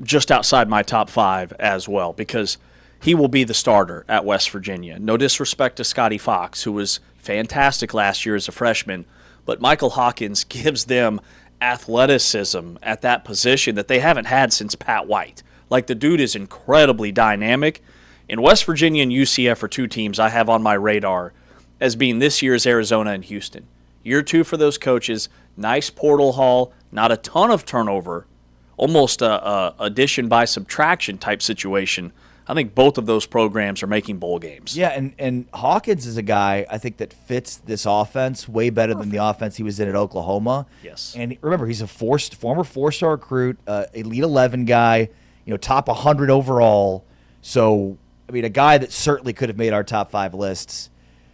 just outside my top 5 as well, because he will be the starter at West Virginia. No disrespect to Scotty Fox, who was fantastic last year as a freshman, but Michael Hawkins gives them athleticism at that position that they haven't had since Pat White. Like, the dude is incredibly dynamic. And West Virginia and UCF are 2 teams I have on my radar as being this year's Arizona and Houston. Year 2 for those coaches, nice portal haul, not a ton of turnover, almost a addition by subtraction type situation. I think both of those programs are making bowl games. Yeah, and Hawkins is a guy, I think, that fits this offense way better than the offense he was in at Oklahoma. Yes. And remember, he's a former 4-star recruit, Elite 11 guy, top 100 overall. So, I mean, a guy that certainly could have made our top 5 lists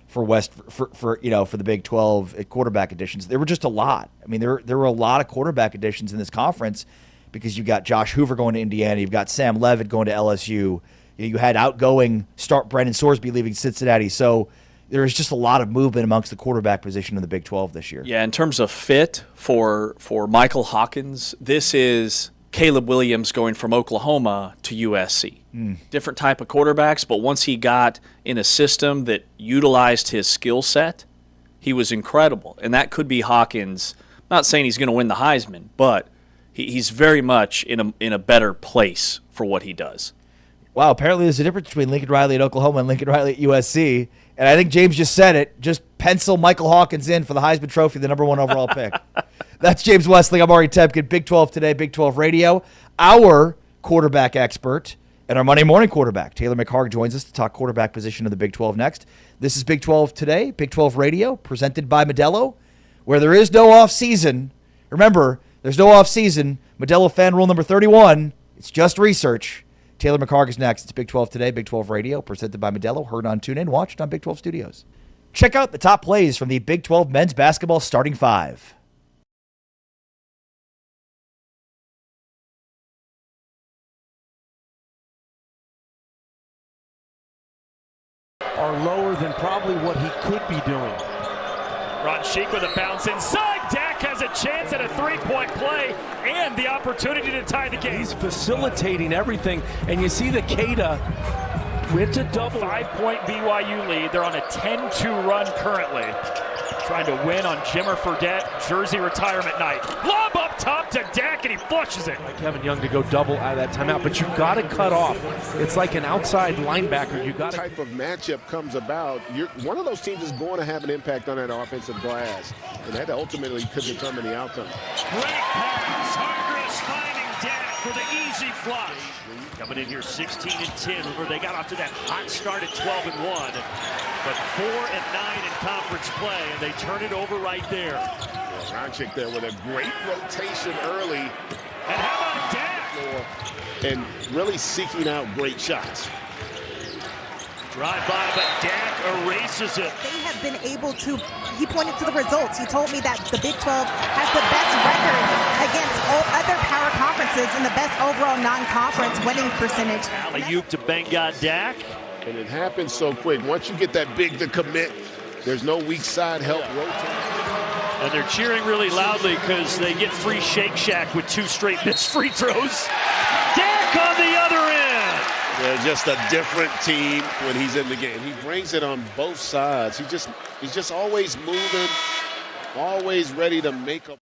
for the Big 12 at quarterback additions. There were just a lot. I mean, there were a lot of quarterback additions in this conference, because you've got Josh Hoover going to Indiana, you've got Sam Levitt going to LSU. You had outgoing start Brendan Sorsby leaving Cincinnati. So there is just a lot of movement amongst the quarterback position in the Big 12 this year. Yeah, in terms of fit for Michael Hawkins, this is Caleb Williams going from Oklahoma to USC. Different type of quarterbacks, but once he got in a system that utilized his skill set, he was incredible. And that could be Hawkins. I'm not saying he's going to win the Heisman, but he's very much in a better place for what he does. Wow, apparently there's a difference between Lincoln Riley at Oklahoma and Lincoln Riley at USC. And I think James just said it. Just pencil Michael Hawkins in for the Heisman Trophy, the #1 overall pick. That's James Wesley. I'm Ari Tepkin. Big 12 Today, Big 12 Radio. Our quarterback expert and our Monday morning quarterback, Taylor McHargue, joins us to talk quarterback position of the Big 12 next. This is Big 12 Today, Big 12 Radio, presented by Modelo, where there is no off-season. Remember, there's no off-season. Modelo fan rule number 31, it's just research. Taylor McHargue is next. It's Big 12 Today, Big 12 Radio, presented by Modelo. Heard on TuneIn, watched on Big 12 Studios. Check out the top plays from the Big 12 men's basketball starting 5. Are lower than probably what he could be doing. Ron Sheik with a bounce inside. Dak has a chance at a three-point play and the opportunity to tie the game. He's facilitating everything, and you see the Cada went to double. 5-point BYU lead. They're on a 10-2 run currently. Trying to win on Jimmer Fredette, jersey retirement night. Lob up top to Dak, and he flushes it. Kevin Young to go double out of that timeout, but you got to cut off. It's like an outside linebacker. You got to. Type of matchup comes about. One of those teams is going to have an impact on that offensive glass, and that ultimately could determine the outcome. Great pass. Hargress finding Dak for the easy flush. Coming in here 16-10. Remember, they got off to that hot start at 12-1, but 4-9 in conference play, and they turn it over right there. Ronchik there with a great rotation early. And how about Dak? And really seeking out great shots. Drive by, but Dak erases it. They have been able to, he pointed to the results. He told me that the Big 12 has the best record against all other power conferences and the best overall non-conference winning percentage. Alley-oop to Benga Dak. And it happens so quick. Once you get that big to commit, there's no weak side help rotate. And they're cheering really loudly because they get free Shake Shack with 2 straight missed free throws. Dak on the other end. They're just a different team when he's in the game. He brings it on both sides. He's just always moving, always ready to make a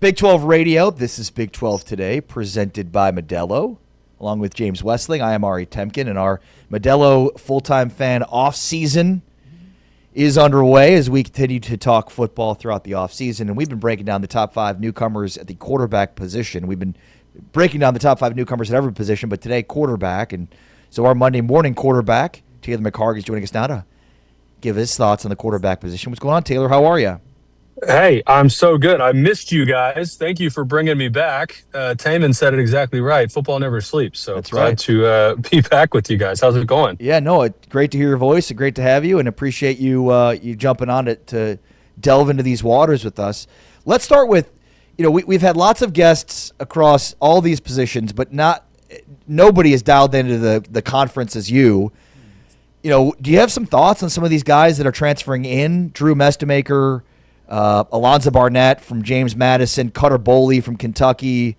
Big 12 Radio. This is Big 12 Today, presented by Modelo. Along with James Westling, I am Ari Temkin, and our Modelo full-time fan off-season is underway as we continue to talk football throughout the off-season. And we've been breaking down the top 5 newcomers at the quarterback position. We've been breaking down the top 5 newcomers at every position, but today quarterback. And so our Monday morning quarterback, Taylor McHargue, is joining us now to give his thoughts on the quarterback position. What's going on, Taylor? How are you? Hey, I'm so good. I missed you guys. Thank you for bringing me back. Taman said it exactly right. Football never sleeps. So that's glad right. to be back with you guys. How's it going? Yeah, no, it's great to hear your voice. Great to have you, and appreciate you you jumping on it to delve into these waters with us. Let's start with, we've had lots of guests across all these positions, but nobody is dialed into the conference as you. Do you have some thoughts on some of these guys that are transferring in? Drew Mestemaker, Alonzo Barnett from James Madison, Cutter Boley from Kentucky,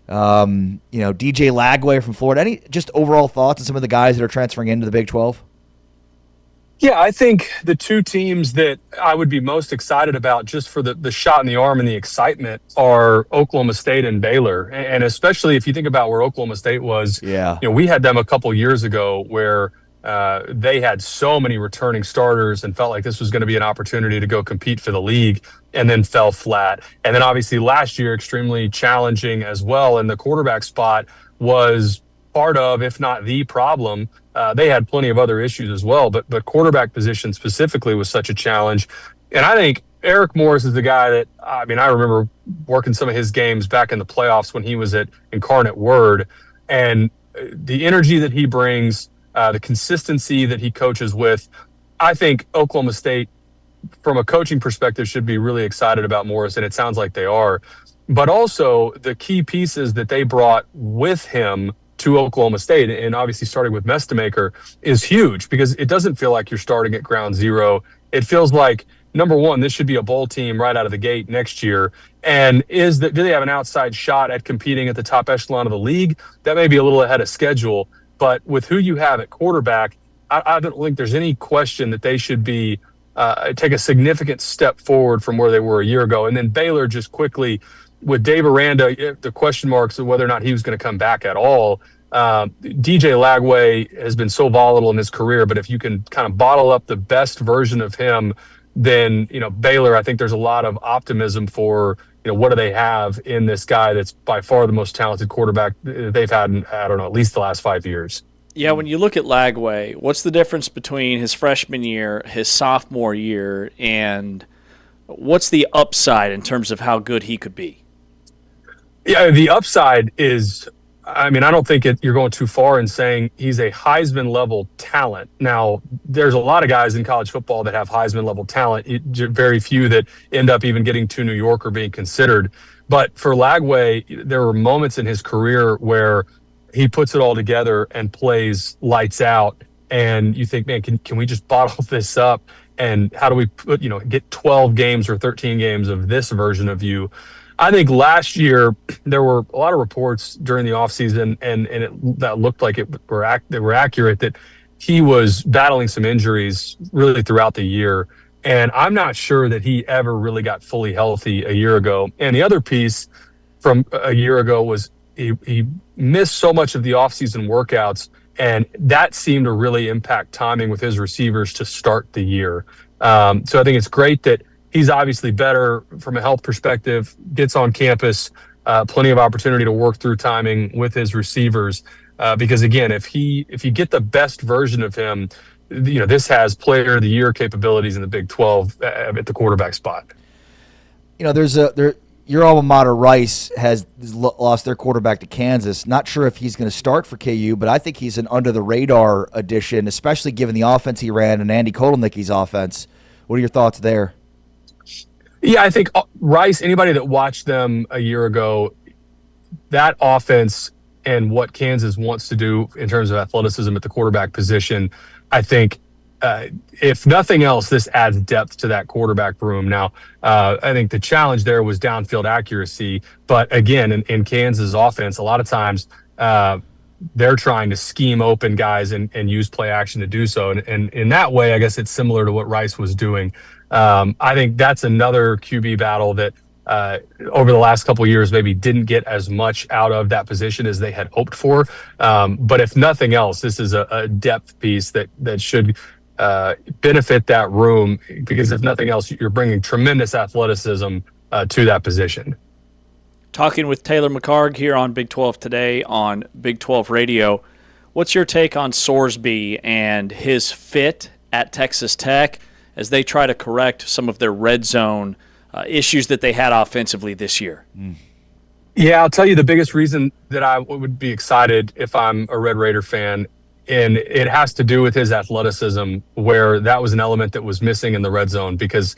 DJ Lagway from Florida. Any just overall thoughts on some of the guys that are transferring into the Big 12? Yeah, I think the two teams that I would be most excited about just for the shot in the arm and the excitement are Oklahoma State and Baylor. And especially if you think about where Oklahoma State was, we had them a couple years ago where they had so many returning starters and felt like this was going to be an opportunity to go compete for the league, and then fell flat. And then obviously last year, extremely challenging as well. And the quarterback spot was part of, if not the problem. They had plenty of other issues as well, but quarterback position specifically was such a challenge. And I think Eric Morris is the guy that, I remember working some of his games back in the playoffs when he was at Incarnate Word, and the energy that he brings, the consistency that he coaches with. I think Oklahoma State, from a coaching perspective, should be really excited about Morris, and it sounds like they are. But also the key pieces that they brought with him to Oklahoma State, and obviously starting with Mestemaker, is huge because it doesn't feel like you're starting at ground zero. It feels like, number one, this should be a bowl team right out of the gate next year. And do they have an outside shot at competing at the top echelon of the league? That may be a little ahead of schedule. But with who you have at quarterback, I don't think there's any question that they should be take a significant step forward from where they were a year ago. And then Baylor, just quickly, with Dave Aranda, the question marks of whether or not he was going to come back at all. DJ Lagway has been so volatile in his career, but if you can kind of bottle up the best version of him, then Baylor, I think there's a lot of optimism for what do they have in this guy that's by far the most talented quarterback they've had in, I don't know, at least the last 5 years. Yeah, when you look at Lagway, what's the difference between his freshman year, his sophomore year, and what's the upside in terms of how good he could be? Yeah, the upside is, I don't think you're going too far in saying he's a Heisman-level talent. Now, there's a lot of guys in college football that have Heisman-level talent, very few that end up even getting to New York or being considered. But for Lagway, there were moments in his career where he puts it all together and plays lights out, and you think, man, can we just bottle this up? And how do we get 12 games or 13 games of this version of you? I think last year there were a lot of reports during the offseason, and that looked like they were accurate, that he was battling some injuries really throughout the year. And I'm not sure that he ever really got fully healthy a year ago. And the other piece from a year ago was he missed so much of the offseason workouts, and that seemed to really impact timing with his receivers to start the year. So I think it's great that he's obviously better from a health perspective, gets on campus, plenty of opportunity to work through timing with his receivers. Because again, if you get the best version of him, this has player of the year capabilities in the Big 12 at the quarterback spot. Your alma mater, Rice, has lost their quarterback to Kansas. Not sure if he's going to start for KU, but I think he's an under-the-radar addition, especially given the offense he ran and Andy Kotelnicki's offense. What are your thoughts there? Yeah, I think Rice, anybody that watched them a year ago, that offense and what Kansas wants to do in terms of athleticism at the quarterback position, I think if nothing else, this adds depth to that quarterback room. Now, I think the challenge there was downfield accuracy. But again, in Kansas offense, a lot of times they're trying to scheme open guys and use play action to do so. And in that way, I guess it's similar to what Rice was doing. I think that's another QB battle that over the last couple of years maybe didn't get as much out of that position as they had hoped for. But if nothing else, this is a depth piece that should benefit that room, because if nothing else, you're bringing tremendous athleticism to that position. Talking with Taylor McHargue here on Big 12 Today on Big 12 Radio. What's your take on Sorsby and his fit at Texas Tech as they try to correct some of their red zone issues that they had offensively this year? Yeah, I'll tell you the biggest reason that I would be excited if I'm a Red Raider fan, and it has to do with his athleticism, where that was an element that was missing in the red zone, because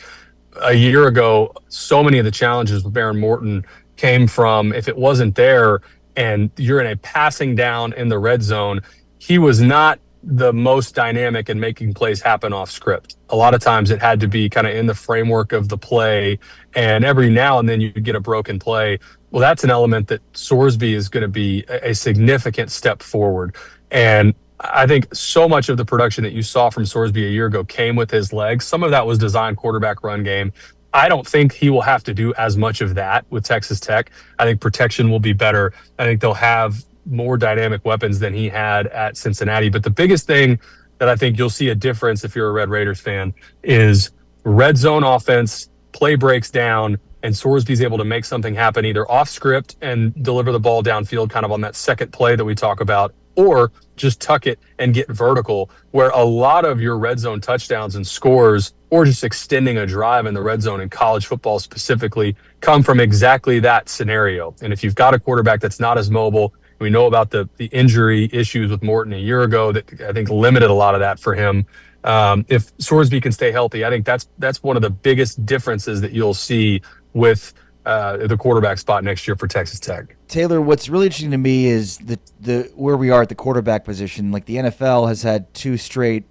a year ago, so many of the challenges with Behren Morton came from, if it wasn't there and you're in a passing down in the red zone, he was not the most dynamic in making plays happen off script. A lot of times it had to be kind of in the framework of the play, and every now and then you get a broken play. Well, that's an element that Sorsby is going to be a significant step forward. And I think so much of the production that you saw from Sorsby a year ago came with his legs. Some of that was designed quarterback run game. I don't think he will have to do as much of that with Texas Tech. I think protection will be better. I think they'll have more dynamic weapons than he had at Cincinnati. But the biggest thing that I think you'll see a difference if you're a Red Raiders fan is red zone offense, play breaks down, and Sorsby's able to make something happen either off script and deliver the ball downfield kind of on that second play that we talk about, or just tuck it and get vertical, where a lot of your red zone touchdowns and scores, or just extending a drive in the red zone in college football specifically, come from exactly that scenario. And if you've got a quarterback that's not as mobile, we know about the injury issues with Morton a year ago that I think limited a lot of that for him. If Sorsby can stay healthy, I think that's one of the biggest differences that you'll see with the quarterback spot next year for Texas Tech. Taylor, what's really interesting to me is the where we are at the quarterback position. Like, the NFL has had 2 straight,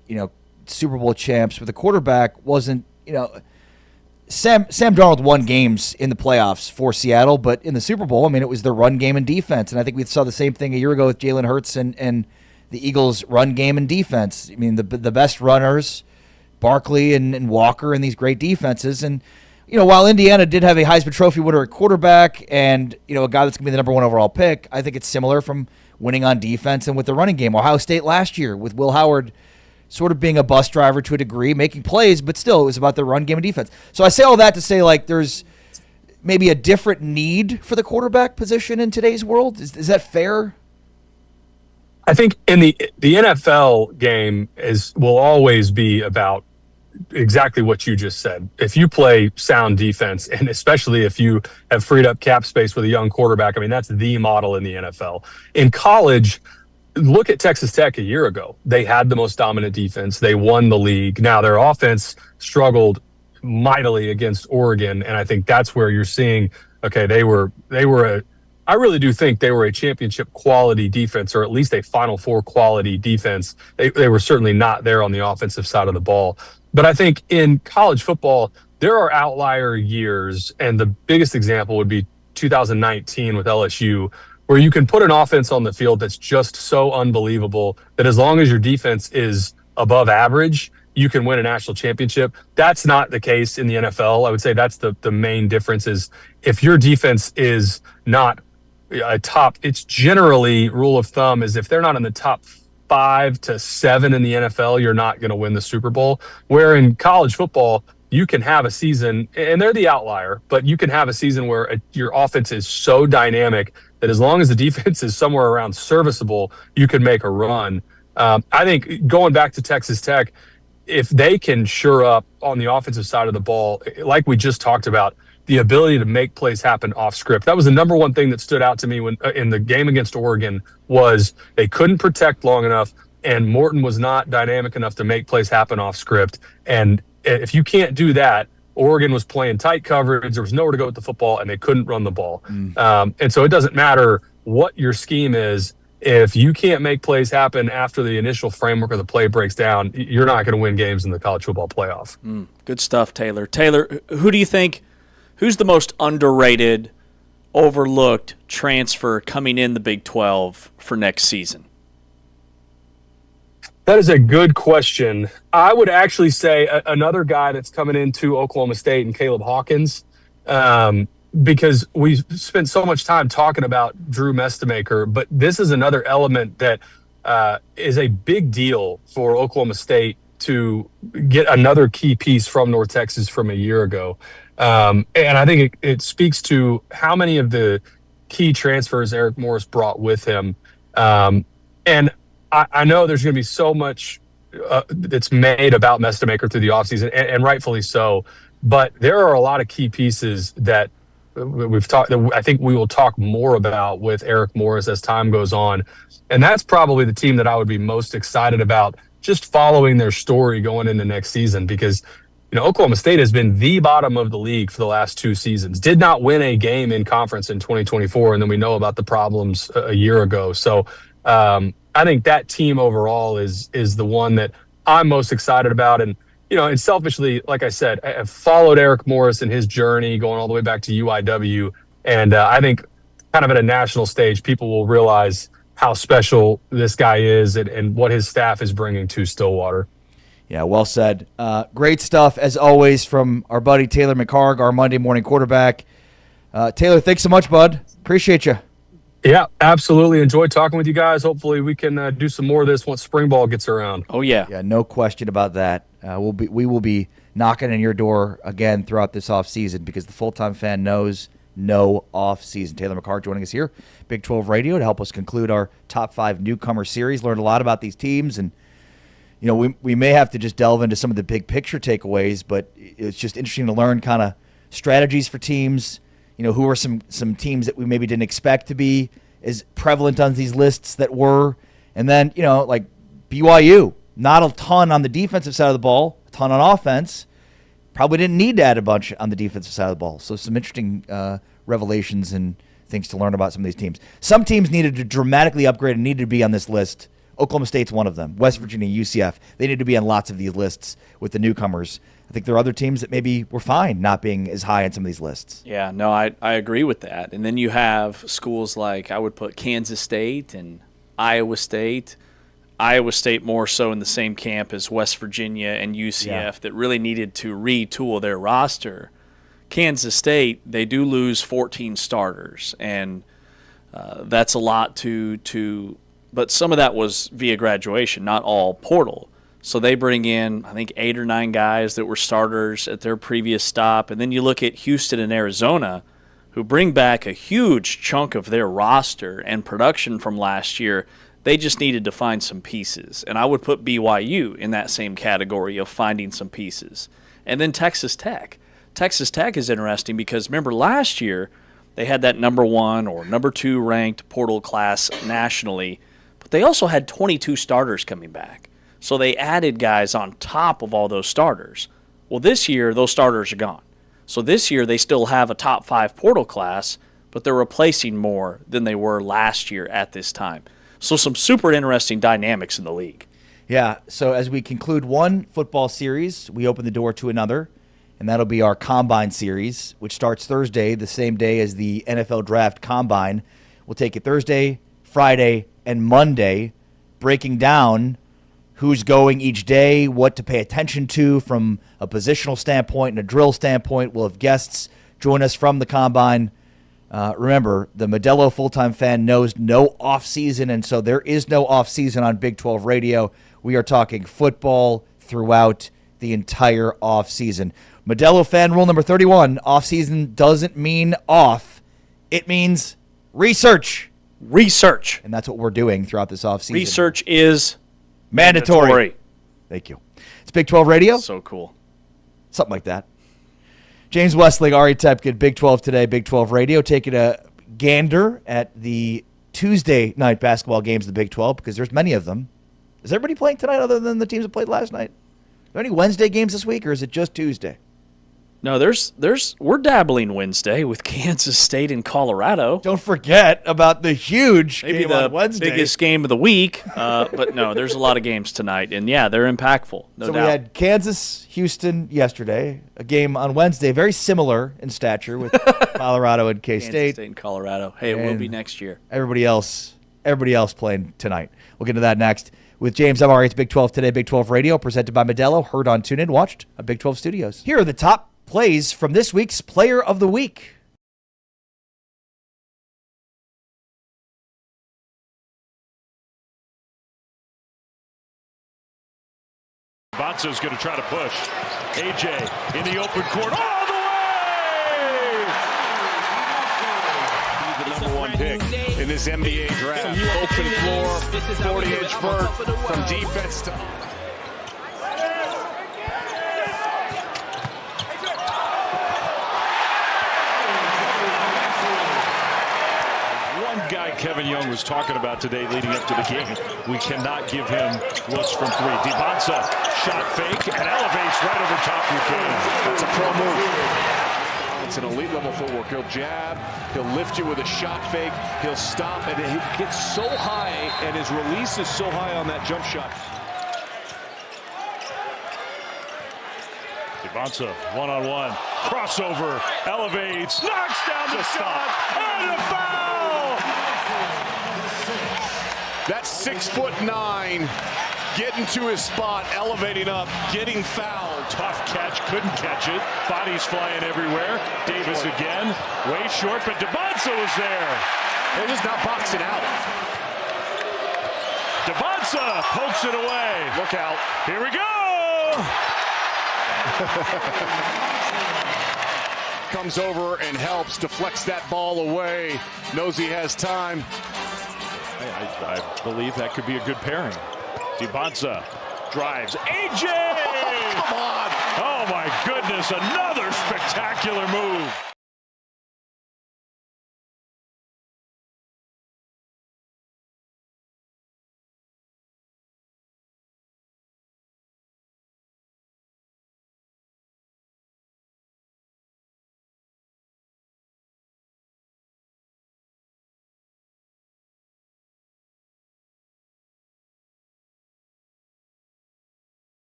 Super Bowl champs, but the quarterback wasn't, Sam Darnold won games in the playoffs for Seattle, but in the Super Bowl, it was their run game and defense. And I think we saw the same thing a year ago with Jalen Hurts and the Eagles' run game and defense. The best runners, Barkley and Walker, and these great defenses. And while Indiana did have a Heisman Trophy winner at quarterback and, a guy that's going to be the number 1 overall pick, I think it's similar from winning on defense and with the running game. Ohio State last year with Will Howard sort of being a bus driver to a degree, making plays, but still it was about the run game and defense. So I say all that to say, there's maybe a different need for the quarterback position in today's world. Is that fair? I think in the NFL game will always be about exactly what you just said. If you play sound defense, and especially if you have freed up cap space with a young quarterback, that's the model in the NFL. In college, look at Texas Tech a year ago. They had the most dominant defense. They won the league. Now their offense struggled mightily against Oregon, and I think that's where you're seeing, okay, I really do think they were a championship quality defense, or at least a Final Four quality defense. They were certainly not there on the offensive side of the ball. But I think in college football, there are outlier years, and the biggest example would be 2019 with LSU, where you can put an offense on the field that's just so unbelievable that as long as your defense is above average, you can win a national championship. That's not the case in the NFL. I would say that's the main difference, is if your defense is not a top, it's generally, rule of thumb is if they're not in the top 5 to 7 in the NFL, you're not going to win the Super Bowl. Where in college football, you can have a season, and they're the outlier, but you can have a season where your offense is so dynamic that as long as the defense is somewhere around serviceable, you can make a run. I think going back to Texas Tech, if they can shore up on the offensive side of the ball, like we just talked about, the ability to make plays happen off script. That was the number one thing that stood out to me when in the game against Oregon, was they couldn't protect long enough, and Morton was not dynamic enough to make plays happen off script. And if you can't do that, Oregon was playing tight coverage. There was nowhere to go with the football, and they couldn't run the ball. And so it doesn't matter what your scheme is. If you can't make plays happen after the initial framework of the play breaks down, you're not going to win games in the college football playoff. Good stuff, Taylor. Taylor, who's the most underrated, overlooked transfer coming in the Big 12 for next season? That is a good question. I would actually say another guy that's coming into Oklahoma State, and Caleb Hawkins. because we spent so much time talking about Drew Mestemaker, but this is another element that is a big deal for Oklahoma State to get another key piece from North Texas from a year ago. And I think it speaks to how many of the key transfers Eric Morris brought with him. And I know there's going to be so much that's made about Mestemaker through the offseason, and rightfully so. But there are a lot of key pieces that we've talked. I think we will talk more about with Eric Morris as time goes on, and that's probably the team that I would be most excited about just following their story going into next season, because Oklahoma State has been the bottom of the league for the last 2 seasons. Did not win a game in conference in 2024, and then we know about the problems a year ago. So I think that team overall is the one that I'm most excited about. And, and selfishly, like I said, I've followed Eric Morris and his journey going all the way back to UIW. And I think kind of at a national stage, people will realize how special this guy is and what his staff is bringing to Stillwater. Yeah, well said. Great stuff, as always, from our buddy Taylor McHargue, our Monday morning quarterback. Taylor, thanks so much, bud. Appreciate you. Yeah, absolutely. Enjoyed talking with you guys. Hopefully we can do some more of this once spring ball gets around. Oh, yeah. Yeah, no question about that. We will be knocking on your door again throughout this offseason, because the full-time fan knows no offseason. Taylor McHargue joining us here, Big 12 Radio, to help us conclude our top 5 newcomer series. Learned a lot about these teams, and we may have to just delve into some of the big picture takeaways, but it's just interesting to learn kind of strategies for teams. Who are some teams that we maybe didn't expect to be as prevalent on these lists that were. And then, like BYU, not a ton on the defensive side of the ball, a ton on offense. Probably didn't need to add a bunch on the defensive side of the ball. So some interesting revelations and things to learn about some of these teams. Some teams needed to dramatically upgrade and needed to be on this list. Oklahoma State's one of them. West Virginia, UCF, they need to be on lots of these lists with the newcomers. I think there are other teams that maybe were fine not being as high on some of these lists. Yeah, no, I agree with that. And then you have schools like, I would put Kansas State and Iowa State. Iowa State more so in the same camp as West Virginia and UCF that really needed to retool their roster. Kansas State, they do lose 14 starters, and that's a lot but some of that was via graduation, not all portal. So they bring in, I think, 8 or 9 guys that were starters at their previous stop. And then you look at Houston and Arizona, who bring back a huge chunk of their roster and production from last year. They just needed to find some pieces. And I would put BYU in that same category of finding some pieces. And then Texas Tech. Texas Tech is interesting because, remember, last year they had that number 1 or number 2 ranked portal class nationally, but they also had 22 starters coming back. So they added guys on top of all those starters. Well, this year, those starters are gone. So this year, they still have a top 5 portal class, but they're replacing more than they were last year at this time. So some super interesting dynamics in the league. Yeah, so as we conclude one football series, we open the door to another, and that'll be our Combine series, which starts Thursday, the same day as the NFL Draft Combine. We'll take it Thursday, Friday, and Monday, breaking down who's going each day, what to pay attention to from a positional standpoint and a drill standpoint. We'll have guests join us from the Combine. Remember, the Modelo full-time fan knows no off-season, and so there is no off-season on Big 12 Radio. We are talking football throughout the entire off-season. Modelo fan rule number 31, off-season doesn't mean off. It means research. Research. And that's what we're doing throughout this off-season. Research is mandatory. Thank you. It's Big 12 Radio. So cool. Something like that. James Westling, Ari Tepkin, Big 12 Today, Big 12 Radio, taking a gander at the Tuesday night basketball games of the Big 12 because there's many of them. Is everybody playing tonight other than the teams that played last night? Are there any Wednesday games this week, or is it just Tuesday? No, we're dabbling Wednesday with Kansas State and Colorado. Don't forget about the huge maybe game the on Wednesday. biggest game of the week. But no, there's a lot of games tonight, and yeah, they're impactful. No doubt. We had Kansas, Houston yesterday, a game on Wednesday, very similar in stature with Colorado and K-State. Kansas State and Colorado. Hey, it will be next year. Everybody else playing tonight. We'll get to that next. With James MRA, it's Big 12 Today, Big 12 Radio, presented by Modelo, heard on TuneIn, watched on Big 12 Studios. Here are the top plays from this week's Player of the Week. Bonsa's going to try to push. AJ in the open court all the way! He's the number 1 pick in this NBA draft. Open floor, 40-inch vert from defense to... Guy Kevin Young was talking about today leading up to the game. We cannot give him looks from 3. DeBonsa shot fake and elevates right over top of the game. That's a pro move. It's an elite level footwork. He'll jab, he'll lift you with a shot fake, he'll stop, and he gets so high and his release is so high on that jump shot. DeBonsa one-on-one, crossover, elevates, knocks down the shot, and a foul! That's 6'9", getting to his spot, elevating up, getting fouled. Tough catch, couldn't catch it. Bodies flying everywhere. Davis again, way short, but DeBonsa was there. They're just not boxing out. DeBonsa pokes it away. Look out. Here we go! Comes over and helps, deflects that ball away. Knows he has time. I believe that could be a good pairing. DeBonsa drives. AJ! Come on! Oh my goodness, another spectacular move.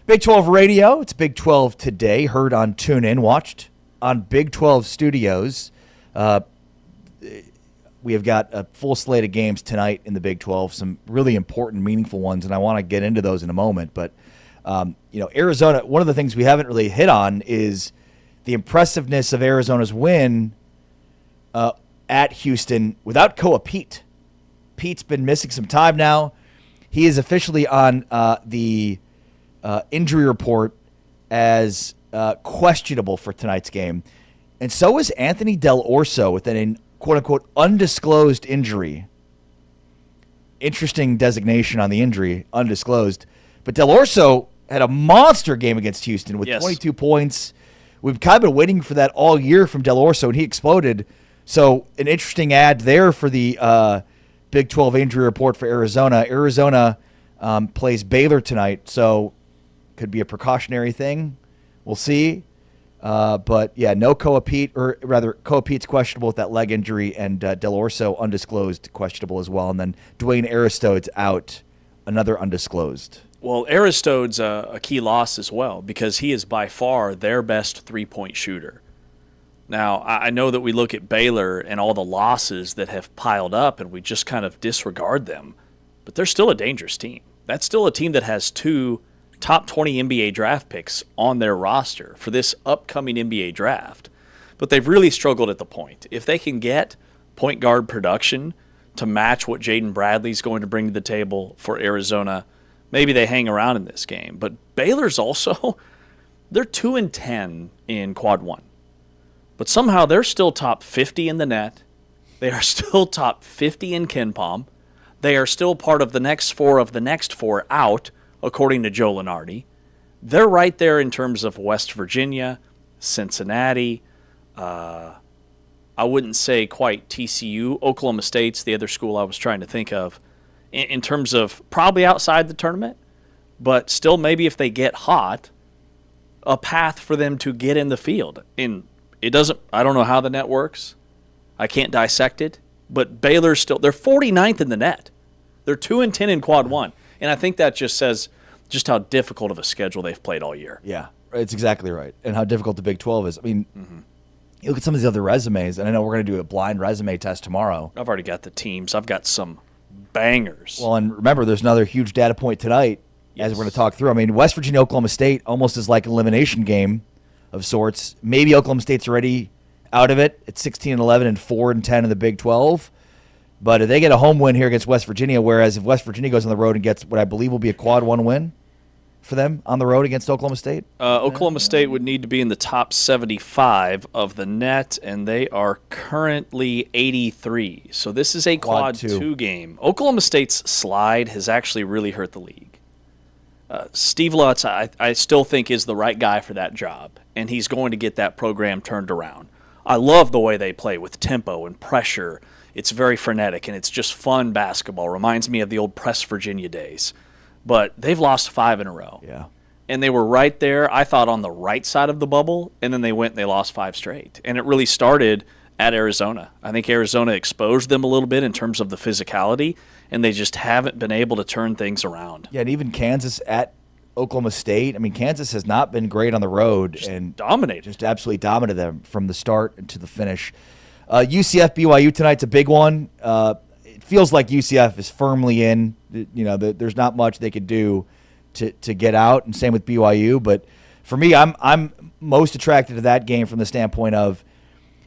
Big 12 Radio, it's Big 12 Today, heard on TuneIn, watched on Big 12 Studios. we have got a full slate of games tonight in the Big 12, some really important, meaningful ones, and I want to get into those in a moment. But, Arizona, one of the things we haven't really hit on is the impressiveness of Arizona's win at Houston without Koa Pete. Pete's been missing some time now. He is officially on the injury report as questionable for tonight's game. And so is Anthony Del Orso with an quote-unquote undisclosed injury. Interesting designation on the injury, undisclosed. But Del Orso had a monster game against Houston with 22 points. We've kind of been waiting for that all year from Del Orso, and he exploded. So an interesting ad there for the Big 12 injury report for Arizona. Arizona plays Baylor tonight, so could be a precautionary thing. We'll see. But, yeah, no Koa Pete, or rather Koa Pete's questionable with that leg injury, and Del Orso undisclosed, questionable as well. And then Dwayne Aristode's out, another undisclosed. Well, Aristode's a key loss as well because he is by far their best three-point shooter. Now, I know that we look at Baylor and all the losses that have piled up and we just kind of disregard them, but they're still a dangerous team. That's still a team that has 2 top 20 NBA draft picks on their roster for this upcoming NBA draft. But they've really struggled at the point. If they can get point guard production to match what Jaden Bradley's going to bring to the table for Arizona, maybe they hang around in this game. But Baylor's also, they're 2-10 in quad 1. But somehow they're still top 50 in the net. They are still top 50 in KenPom. They are still part of the next 4 of the next 4 out, according to Joe Lunardi. They're right there in terms of West Virginia, Cincinnati. I wouldn't say quite TCU. Oklahoma State's the other school I was trying to think of in terms of probably outside the tournament, but still maybe if they get hot, a path for them to get in the field. And it doesn't, I don't know how the net works. I can't dissect it, but Baylor's still, they're 49th in the net. They're 2-10 in quad 1. And I think that just says just how difficult of a schedule they've played all year. Yeah, it's exactly right. And how difficult the Big 12 is. I mean, you look at some of these other resumes, and I know we're going to do a blind resume test tomorrow. I've already got the teams. I've got some bangers. Well, and remember, there's another huge data point tonight as we're going to talk through. I mean, West Virginia, Oklahoma State almost is like an elimination game of sorts. Maybe Oklahoma State's already out of it at 16-11 and 4-10 in the Big 12. But if they get a home win here against West Virginia, whereas if West Virginia goes on the road and gets what I believe will be a quad 1 win for them on the road against Oklahoma State? Oklahoma State would need to be in the top 75 of the net, and they are currently 83. So this is a quad 2 game. Oklahoma State's slide has actually really hurt the league. Steve Lutz, I still think, is the right guy for that job, and he's going to get that program turned around. I love the way they play with tempo and pressure. It's very frenetic, and it's just fun basketball. Reminds me of the old Press Virginia days. But they've lost 5 in a row. Yeah. And they were right there, I thought, on the right side of the bubble, and then they went and they lost 5 straight. And it really started at Arizona. I think Arizona exposed them a little bit in terms of the physicality, and they just haven't been able to turn things around. Yeah, and even Kansas at Oklahoma State. I mean, Kansas has not been great on the road. And dominated. Just absolutely dominated them from the start to the finish. UCF BYU tonight's a big one. It feels like UCF is firmly in. You know, there's not much they could do to get out, and same with BYU. But for me, I'm most attracted to that game from the standpoint of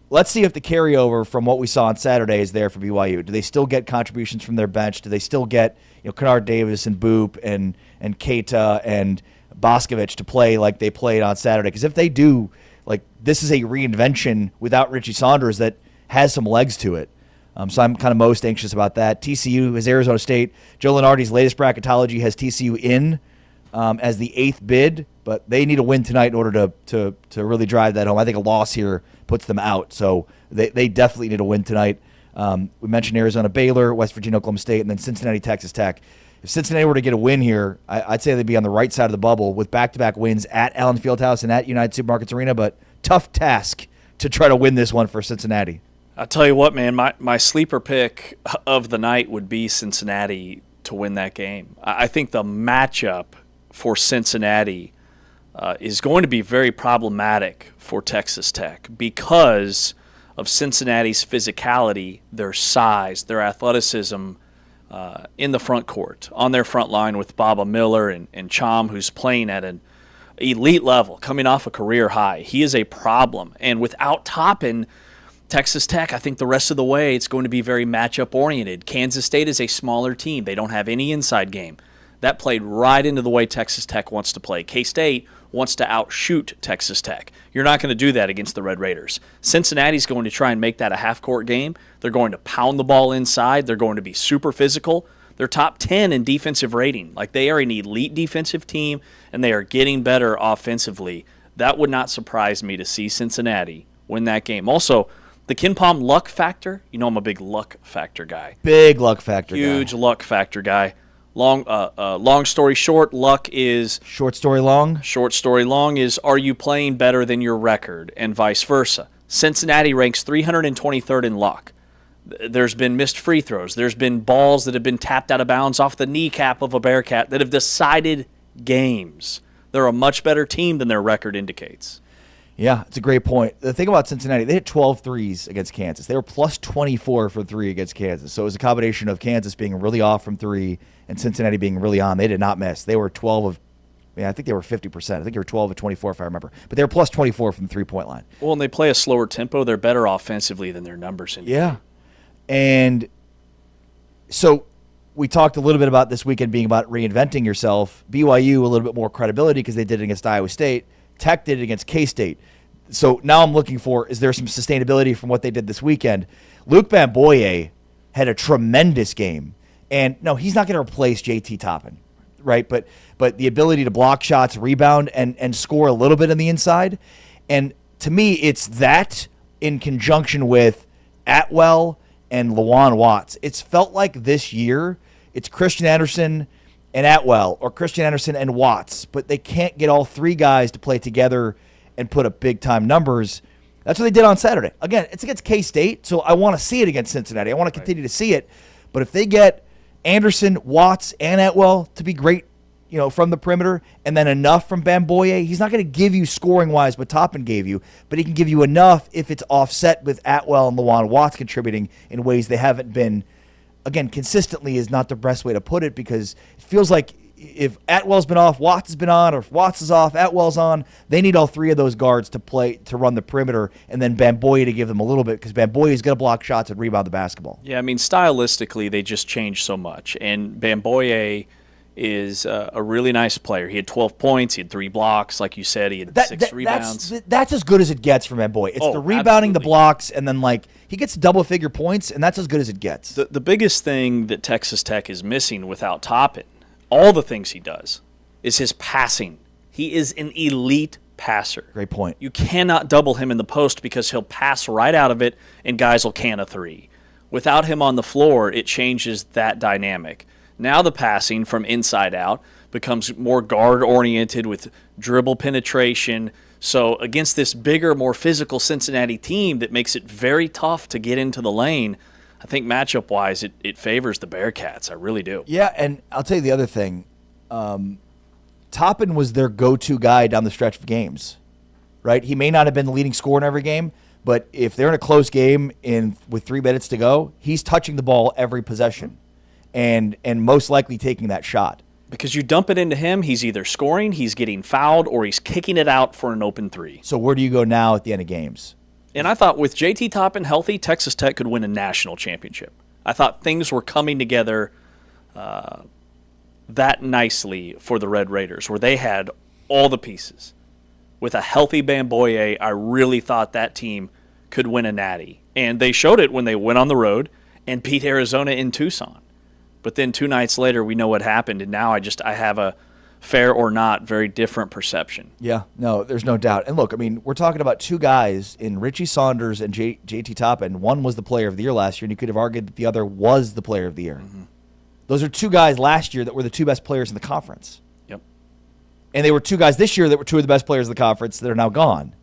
let's see if the carryover from what we saw on Saturday is there for BYU. Do they still get contributions from their bench? Do they still get Kennard Davis and Boop and Keita and Boscovich to play like they played on Saturday? Because if they do, like, this is a reinvention without Richie Saunders that has some legs to it. So I'm kind of most anxious about that. TCU is Arizona State. Joe Lunardi's latest bracketology has TCU in as the 8th bid, but they need a win tonight in order to really drive that home. I think a loss here puts them out, so they definitely need a win tonight. We mentioned Arizona, Baylor, West Virginia, Oklahoma State, and then Cincinnati, Texas Tech. If Cincinnati were to get a win here, I'd say they'd be on the right side of the bubble with back-to-back wins at Allen Fieldhouse and at United Supermarkets Arena, but tough task to try to win this one for Cincinnati. I'll tell you what, man, my sleeper pick of the night would be Cincinnati to win that game. I think the matchup for Cincinnati is going to be very problematic for Texas Tech because of Cincinnati's physicality, their size, their athleticism in the front court, on their front line with Baba Miller and Chom, who's playing at an elite level, coming off a career high. He is a problem. And without Toppin, Texas Tech, I think the rest of the way, it's going to be very matchup-oriented. Kansas State is a smaller team. They don't have any inside game. That played right into the way Texas Tech wants to play. K-State wants to outshoot Texas Tech. You're not going to do that against the Red Raiders. Cincinnati's going to try and make that a half-court game. They're going to pound the ball inside. They're going to be super physical. They're top 10 in defensive rating. Like, they are an elite defensive team, and they are getting better offensively. That would not surprise me to see Cincinnati win that game. Also, the KenPom luck factor, you know I'm a big luck factor guy. Big luck factor guy. Huge luck factor guy. Long story short, luck is... Short story long? Short story long is, are you playing better than your record, and vice versa. Cincinnati ranks 323rd in luck. There's been missed free throws. There's been balls that have been tapped out of bounds off the kneecap of a Bearcat that have decided games. They're a much better team than their record indicates. Yeah, it's a great point. The thing about Cincinnati, they hit 12 threes against Kansas. They were plus 24 for three against Kansas. So it was a combination of Kansas being really off from three and Cincinnati being really on. They did not miss. They were 12 of, I think they were 50%. I think they were 12 of 24 if I remember. But they were plus 24 from the three-point line. Well, and they play a slower tempo. They're better offensively than their numbers indicate. Yeah. And so we talked a little bit about this weekend being about reinventing yourself. BYU, a little bit more credibility because they did it against Iowa State. Tech did it against K-State. So now I'm looking for, is there some sustainability from what they did this weekend? Luke Bamboye had a tremendous game. And no, he's not going to replace JT Toppin, right? But the ability to block shots, rebound, and score a little bit on the inside. And to me, it's that in conjunction with Atwell and Lawan Watts. It's felt like this year it's Christian Anderson and Atwell, or Christian Anderson and Watts, but they can't get all three guys to play together and put up big-time numbers. That's what they did on Saturday. Again, it's against K-State, so I want to see it against Cincinnati. I want to continue to see it. But if they get Anderson, Watts, and Atwell to be great, from the perimeter, and then enough from Bamboye, he's not going to give you scoring-wise what Toppin gave you, but he can give you enough if it's offset with Atwell and Lawan Watts contributing in ways they haven't been. Again, consistently is not the best way to put it, because it feels like if Atwell's been off, Watts has been on, or if Watts is off, Atwell's on. They need all three of those guards to run the perimeter, and then Bamboye to give them a little bit, because Bamboye is going to block shots and rebound the basketball. Yeah, I mean, stylistically, they just changed so much. And Bamboye is a really nice player. He had 12 points. He had 3 blocks. Like you said, he had 6 rebounds. That's as good as it gets from Bamboye. It's the rebounding, absolutely. The blocks, and then he gets double-figure points, and that's as good as it gets. The biggest thing that Texas Tech is missing without Toppin, all the things he does, is his passing. He is an elite passer. Great point. You cannot double him in the post because he'll pass right out of it and guys will can a three. Without him on the floor, it changes that dynamic. Now the passing from inside out becomes more guard-oriented with dribble penetration. So against this bigger, more physical Cincinnati team that makes it very tough to get into the lane, I think matchup-wise, it favors the Bearcats. I really do. Yeah, and I'll tell you the other thing. Toppin was their go-to guy down the stretch of games, right? He may not have been the leading scorer in every game, but if they're in a close game with 3 minutes to go, he's touching the ball every possession and most likely taking that shot. Because you dump it into him, he's either scoring, he's getting fouled, or he's kicking it out for an open three. So where do you go now at the end of games? And I thought with JT Toppin healthy, Texas Tech could win a national championship. I thought things were coming together that nicely for the Red Raiders, where they had all the pieces. With a healthy Bamboye, I really thought that team could win a natty. And they showed it when they went on the road and beat Arizona in Tucson. But then 2 nights later, we know what happened, and now I have a fair or not, very different perception. Yeah, no, there's no doubt. And look, I mean, we're talking about 2 guys in Richie Saunders and JT Toppin. One was the player of the year last year, and you could have argued that the other was the player of the year. Mm-hmm. Those are 2 guys last year that were the 2 best players in the conference. Yep. And they were 2 guys this year that were 2 of the best players in the conference that are now gone.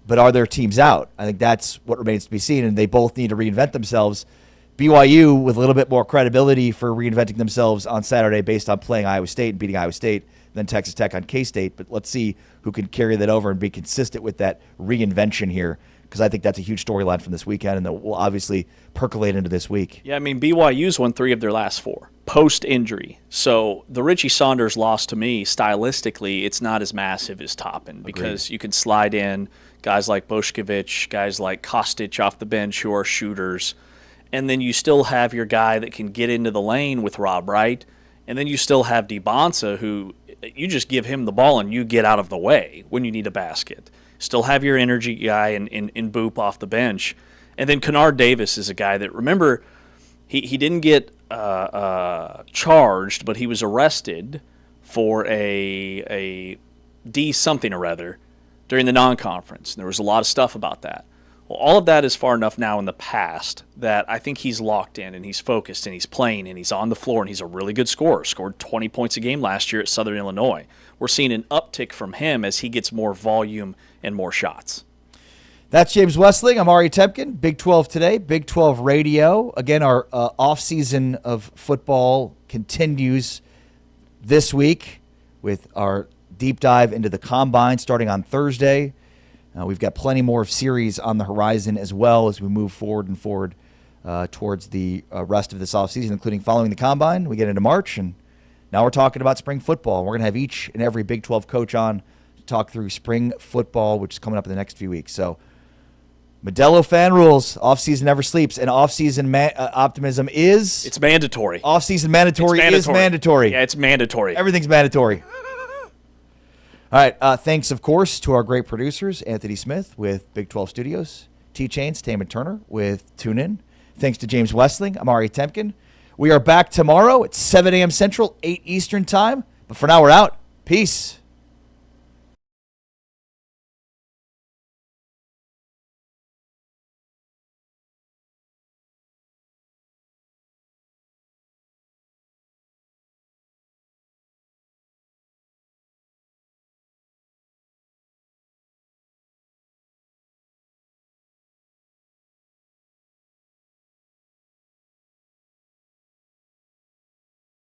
But are their teams out? I think that's what remains to be seen, and they both need to reinvent themselves. BYU with a little bit more credibility for reinventing themselves on Saturday based on playing Iowa State and beating Iowa State than Texas Tech on K-State. But let's see who can carry that over and be consistent with that reinvention here because I think that's a huge storyline from this weekend, and that will obviously percolate into this week. Yeah, I mean, BYU's won 3 of their last 4 post-injury. So the Richie Saunders loss, to me, stylistically, it's not as massive as Toppin, because you can slide in guys like Bošković, guys like Kostic off the bench who are shooters, and then you still have your guy that can get into the lane with Rob Wright, and then you still have DeBonsa, who you just give him the ball and you get out of the way when you need a basket. Still have your energy guy in Boop off the bench. And then Kennard Davis is a guy that, remember, he didn't get charged, but he was arrested for a D something or other during the non-conference. There was a lot of stuff about that. Well, all of that is far enough now in the past that I think he's locked in and he's focused and he's playing and he's on the floor and he's a really good scorer. Scored 20 points a game last year at Southern Illinois. We're seeing an uptick from him as he gets more volume and more shots. That's James Westling. I'm Ari Temkin. Big 12 today, Big 12 radio. Again, our off-season of football continues this week with our deep dive into the Combine starting on Thursday. We've got plenty more of series on the horizon as well as we move forward towards the rest of this offseason, including following the Combine. We get into March, and now we're talking about spring football. We're going to have each and every Big 12 coach on to talk through spring football, which is coming up in the next few weeks. So, Modelo fan rules. Offseason never sleeps, and offseason optimism is... It's mandatory. Offseason mandatory is mandatory. Yeah, it's mandatory. Everything's mandatory. All right, thanks, of course, to our great producers, Anthony Smith with Big 12 Studios, T-Chains, Taman Turner with TuneIn. Thanks to James Westling. I'm Ari Temkin. We are back tomorrow at 7 a.m. Central, 8 Eastern Time. But for now, we're out. Peace.